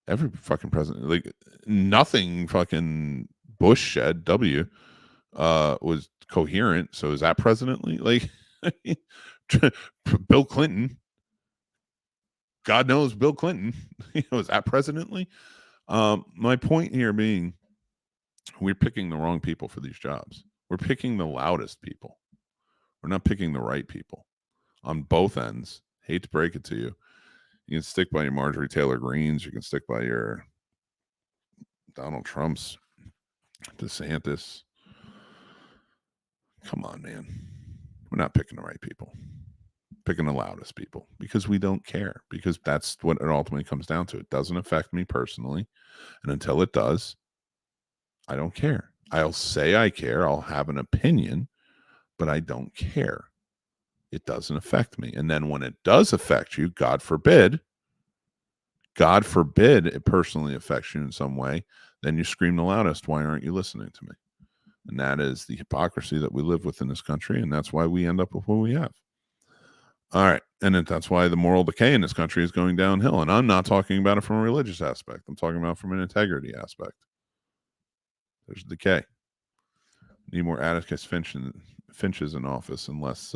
Every fucking president, like nothing fucking Bush said, was coherent. So is that presidently? Like Bill Clinton, God knows Bill Clinton, is that presidently? My point here being, we're picking the wrong people for these jobs. We're picking the loudest people. We're not picking the right people on both ends. Hate to break it to you. You can stick by your Marjorie Taylor Greens. You can stick by your Donald Trump's, DeSantis. Come on, man. We're not picking the right people. Picking the loudest people because we don't care. Because that's what it ultimately comes down to. It doesn't affect me personally. And until it does, I don't care. I'll say I care. I'll have an opinion, but I don't care. It doesn't affect me. And then when it does affect you, God forbid it personally affects you in some way, then you scream the loudest, why aren't you listening to me? And that is the hypocrisy that we live with in this country, and that's why we end up with what we have. All right. And that's why the moral decay in this country is going downhill. And I'm not talking about it from a religious aspect. I'm talking about from an integrity aspect. There's decay. Need more Atticus Finches in office and less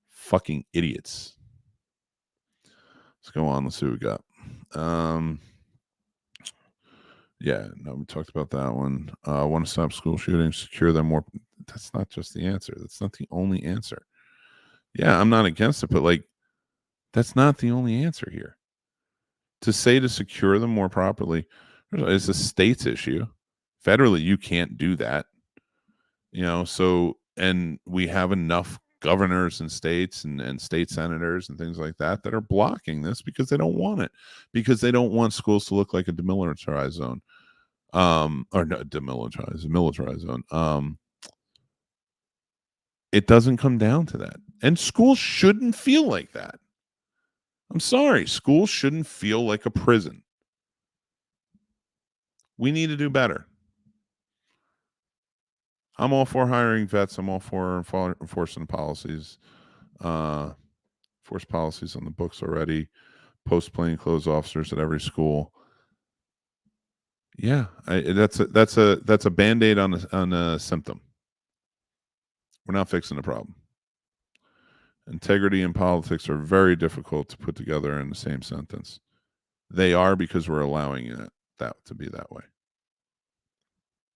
fucking idiots. Let's go on. Let's see what we got. Yeah, no, we talked about that one. Want to stop school shootings, secure them more. That's not just the answer. That's not the only answer. Yeah, I'm not against it, but like, that's not the only answer here. To say to secure them more properly is a state's issue. Federally, you can't do that. So, and we have enough governors and states and state senators and things like that are blocking this because they don't want it, because they don't want schools to look like a demilitarized zone, or no, militarized zone. It doesn't come down to that, and schools shouldn't feel like that. I'm sorry, schools shouldn't feel like a prison. We need to do better. I'm all for hiring vets. I'm all for enforcing policies. Force policies on the books already. Post plainclothes officers at every school. Yeah, that's a Band-Aid on a symptom. We're not fixing the problem. Integrity and politics are very difficult to put together in the same sentence. They are, because we're allowing that to be that way.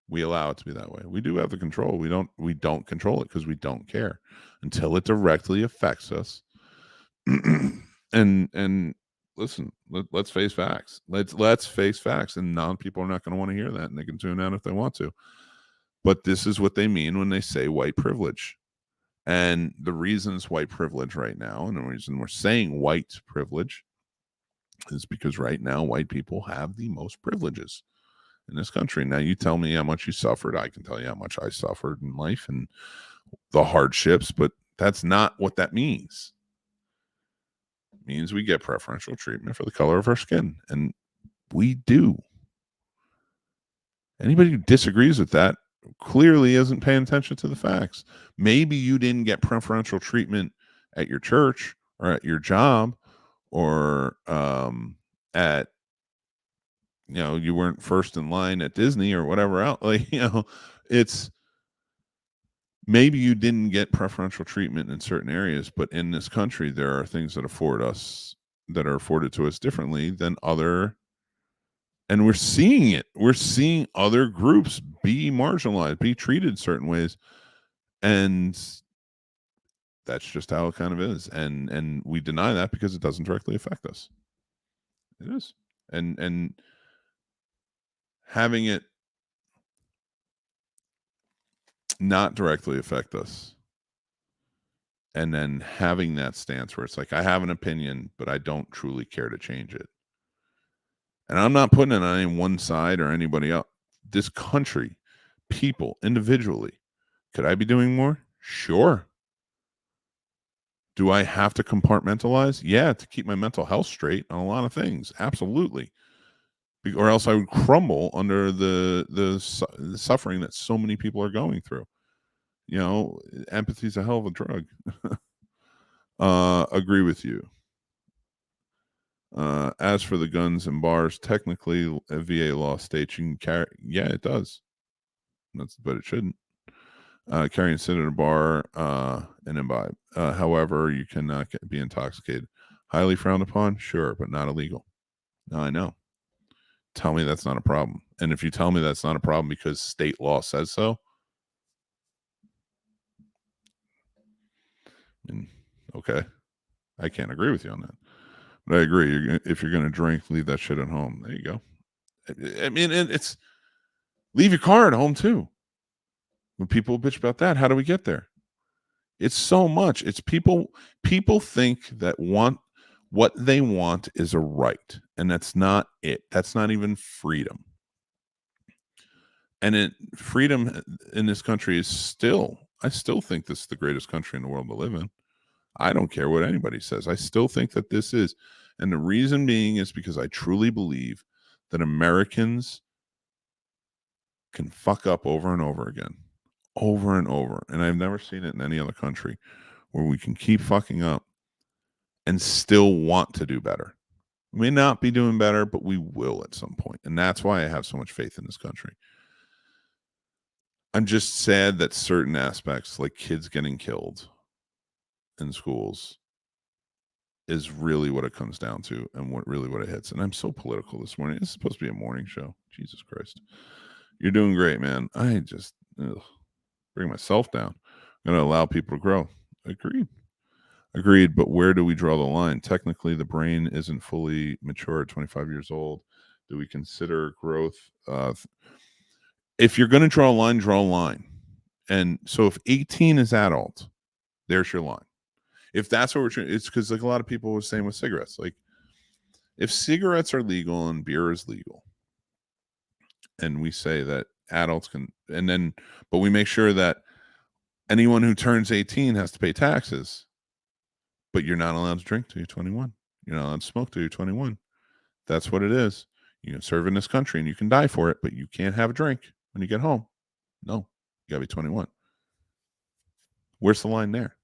We allow it to be that way. We do have the control. We don't control it because we don't care until it directly affects us. and listen, let's face facts. Let's face facts, and non-people are not going to want to hear that, and they can tune out if they want to. But this is what they mean when they say white privilege. And the reason it's white privilege right now, and the reason we're saying white privilege, is because right now white people have the most privileges in this country. Now, you tell me how much you suffered. I can tell you how much I suffered in life and the hardships, but that's not what that means. It means we get preferential treatment for the color of our skin, and we do. Anybody who disagrees with that clearly isn't paying attention to the facts. Maybe you didn't get preferential treatment at your church or at your job, or at, you weren't first in line at Disney or whatever else. It's maybe you didn't get preferential treatment in certain areas, but in this country, there are things that are afforded to us differently than other. And we're seeing it. We're seeing other groups be marginalized, be treated certain ways. And that's just how it kind of is. And we deny that because it doesn't directly affect us. It is. And having it not directly affect us, and then having that stance where it's like, I have an opinion, but I don't truly care to change it. And I'm not putting it on any one side or anybody else. This country, people, individually, could I be doing more? Sure. Do I have to compartmentalize? Yeah, to keep my mental health straight on a lot of things. Absolutely. Or else I would crumble under the suffering that so many people are going through. Empathy is a hell of a drug. Agree with you. As for the guns and bars, technically a VA law states you can carry. Yeah, it does. But it shouldn't. Carry and sit at a bar and imbibe. However, you cannot be intoxicated. Highly frowned upon, sure, but not illegal. No, I know. Tell me that's not a problem. And if you tell me that's not a problem because state law says so, okay, I can't agree with you on that. But I agree. If you're going to drink, leave that shit at home. There you go. I mean, it's leave your car at home too. When people bitch about that, how do we get there? It's so much. It's people think that what they want is a right, and that's not it. That's not even freedom. And freedom in this country is I still think this is the greatest country in the world to live in. I don't care what anybody says. I still think that this is. And the reason being is because I truly believe that Americans can fuck up over and over again, over and over. And I've never seen it in any other country where we can keep fucking up and still want to do better. We may not be doing better, but we will at some point. And that's why I have so much faith in this country. I'm just sad that certain aspects, like kids getting killed in schools, is really what it comes down to and what it hits. And I'm so political this morning. It's supposed to be a morning show. Jesus Christ. You're doing great, man. I just bring myself down. I'm going to allow people to grow. Agreed. But where do we draw the line? Technically, the brain isn't fully mature at 25 years old. Do we consider growth? If you're going to draw a line. And so if 18 is adult, there's your line. If that's what we're trying, it's because like a lot of people were saying with cigarettes, like if cigarettes are legal and beer is legal, and we say that adults can, but we make sure that anyone who turns 18 has to pay taxes, but you're not allowed to drink till you're 21. You're not allowed to smoke till you're 21. That's what it is. You can serve in this country and you can die for it, but you can't have a drink when you get home. No, you gotta be 21. Where's the line there?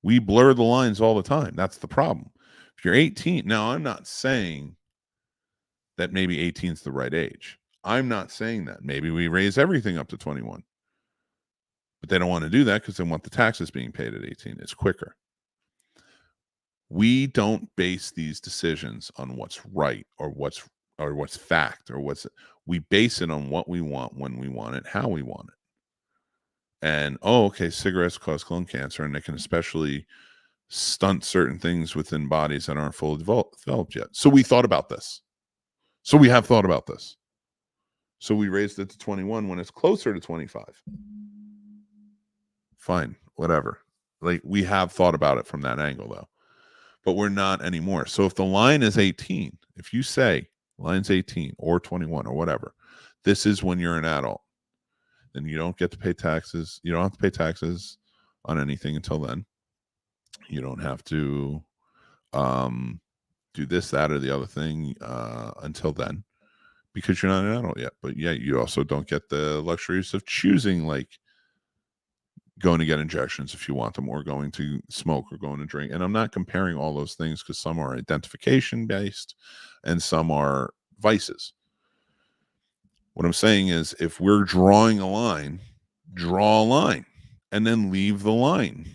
We blur the lines all the time. That's the problem. If you're 18, now I'm not saying that maybe 18 is the right age. I'm not saying that. Maybe we raise everything up to 21. But they don't want to do that because they want the taxes being paid at 18. It's quicker. We don't base these decisions on what's right or what's fact or we base it on what we want, when we want it, how we want it. And cigarettes cause lung cancer, and they can especially stunt certain things within bodies that aren't fully developed yet. So we thought about this. So we have thought about this. So we raised it to 21 when it's closer to 25. Fine, whatever. Like we have thought about it from that angle though. But we're not anymore. So if the line is 18, if you say line's 18 or 21 or whatever, this is when you're an adult. Then you don't get to pay taxes. You don't have to pay taxes on anything until then. You don't have to do this, that, or the other thing until then, because you're not an adult yet. But yeah, you also don't get the luxuries of choosing, like going to get injections if you want them, or going to smoke, or going to drink. And I'm not comparing all those things because some are identification based and some are vices. What I'm saying is, if we're drawing a line, draw a line and then leave the line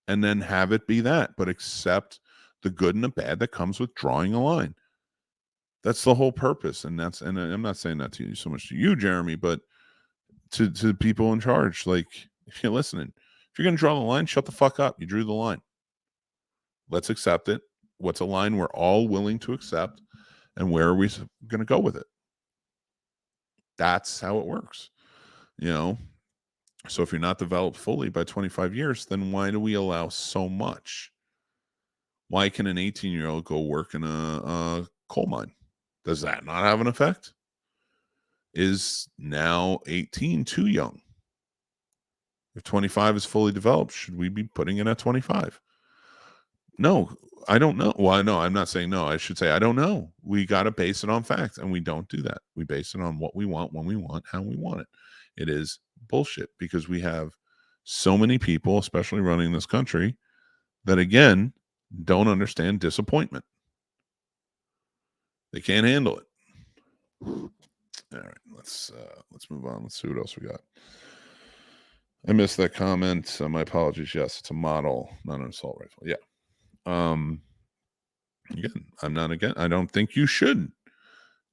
and then have it be that, but accept the good and the bad that comes with drawing a line. That's the whole purpose. And I'm not saying that to you so much to you, Jeremy, but to the people in charge. Like, if you're listening, if you're going to draw the line, shut the fuck up. You drew the line. Let's accept it. What's a line we're all willing to accept, and where are we going to go with it? That's how it works, So if you're not developed fully by 25 years, then why do we allow so much? Why can an 18-year-old go work in a coal mine? Does that not have an effect? Is now 18 too young? If 25 is fully developed, should we be putting it at 25? No, I don't know. Well, no, I'm not saying no. I should say I don't know. We got to base it on facts, and we don't do that. We base it on what we want, when we want, how we want it. It is bullshit, because we have so many people, especially running this country, that again don't understand disappointment. They can't handle it. All right, let's move on. Let's see what else we got. I missed that comment. My apologies. Yes, it's a model, not an assault rifle. Yeah. Again, I don't think you should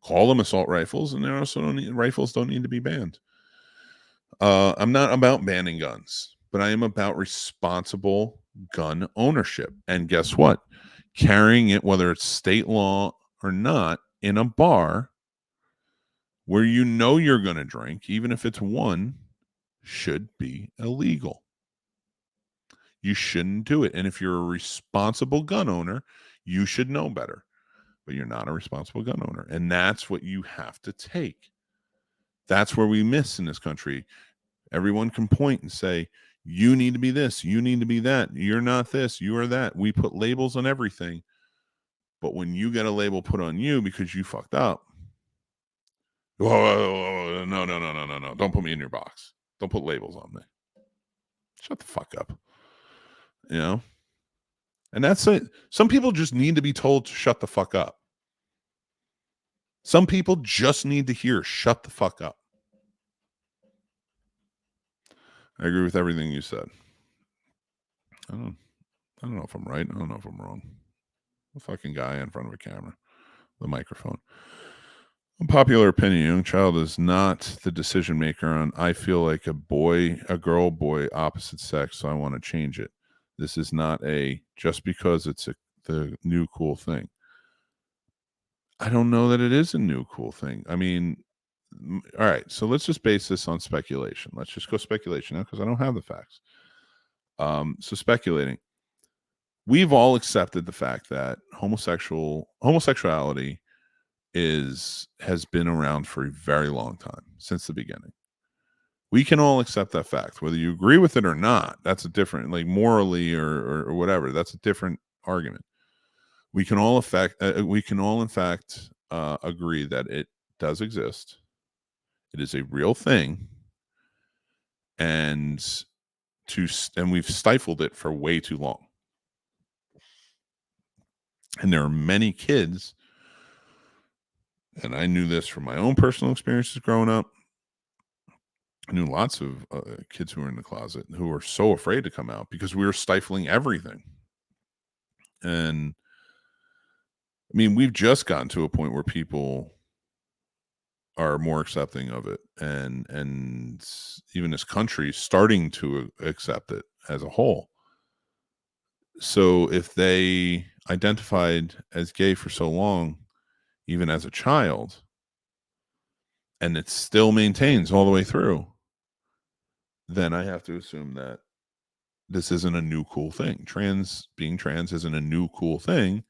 call them assault rifles, and rifles don't need to be banned. I'm not about banning guns, but I am about responsible gun ownership. And guess what? Carrying it, whether it's state law or not, in a bar where you're going to drink, even if it's one, should be illegal. You shouldn't do it. And if you're a responsible gun owner, you should know better. But you're not a responsible gun owner. And that's what you have to take. That's where we miss in this country. Everyone can point and say, you need to be this, you need to be that, you're not this, you are that. We put labels on everything. But when you get a label put on you because you fucked up, whoa, no. Don't put me in your box. Don't put labels on me. Shut the fuck up. You know? And that's it. Some people just need to be told to shut the fuck up. Some people just need to hear, shut the fuck up. I agree with everything you said. I don't know if I'm right. I don't know if I'm wrong. A fucking guy in front of a camera, the microphone. Unpopular opinion: young child is not the decision maker on I feel like a girl, boy, opposite sex, so I want to change it. This is not just because it's the new cool thing. I don't know that it is a new cool thing. I mean, all right, so let's just base this on speculation. Let's just go speculation now because I don't have the facts. So speculating. We've all accepted the fact that homosexuality has been around for a very long time, since the beginning. We can all accept that fact, whether you agree with it or not. That's a different, like morally or whatever. That's a different argument. We can all in fact agree that it does exist. It is a real thing, and we've stifled it for way too long. And there are many kids, and I knew this from my own personal experiences growing up. I knew lots of kids who were in the closet who were so afraid to come out because we were stifling everything. And I mean, we've just gotten to a point where people are more accepting of it, and even this country is starting to accept it as a whole. So if they identified as gay for so long, even as a child, and it still maintains all the way through, then I have to assume that this isn't a new cool thing. Being trans isn't a new cool thing.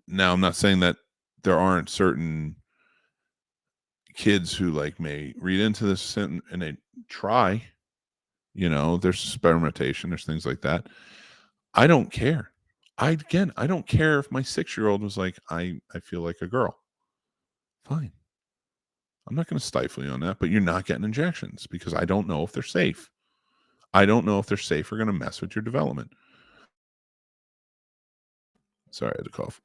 Now I'm not saying that there aren't certain kids who may read into this and they try, there's experimentation, there's things like that. I don't care. I don't care if my 6-year-old was like, I feel like a girl. Fine. I'm not going to stifle you on that, but you're not getting injections because I don't know if they're safe. I don't know if they're safe or going to mess with your development. Sorry, I had to cough.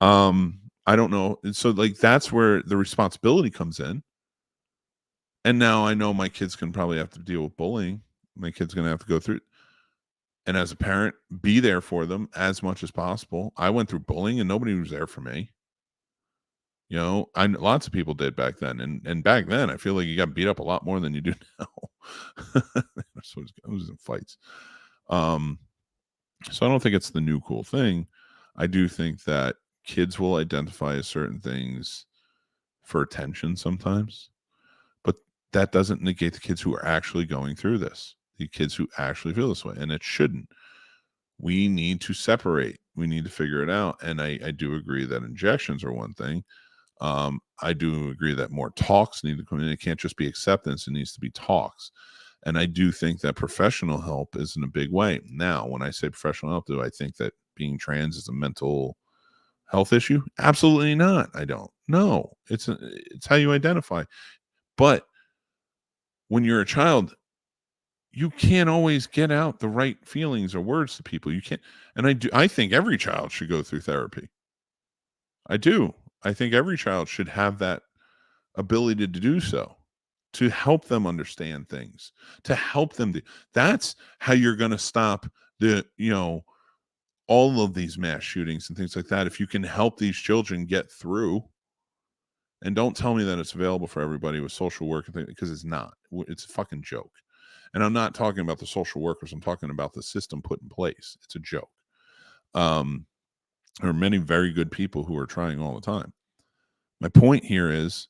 I don't know. So that's where the responsibility comes in. And now I know my kids can probably have to deal with bullying. My kid's going to have to go through it. And as a parent, be there for them as much as possible. I went through bullying and nobody was there for me. Lots of people did back then. And back then, I feel like you got beat up a lot more than you do now. So I was in fights. So I don't think it's the new cool thing. I do think that kids will identify as certain things for attention sometimes. But that doesn't negate the kids who are actually going through this. The kids who actually feel this way. And it shouldn't. We need to separate. We need to figure it out. And I do agree that injections are one thing. I do agree that more talks need to come in. It can't just be acceptance. It needs to be talks. And I do think that professional help is in a big way. Now, when I say professional help, do I think that being trans is a mental health issue? Absolutely not. I don't. No, it's how you identify. But when you're a child, you can't always get out the right feelings or words to people. You can't. And I think every child should go through therapy. I do. I think every child should have that ability to do so, to help them understand things, to help them. That's how you're going to stop all of these mass shootings and things like that. If you can help these children get through. And don't tell me that it's available for everybody with social work, because it's not. It's a fucking joke. And I'm not talking about the social workers. I'm talking about the system put in place. It's a joke. There are many very good people who are trying all the time. My point here is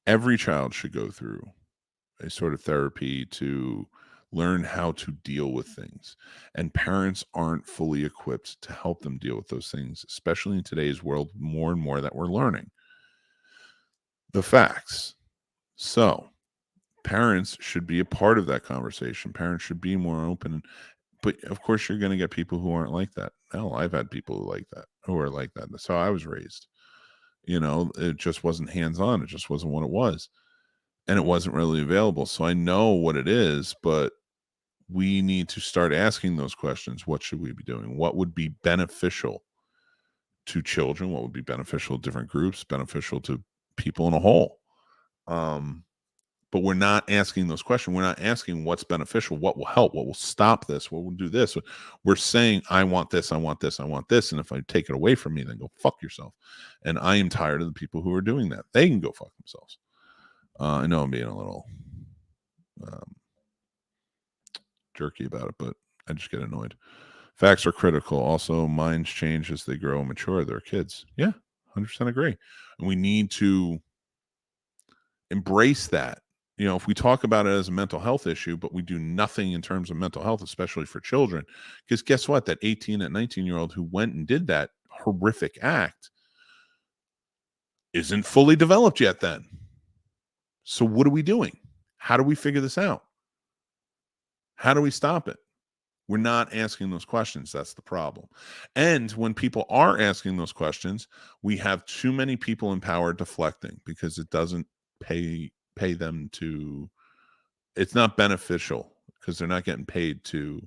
every child should go through a sort of therapy to learn how to deal with things. And parents aren't fully equipped to help them deal with those things, especially in today's world, more and more that we're learning the facts. So parents should be a part of that conversation. Parents should be more open. But of course, you're going to get people who aren't like that. Hell, I've had people who are like that. That's how I was raised. It just wasn't hands-on. It just wasn't what it was. And it wasn't really available. So I know what it is, but we need to start asking those questions. What should we be doing? What would be beneficial to children? What would be beneficial to different groups, beneficial to people in a whole? But we're not asking those questions. We're not asking what's beneficial, what will help, what will stop this, what will do this. We're saying, I want this, I want this, I want this. And if I take it away from me, then go fuck yourself. And I am tired of the people who are doing that. They can go fuck themselves. I know I'm being a little jerky about it, but I just get annoyed. Facts are critical. Also, minds change as they grow and mature. They're kids. Yeah, 100% agree. And we need to embrace that. If we talk about it as a mental health issue, but we do nothing in terms of mental health, especially for children, because guess what? That 18 and 19-year-old who went and did that horrific act isn't fully developed yet then. So what are we doing? How do we figure this out? How do we stop it? We're not asking those questions. That's the problem. And when people are asking those questions, we have too many people in power deflecting because it doesn't pay them to, it's not beneficial because they're not getting paid to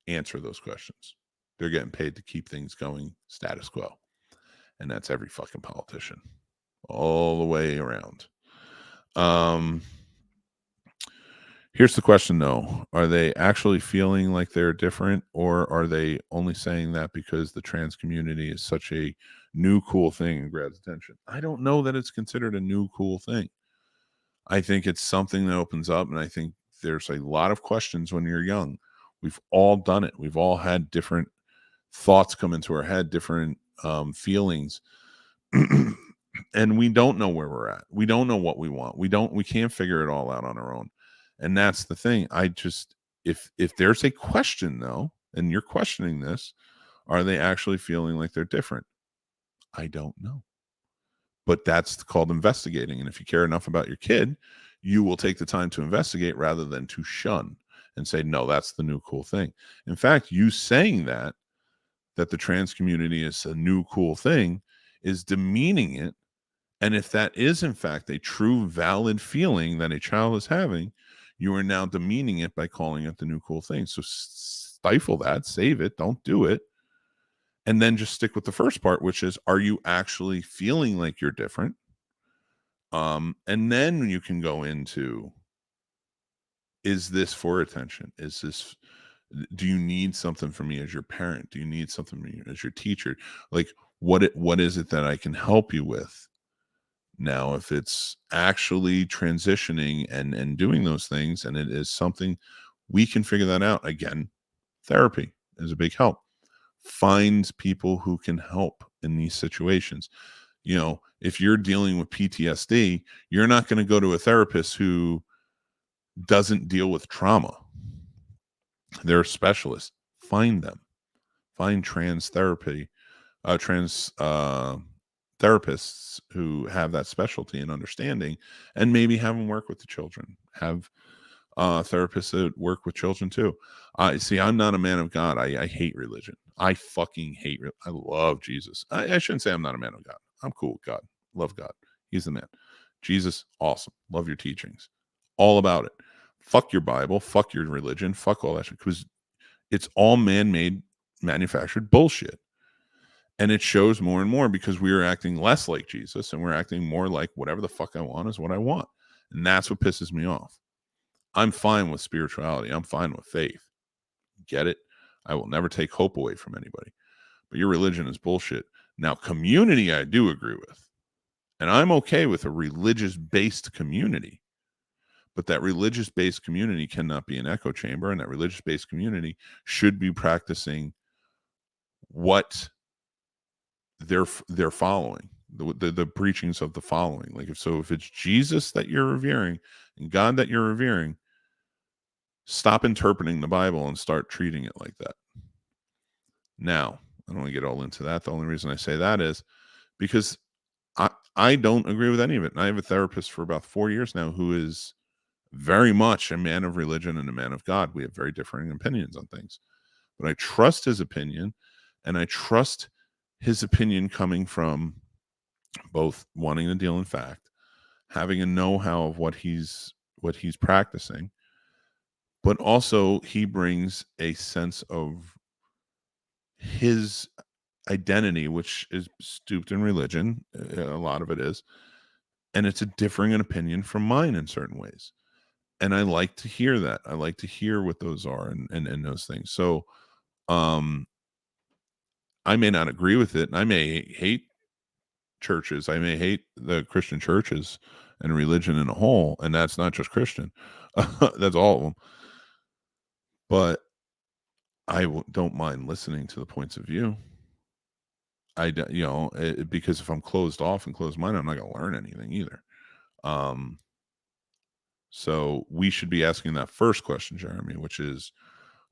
answer those questions. They're getting paid to keep things going status quo. And that's every fucking politician all the way around. Here's the question though. Are they actually feeling like they're different, or are they only saying that because the trans community is such a new cool thing and grabs attention? I don't know that it's considered a new cool thing. I think it's something that opens up, and I think there's a lot of questions when you're young. We've all done it. We've all had different thoughts come into our head, different feelings. And we don't know where we're at. We don't know what we want. We can't figure it all out on our own. And that's the thing. If there's a question though, and you're questioning this, are they actually feeling like they're different? I don't know. But that's called investigating. And if you care enough about your kid, you will take the time to investigate rather than to shun and say, no, that's the new cool thing. In fact, you saying that the trans community is a new cool thing is demeaning it. And if that is in fact a true valid feeling that a child is having, you are now demeaning it by calling it the new cool thing. So stifle that, save it, don't do it. And then just stick with the first part, which is, are you actually feeling like you're different? And then you can go into, is this for attention? Do you need something from me as your parent? Do you need something from me as your teacher? Like, what is it that I can help you with? Now, if it's actually transitioning and doing those things, and it is something, we can figure that out. Again, therapy is a big help. Find people who can help in these situations. If you're dealing with PTSD, you're not going to go to a therapist who doesn't deal with trauma. They're specialists. Find them. Find trans therapists who have that specialty and understanding, and maybe have them work with the children. Have therapists that work with children too. See, I'm not a man of God. I hate religion. I fucking hate I love Jesus. I shouldn't say I'm not a man of God. I'm cool with God. Love God. He's the man. Jesus, awesome. Love your teachings. All about it. Fuck your Bible. Fuck your religion. Fuck all that shit. Because it's all man-made, manufactured bullshit. And it shows more and more because we are acting less like Jesus and we're acting more like whatever the fuck I want is what I want. And that's what pisses me off. I'm fine with spirituality. I'm fine with faith. Get it? I will never take hope away from anybody. But your religion is bullshit. Now, community, I do agree with. And I'm okay with a religious-based community. But that religious-based community cannot be an echo chamber. And that religious-based community should be practicing what they're following, the preachings of the following. Like if it's Jesus that you're revering and God that you're revering, Stop interpreting the Bible and start treating it like that. Now, I don't want to get all into that. The only reason I say that is because I don't agree with any of it. And I have a therapist for about 4 years now who is very much a man of religion and a man of God. We have very differing opinions on things. But I trust his opinion, and I trust his opinion coming from both wanting to deal in fact, having a know-how of what he's practicing, but also he brings a sense of his identity, which is stooped in religion. A lot of it is, and it's a differing opinion from mine in certain ways. And I like to hear that. I like to hear what those are and those things. So I may not agree with it, and I may hate churches. I may hate the Christian churches and religion in a whole, and that's not just Christian. That's all of them. But I don't mind listening to the points of view. Because if I'm closed off and closed-minded, I'm not going to learn anything either. So we should be asking that first question, Jeremy, which is,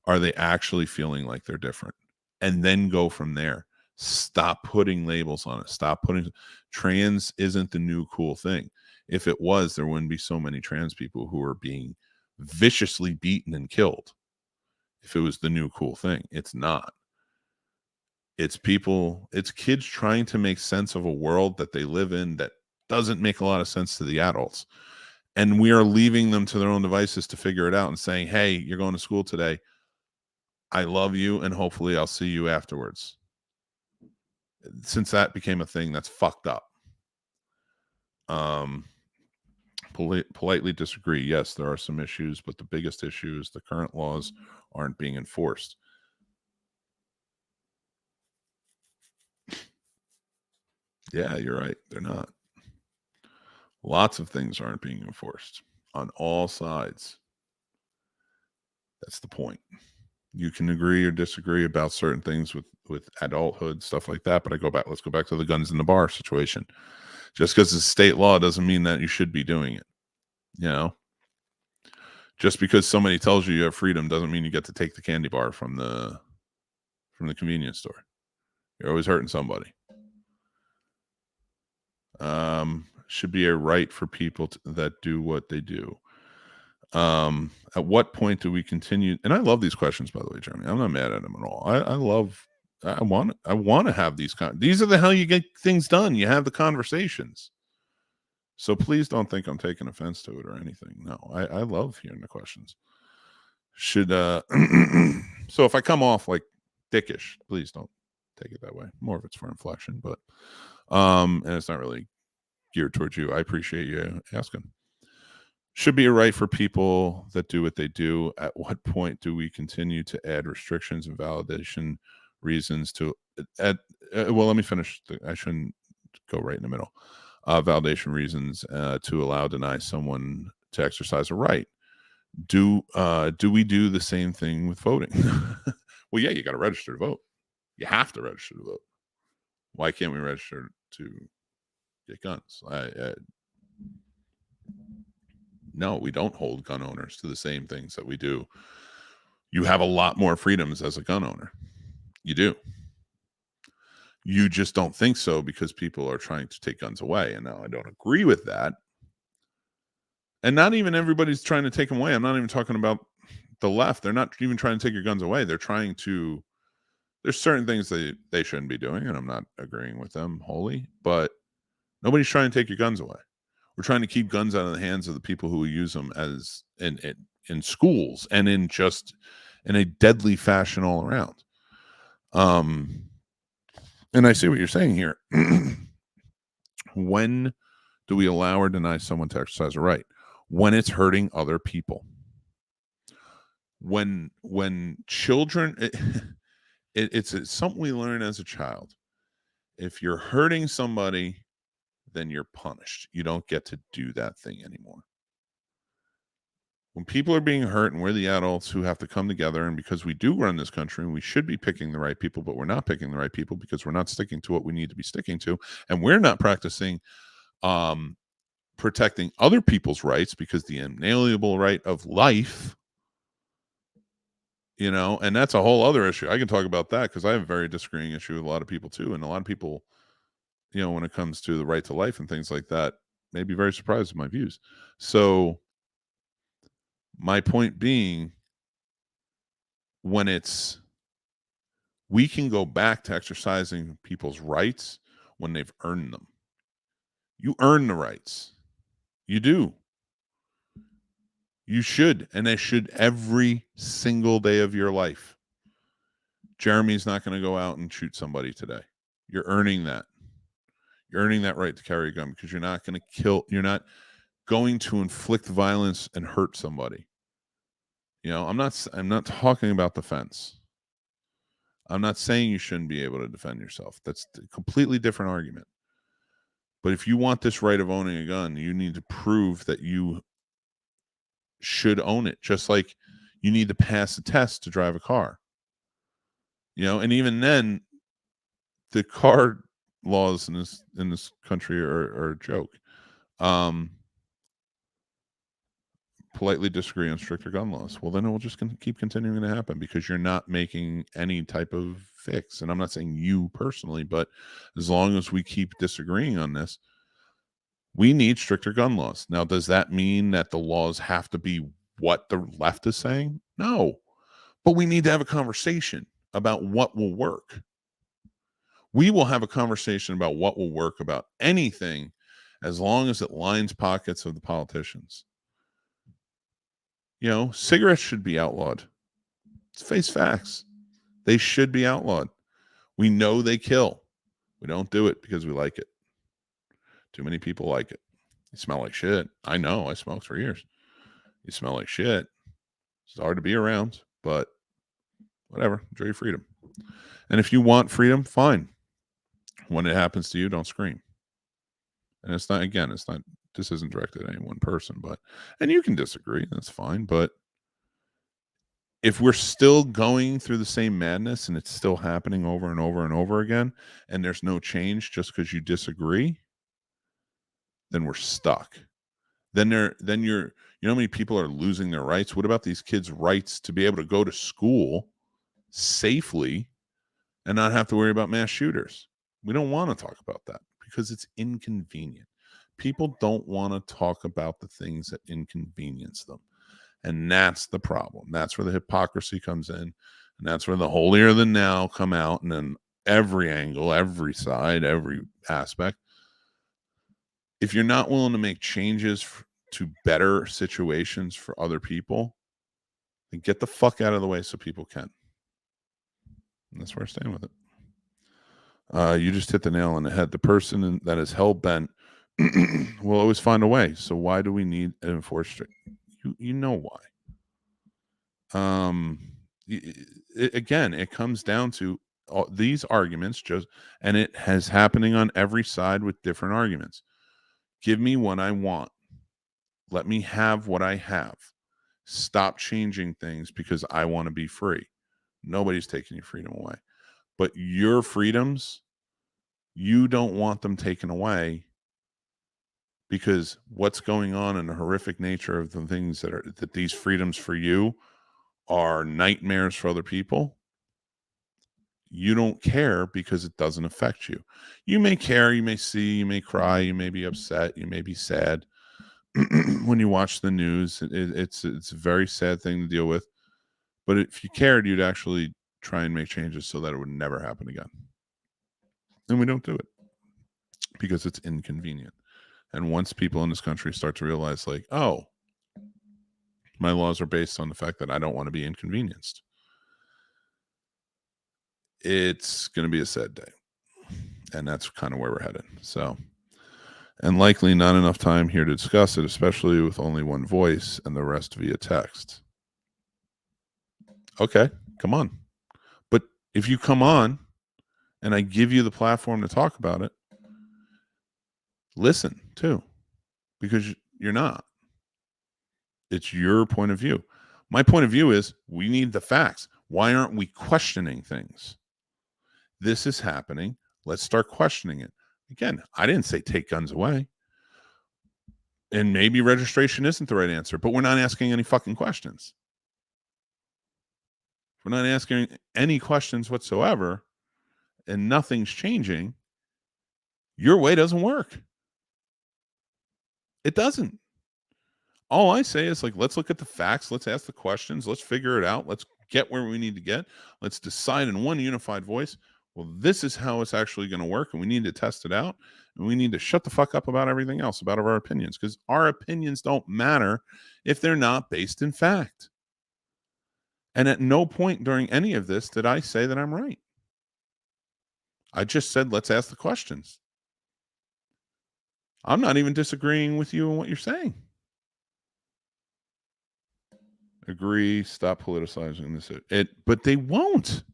are they actually feeling like they're different? And then go from there. Stop putting labels on it. Stop putting trans isn't the new cool thing. If it was, there wouldn't be so many trans people who are being viciously beaten and killed. If it was the new cool thing, it's not. It's kids trying to make sense of a world that they live in that doesn't make a lot of sense to the adults. And we are leaving them to their own devices to figure it out and saying, hey, you're going to school today. I love you, and hopefully I'll see you afterwards. Since that became a thing, that's fucked up. Politely disagree. Yes, there are some issues, but the biggest issue is the current laws aren't being enforced. Yeah, you're right. They're not. Lots of things aren't being enforced on all sides. That's the point. You can agree or disagree about certain things with adulthood, stuff like that. But let's go back to the guns in the bar situation. Just because it's state law doesn't mean that you should be doing it. You know, just because somebody tells you have freedom doesn't mean you get to take the candy bar from the convenience store. You're always hurting somebody. Should be a right for people that do what they do. At what point do we continue? And I love these questions, by the way, Jeremy. I'm not mad at them at all. I want to have these are the how you get things done. You have the conversations. So please don't think I'm taking offense to it or anything. No, I love hearing the questions. So if I come off like dickish, please don't take it that way. More of it's for inflection, but and it's not really geared towards you. I appreciate you asking. Should be a right for people that do what they do. At what point do we continue to add restrictions and validation reasons to add? Well, let me finish. I shouldn't go right in the middle. Validation reasons to deny someone to exercise a right. Do we do the same thing with voting? Well, yeah, you got to register to vote. You have to register to vote. Why can't we register to get guns? No, we don't hold gun owners to the same things that we do. You have a lot more freedoms as a gun owner. You do. You just don't think so because people are trying to take guns away. And now I don't agree with that. And not even everybody's trying to take them away. I'm not even talking about the left. They're not even trying to take your guns away. They're trying to. There's certain things they shouldn't be doing, and I'm not agreeing with them wholly. But nobody's trying to take your guns away. We're trying to keep guns out of the hands of the people who use them as in schools and in a deadly fashion all around. And I see what you're saying here. When do we allow or deny someone to exercise a right? When it's hurting other people. When children, it's something we learn as a child. If you're hurting somebody, then you're punished. You don't get to do that thing anymore. When people are being hurt and we're the adults who have to come together, and because we do run this country and we should be picking the right people, but we're not picking the right people because we're not sticking to what we need to be sticking to, and we're not practicing protecting other people's rights, because the inalienable right of life you know, and that's a whole other issue. I can talk about that because I have a very disagreeing issue with a lot of people too. And a lot of people, you know, when it comes to the right to life and things like that, may be very surprised with my views. So my point being, when we can go back to exercising people's rights when they've earned them. You earn the rights. You do. You should, and they should every single day of your life. Jeremy's not going to go out and shoot somebody today. You're earning that. You're earning that right to carry a gun because you're not going to kill. You're not going to inflict violence and hurt somebody. You know, I'm not talking about defense. I'm not saying you shouldn't be able to defend yourself. That's a completely different argument. But if you want this right of owning a gun, you need to prove that you should own it, just like you need to pass a test to drive a car. You know, and even then, the car laws in this country are a joke. Politely disagree on stricter gun laws. Well, then it will just keep continuing to happen because you're not making any type of fix. And I'm not saying you personally, but as long as we keep disagreeing on this, we need stricter gun laws. Now, does that mean that the laws have to be what the left is saying? No, but we need to have a conversation about what will work. We will have a conversation about what will work about anything as long as it lines pockets of the politicians. You know, cigarettes should be outlawed. Let's face facts. They should be outlawed. We know they kill. We don't do it because we like it. Too many people like it. You smell like shit. I know. I smoked for years. You smell like shit. It's hard to be around, but whatever. Enjoy your freedom. And if you want freedom, fine. When it happens to you, don't scream. And it's not, again, this isn't directed at any one person, and you can disagree. That's fine. But if we're still going through the same madness and it's still happening over and over and over again, and there's no change just because you disagree, then we're stuck. Then you know how many people are losing their rights? What about these kids' rights to be able to go to school safely and not have to worry about mass shooters? We don't want to talk about that because it's inconvenient. People don't want to talk about the things that inconvenience them. And that's the problem. That's where the hypocrisy comes in. And that's where the holier than thou come out. And then every angle, every side, every aspect. If you're not willing to make changes to better situations for other people, then get the fuck out of the way so people can. And that's where I stand with it. You just hit the nail on the head. The person that is hell-bent will always find a way. So why do we need an enforced? You know why. Again, it comes down to these arguments, and it has happening on every side with different arguments. Give me what I want. Let me have what I have. Stop changing things because I want to be free. Nobody's taking your freedom away. But your freedoms, you don't want them taken away because what's going on in the horrific nature of the things that these freedoms for you are nightmares for other people. You don't care because it doesn't affect you. You may care, you may see, you may cry, you may be upset, you may be sad. When you watch the news, it's a very sad thing to deal with. But if you cared, you'd actually try and make changes so that it would never happen again. And we don't do it because it's inconvenient. And once people in this country start to realize, like, oh, my laws are based on the fact that I don't want to be inconvenienced, it's going to be a sad day. And that's kind of where we're headed. So, and likely not enough time here to discuss it, especially with only one voice and the rest via text. Okay, come on. But if you come on and I give you the platform to talk about it, listen too, because you're not. It's your point of view. My point of view is we need the facts. Why aren't we questioning things? This is happening. Let's start questioning it. Again, I didn't say take guns away. And maybe registration isn't the right answer, but we're not asking any fucking questions. if we're not asking any questions whatsoever and nothing's changing, your way doesn't work. It doesn't. All I say is, like, let's look at the facts. Let's ask the questions. Let's figure it out. Let's get where we need to get. Let's decide in one unified voice. Well, this is how it's actually going to work, and we need to test it out. And we need to shut the fuck up about everything else, about our opinions, because our opinions don't matter if they're not based in fact. And at no point during any of this did I say that I'm right. I just said, let's ask the questions. I'm not even disagreeing with you on what you're saying. Agree, stop politicizing this. But they won't,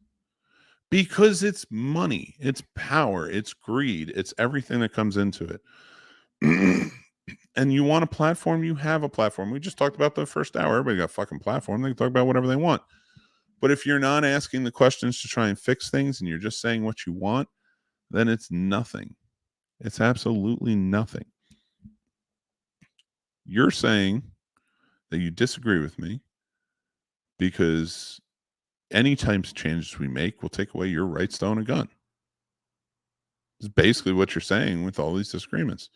because it's money, it's power, it's greed, it's everything that comes into it. And you want a platform, you have a platform. We just talked about the first hour. Everybody got a fucking platform. They can talk about whatever they want. But if you're not asking the questions to try and fix things and you're just saying what you want, then it's nothing. It's absolutely nothing. You're saying that you disagree with me because any types of changes we make will take away your rights to own a gun. It's basically what you're saying with all these disagreements.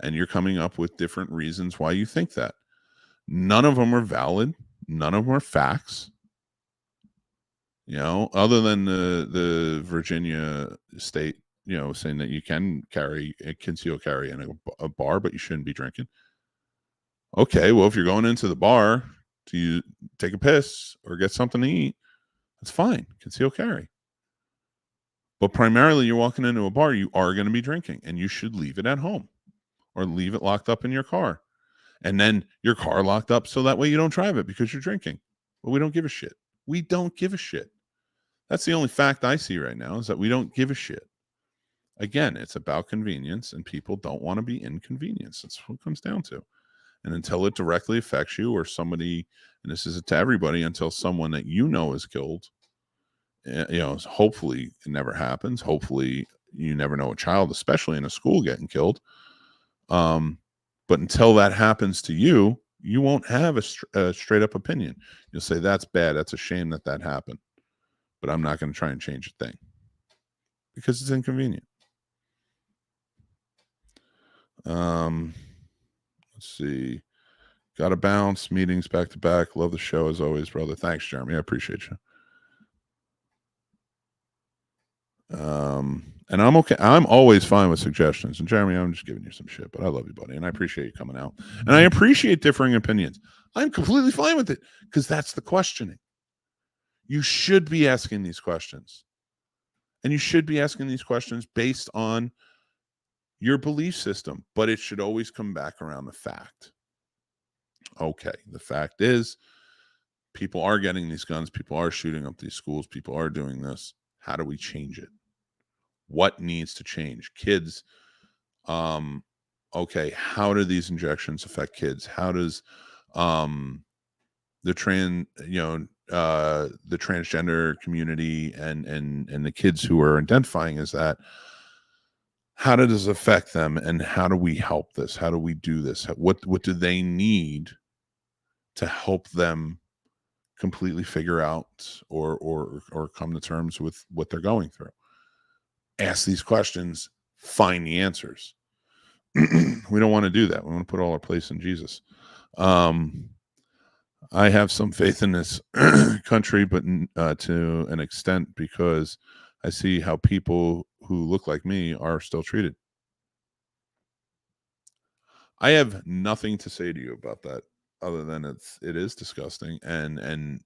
And you're coming up with different reasons why you think that. None of them are valid. None of them are facts. You know, other than the Virginia state, you know, saying that you can conceal carry in a bar, but you shouldn't be drinking. Okay, well, if you're going into the bar to take a piss or get something to eat, that's fine. Conceal carry. But primarily, you're walking into a bar, you are going to be drinking, and you should leave it at home or leave it locked up in your car. And then your car locked up so that way you don't drive it because you're drinking. But we don't give a shit. We don't give a shit. That's the only fact I see right now, is that we don't give a shit. Again, it's about convenience, and people don't want to be inconvenienced. That's what it comes down to. And until it directly affects you or somebody, and this is to everybody, until someone that you know is killed, you know, hopefully it never happens. Hopefully you never know a child, especially in a school, getting killed. But until that happens to you, you won't have a straight up opinion. You'll say, that's bad. That's a shame that happened. But I'm not going to try and change a thing because it's inconvenient. Let's see. Got to bounce. Meetings back to back. Love the show as always, brother. Thanks, Jeremy. I appreciate you. And I'm okay. I'm always fine with suggestions. And Jeremy, I'm just giving you some shit, but I love you, buddy. And I appreciate you coming out. And I appreciate differing opinions. I'm completely fine with it because that's the questioning. You should be asking these questions. And you should be asking these questions based on your belief system, but it should always come back around the fact. Okay, the fact is, people are getting these guns. People are shooting up these schools. People are doing this. How do we change it? What needs to change? Kids, okay, how do these injections affect kids? How does the transgender community and the kids who are identifying as that, how does this affect them, and how do we help this? How do we do this? What do they need to help them completely figure out or come to terms with what they're going through? Ask these questions, find the answers. We don't want to do that. We want to put all our place in Jesus. I have some faith in this country, but to an extent, because I see how people who look like me are still treated. I have nothing to say to you about that other than it is disgusting. And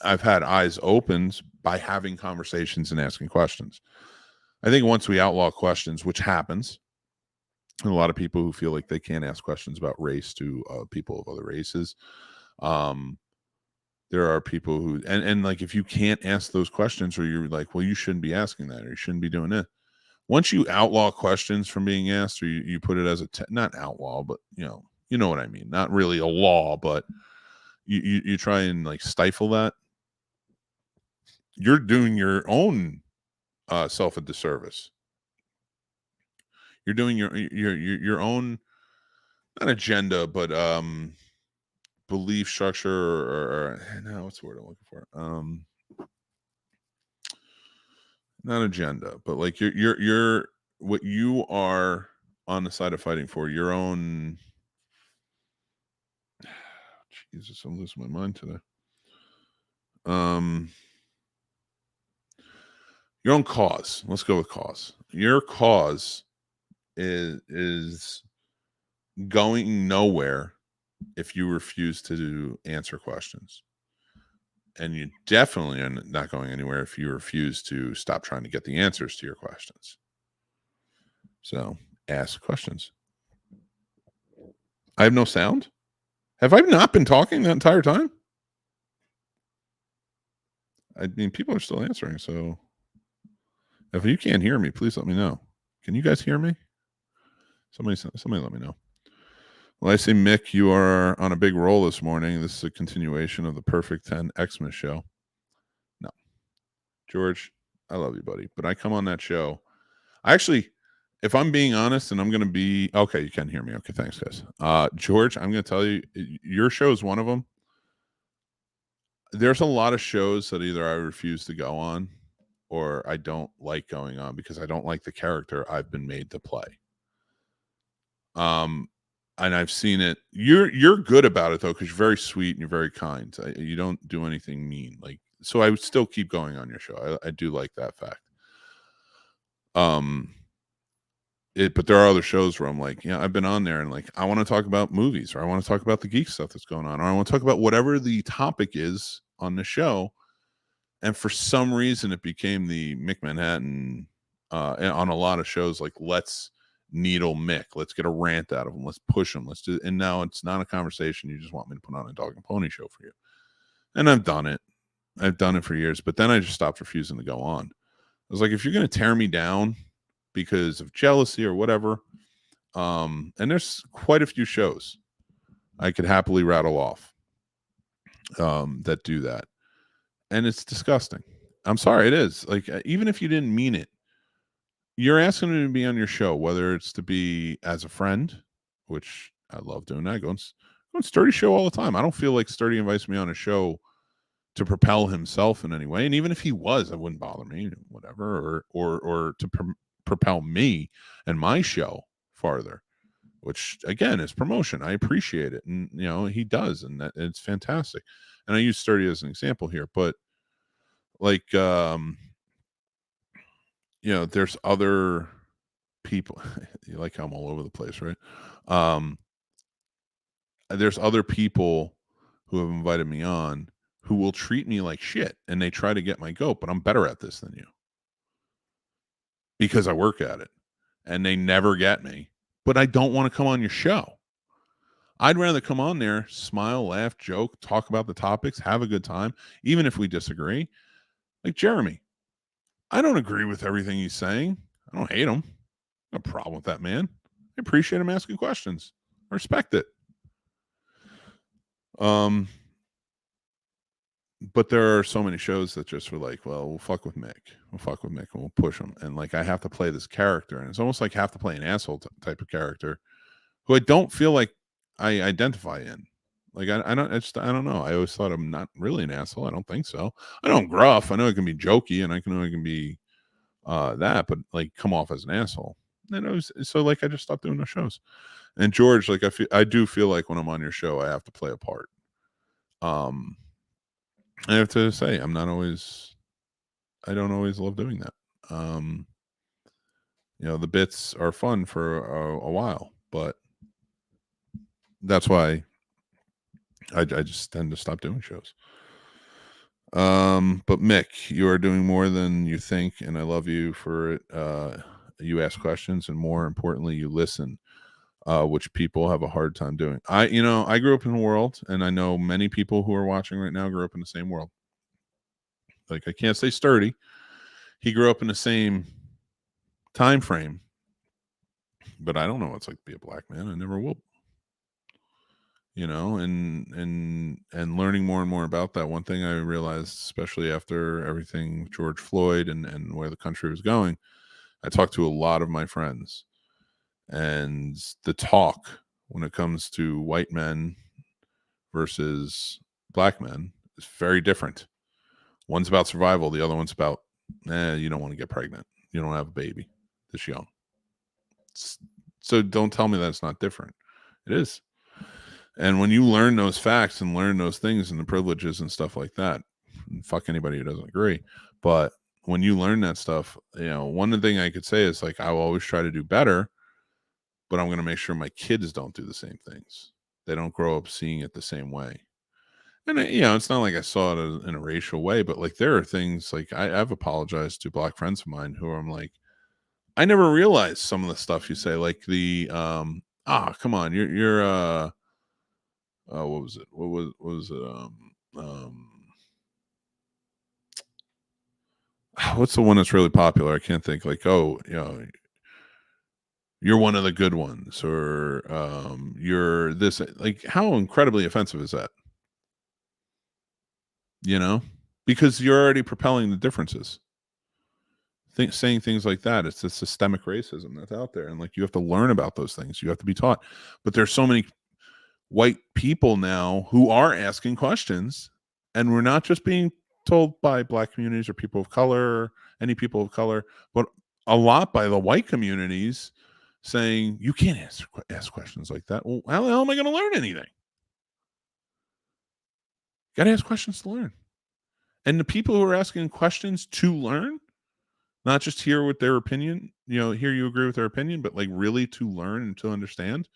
I've had eyes opened by having conversations and asking questions. I think once we outlaw questions, which happens, and a lot of people who feel like they can't ask questions about race to people of other races. There are people who, and like, if you can't ask those questions, or you're like, well, you shouldn't be asking that, or you shouldn't be doing it. Once you outlaw questions from being asked, or you put it as not outlaw, but you know what I mean? Not really a law, but you try and like stifle that. You're doing your own self a disservice. You're doing your own, not agenda, but belief structure, or no, what's the word I'm looking for? not agenda, but like you're what you are on the side of fighting for, your own. Jesus, I'm losing my mind today. Your own cause. Let's go with cause. Your cause is going nowhere if you refuse to answer questions. And you definitely are not going anywhere if you refuse to stop trying to get the answers to your questions. So ask questions. I have no sound? Have I not been talking that entire time? I mean, people are still answering, so if you can't hear me, please let me know. Can you guys hear me? Somebody let me know. Well, I see, Mick, you are on a big roll this morning. This is a continuation of the Perfect 10 Xmas show. No. George, I love you, buddy. But I come on that show. Actually, if I'm being honest, and I'm going to be... Okay, you can hear me. Okay, thanks, guys. George, I'm going to tell you, your show is one of them. There's a lot of shows that either I refuse to go on or I don't like going on because I don't like the character I've been made to play. And I've seen it. You're good about it though, because you're very sweet and you're very kind. You don't do anything mean. Like, so I would still keep going on your show. I do like that fact. But there are other shows where I'm like, yeah, I've been on there and like I want to talk about movies, or I want to talk about the geek stuff that's going on, or I want to talk about whatever the topic is on the show. And for some reason, it became the Mick Manhattan on a lot of shows. Like, let's needle Mick. Let's get a rant out of him. Let's push him. Let's do. And now it's not a conversation. You just want me to put on a dog and pony show for you. And I've done it. I've done it for years. But then I just stopped refusing to go on. I was like, if you're going to tear me down because of jealousy or whatever, and there's quite a few shows I could happily rattle off that do that. And it's disgusting. I'm sorry, it is. Like, even if you didn't mean it, you're asking me to be on your show, whether it's to be as a friend, which I love doing. I go on Sturdy's show all the time. I don't feel like Sturdy invites me on a show to propel himself in any way. And even if he was, it wouldn't bother me, whatever, or to propel me and my show farther, which again is promotion. I appreciate it. And, you know, he does, and it's fantastic. And I use Sturdy as an example here, but like, you know, there's other people. You like how I'm all over the place, right? There's other people who have invited me on who will treat me like shit, and they try to get my goat, but I'm better at this than you because I work at it, and they never get me. But I don't want to come on your show. I'd rather come on there, smile, laugh, joke, talk about the topics, have a good time, even if we disagree. Like Jeremy, I don't agree with everything he's saying. I don't hate him. No problem with that man. I appreciate him asking questions. I respect it. But there are so many shows that just were like, well, we'll fuck with Mick. We'll fuck with Mick and we'll push him. And like, I have to play this character. And it's almost like I have to play an asshole type of character who I don't feel like I identify in. Like, I don't know. I always thought I'm not really an asshole. I don't think so. I know I'm gruff. I know I can be jokey, and I know I can be that, but like come off as an asshole. And it was so like I just stopped doing those shows. And George, like I do feel like when I'm on your show, I have to play a part. I have to say I don't always love doing that. You know, the bits are fun for a while, but that's why I just tend to stop doing shows. But Mick, you are doing more than you think, and I love you for it. You ask questions, and more importantly, you listen, which people have a hard time doing. I grew up in a world, and I know many people who are watching right now grew up in the same world. Like, I can't say Sturdy. He grew up in the same time frame, but I don't know what it's like to be a black man. I never will. You know, and learning more and more about that. One thing I realized, especially after everything George Floyd and where the country was going, I talked to a lot of my friends, and the talk when it comes to white men versus black men is very different. One's about survival, the other one's about You don't want to get pregnant. You don't have a baby this young. So don't tell me that's not different. It is. And when you learn those facts and learn those things and the privileges and stuff like that, fuck anybody who doesn't agree. But when you learn that stuff, one thing I could say is like, I will always try to do better, but I'm going to make sure my kids don't do the same things. They don't grow up seeing it the same way. And it's not like I saw it in a racial way, but like there are things like I've apologized to black friends of mine who I'm like, I never realized some of the stuff you say, like the come on, you're what was it? What was it? What's the one that's really popular? I can't think. Like, you're one of the good ones, or you're this. Like, how incredibly offensive is that? Because you're already propelling the differences. Saying things like that, it's the systemic racism that's out there, and like you have to learn about those things. You have to be taught. But there's so many white people now who are asking questions, and we're not just being told by black communities or people of color, or any people of color, but a lot by the white communities saying you can't ask questions like that. Well, how the hell am I going to learn anything? Got to ask questions to learn. And the people who are asking questions to learn, not just hear with their opinion, hear you agree with their opinion, but like really to learn and to understand,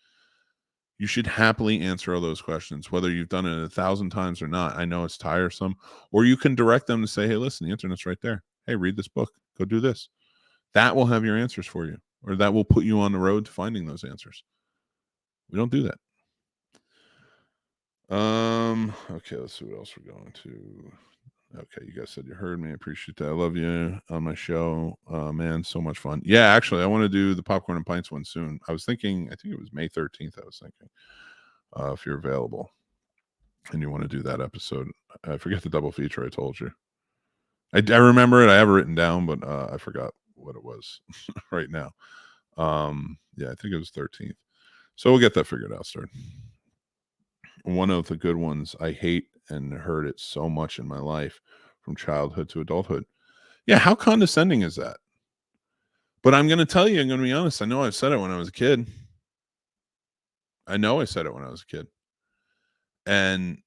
you should happily answer all those questions, whether you've done it 1,000 times or not. I know it's tiresome. Or you can direct them to say, hey, listen, the internet's right there. Hey, read this book. Go do this. That will have your answers for you, or that will put you on the road to finding those answers. We don't do that. Okay, let's see what else we're going to. Okay, you guys said you heard me. I appreciate that. I love you on my show. Man, so much fun. Yeah, actually, I want to do the Popcorn and Pints one soon. I was thinking, I think it was May 13th, I was thinking, if you're available and you want to do that episode. I forget the double feature I told you. I remember it. I have it written down, but I forgot what it was right now. Yeah, I think it was 13th. So we'll get that figured out, sir. One of the good ones, I hate and heard it so much in my life from childhood to adulthood. Yeah, how condescending is that? But I'm going to tell you, I'm going to be honest. I know I've said it when I was a kid. And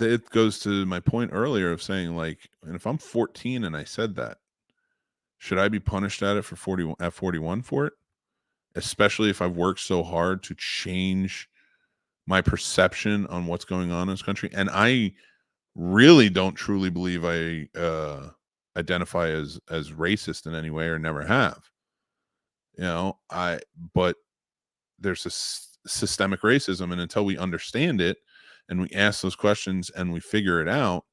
it goes to my point earlier of saying, like, and if I'm 14 and I said that, should I be punished at 41 for it? Especially if I've worked so hard to change my perception on what's going on in this country. And I really don't truly believe I identify as racist in any way, or never have. But there's a systemic racism, and until we understand it and we ask those questions and we figure it out,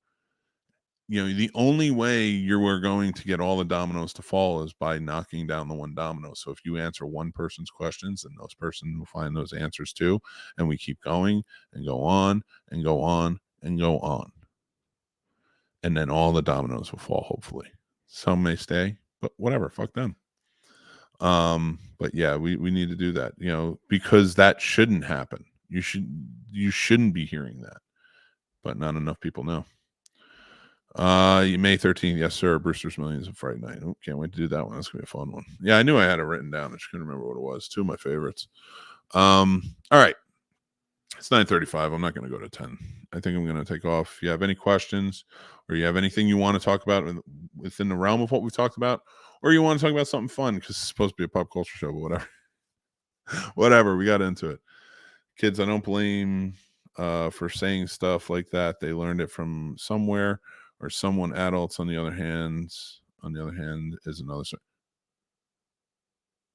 the only way you're going to get all the dominoes to fall is by knocking down the one domino. So if you answer one person's questions, then those person will find those answers too, and we keep going and go on and go on and go on, and then all the dominoes will fall. Hopefully, some may stay, but whatever, fuck them. But yeah, we need to do that, because that shouldn't happen. You shouldn't be hearing that, but not enough people know. May 13th, yes sir. Brewster's Millions and Friday Night. Oh, can't wait to do that one. That's gonna be a fun one. Yeah, I knew I had it written down. I just couldn't remember what it was. Two of my favorites. All right, it's 9:35. I'm not gonna go to 10. I think I'm gonna take off. If you have any questions, or you have anything you want to talk about within the realm of what we've talked about, or you want to talk about something fun, because it's supposed to be a pop culture show, but whatever, we got into it. Kids, I don't blame for saying stuff like that. They learned it from somewhere or someone. Adults, on the other hand, is another story.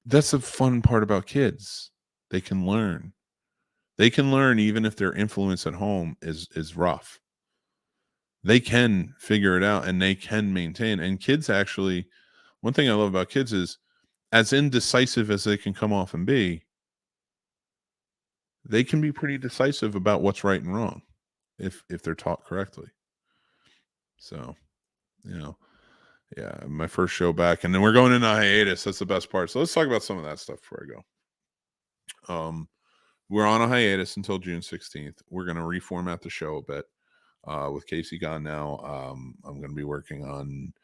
That's the fun part about kids. They can learn. They can learn even if their influence at home is rough. They can figure it out, and they can maintain. And kids, actually, one thing I love about kids is, as indecisive as they can come off and be, they can be pretty decisive about what's right and wrong if they're taught correctly. So, yeah, my first show back, and then we're going into hiatus. That's the best part. So let's talk about some of that stuff before I go. We're on a hiatus until June 16th. We're going to reformat the show a bit. With Casey gone now, I'm going to be working on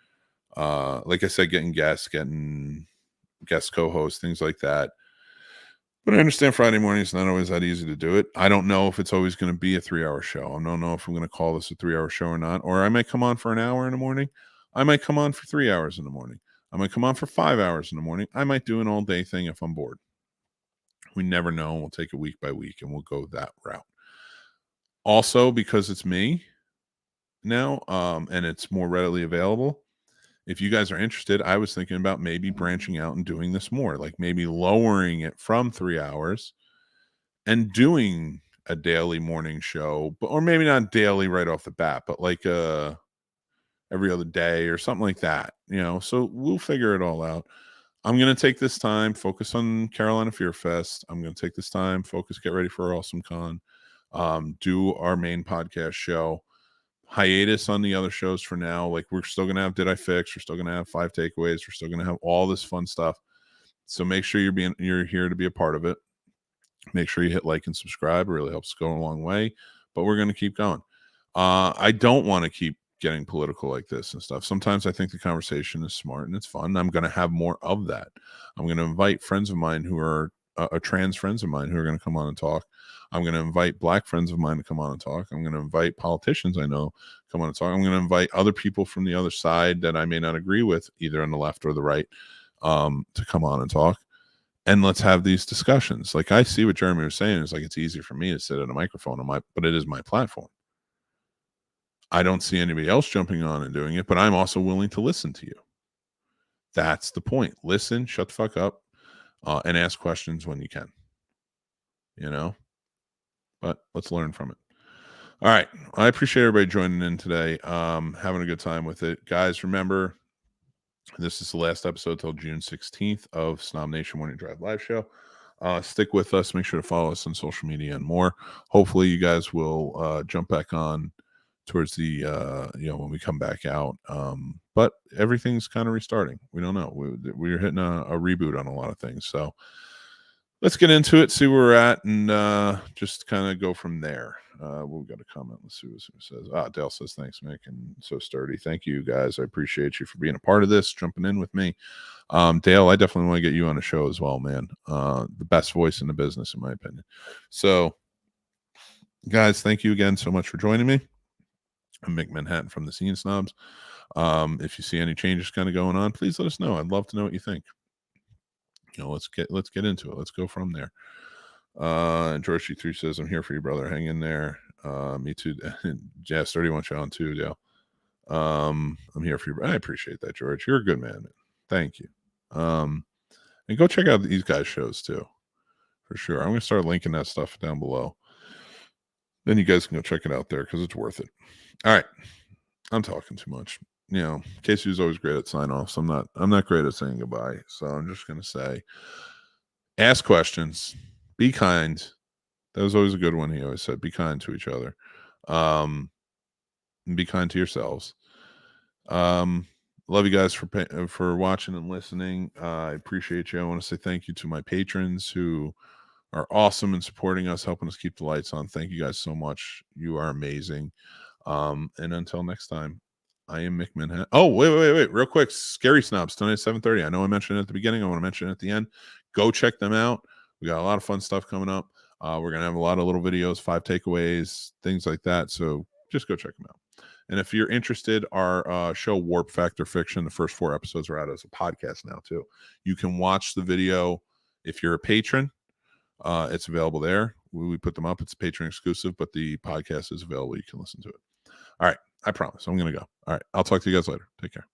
Like I said, getting guests co-hosts, things like that. But I understand Friday morning is not always that easy to do it. I don't know if it's always going to be a 3-hour show. I don't know if I'm going to call this a 3-hour show or not. Or I might come on for an hour in the morning. I might come on for 3 hours in the morning. I might come on for 5 hours in the morning. I might do an all-day thing if I'm bored. We never know. We'll take it week by week, and we'll go that route. Also, because it's me now, and it's more readily available, if you guys are interested, I was thinking about maybe branching out and doing this more, like maybe lowering it from 3 hours and doing a daily morning show, or maybe not daily right off the bat, but like every other day or something like that, so we'll figure it all out. I'm going to take this time, focus on Carolina Fear Fest. I'm going to take this time, focus, get ready for AwesomeCon, do our main podcast show, hiatus on the other shows for now. Like, we're still going to have Did I Fix? We're still going to have 5 takeaways. We're still going to have all this fun stuff. So make sure you're here to be a part of it. Make sure you hit like and subscribe. It really helps go a long way, but we're going to keep going. I don't want to keep getting political like this and stuff. Sometimes I think the conversation is smart and it's fun. I'm going to have more of that. I'm going to invite friends of mine who are trans friends of mine who are going to come on and talk. I'm going to invite Black friends of mine to come on and talk. I'm going to invite politicians I know come on and talk. I'm going to invite other people from the other side that I may not agree with, either on the left or the right, to come on and talk. And let's have these discussions. Like, I see what Jeremy was saying. It's like, it's easy for me to sit at a microphone but it is my platform. I don't see anybody else jumping on and doing it, but I'm also willing to listen to you. That's the point. Listen, shut the fuck up, and ask questions when you can. But let's learn from it. All right. I appreciate everybody joining in today. Having a good time with it. Guys, remember, this is the last episode till June 16th of Snobnation Morning Drive Live Show. Stick with us. Make sure to follow us on social media and more. Hopefully you guys will jump back on towards the when we come back out, but everything's kind of restarting. We don't know. We're hitting a reboot on a lot of things, so let's get into it, see where we're at, and just kind of go from there. We've got a comment. Let's see what it says. Dale says, thanks, Mick, and so sturdy. Thank you, guys. I appreciate you for being a part of this, jumping in with me. Dale, I definitely want to get you on a show as well, man. The best voice in the business, in my opinion. So, guys, thank you again so much for joining me. I'm Mick Manhattan from the Scene Snobs. If you see any changes kind of going on, please let us know. I'd love to know what you think. Let's get into it. Let's go from there. And George G3 says, I'm here for you, brother. Hang in there. Me too. Jazz 31 Sean too, Dale. I'm here for you. I appreciate that, George. You're a good man. Thank you. And go check out these guys' shows too, for sure. I'm going to start linking that stuff down below. Then you guys can go check it out there because it's worth it. All right. I'm talking too much. Casey's always great at sign-offs. I'm not great at saying goodbye. So I'm just going to say, ask questions. Be kind. That was always a good one. He always said, be kind to each other. And be kind to yourselves. Love you guys for watching and listening. I appreciate you. I want to say thank you to my patrons who are awesome and supporting us, helping us keep the lights on. Thank you guys so much. You are amazing. And until next time, I am Mick Manhattan. Oh, wait. Real quick. Scary Snobs, tonight at 7:30. I know I mentioned it at the beginning. I want to mention it at the end. Go check them out. We got a lot of fun stuff coming up. We're going to have a lot of little videos, 5 takeaways, things like that. So just go check them out. And if you're interested, our show Warp Factor Fiction, the first 4 episodes are out as a podcast now too. You can watch the video if you're a patron. It's available there. We put them up. It's patron exclusive, but the podcast is available. You can listen to it. All right. I promise. I'm going to go. All right. I'll talk to you guys later. Take care.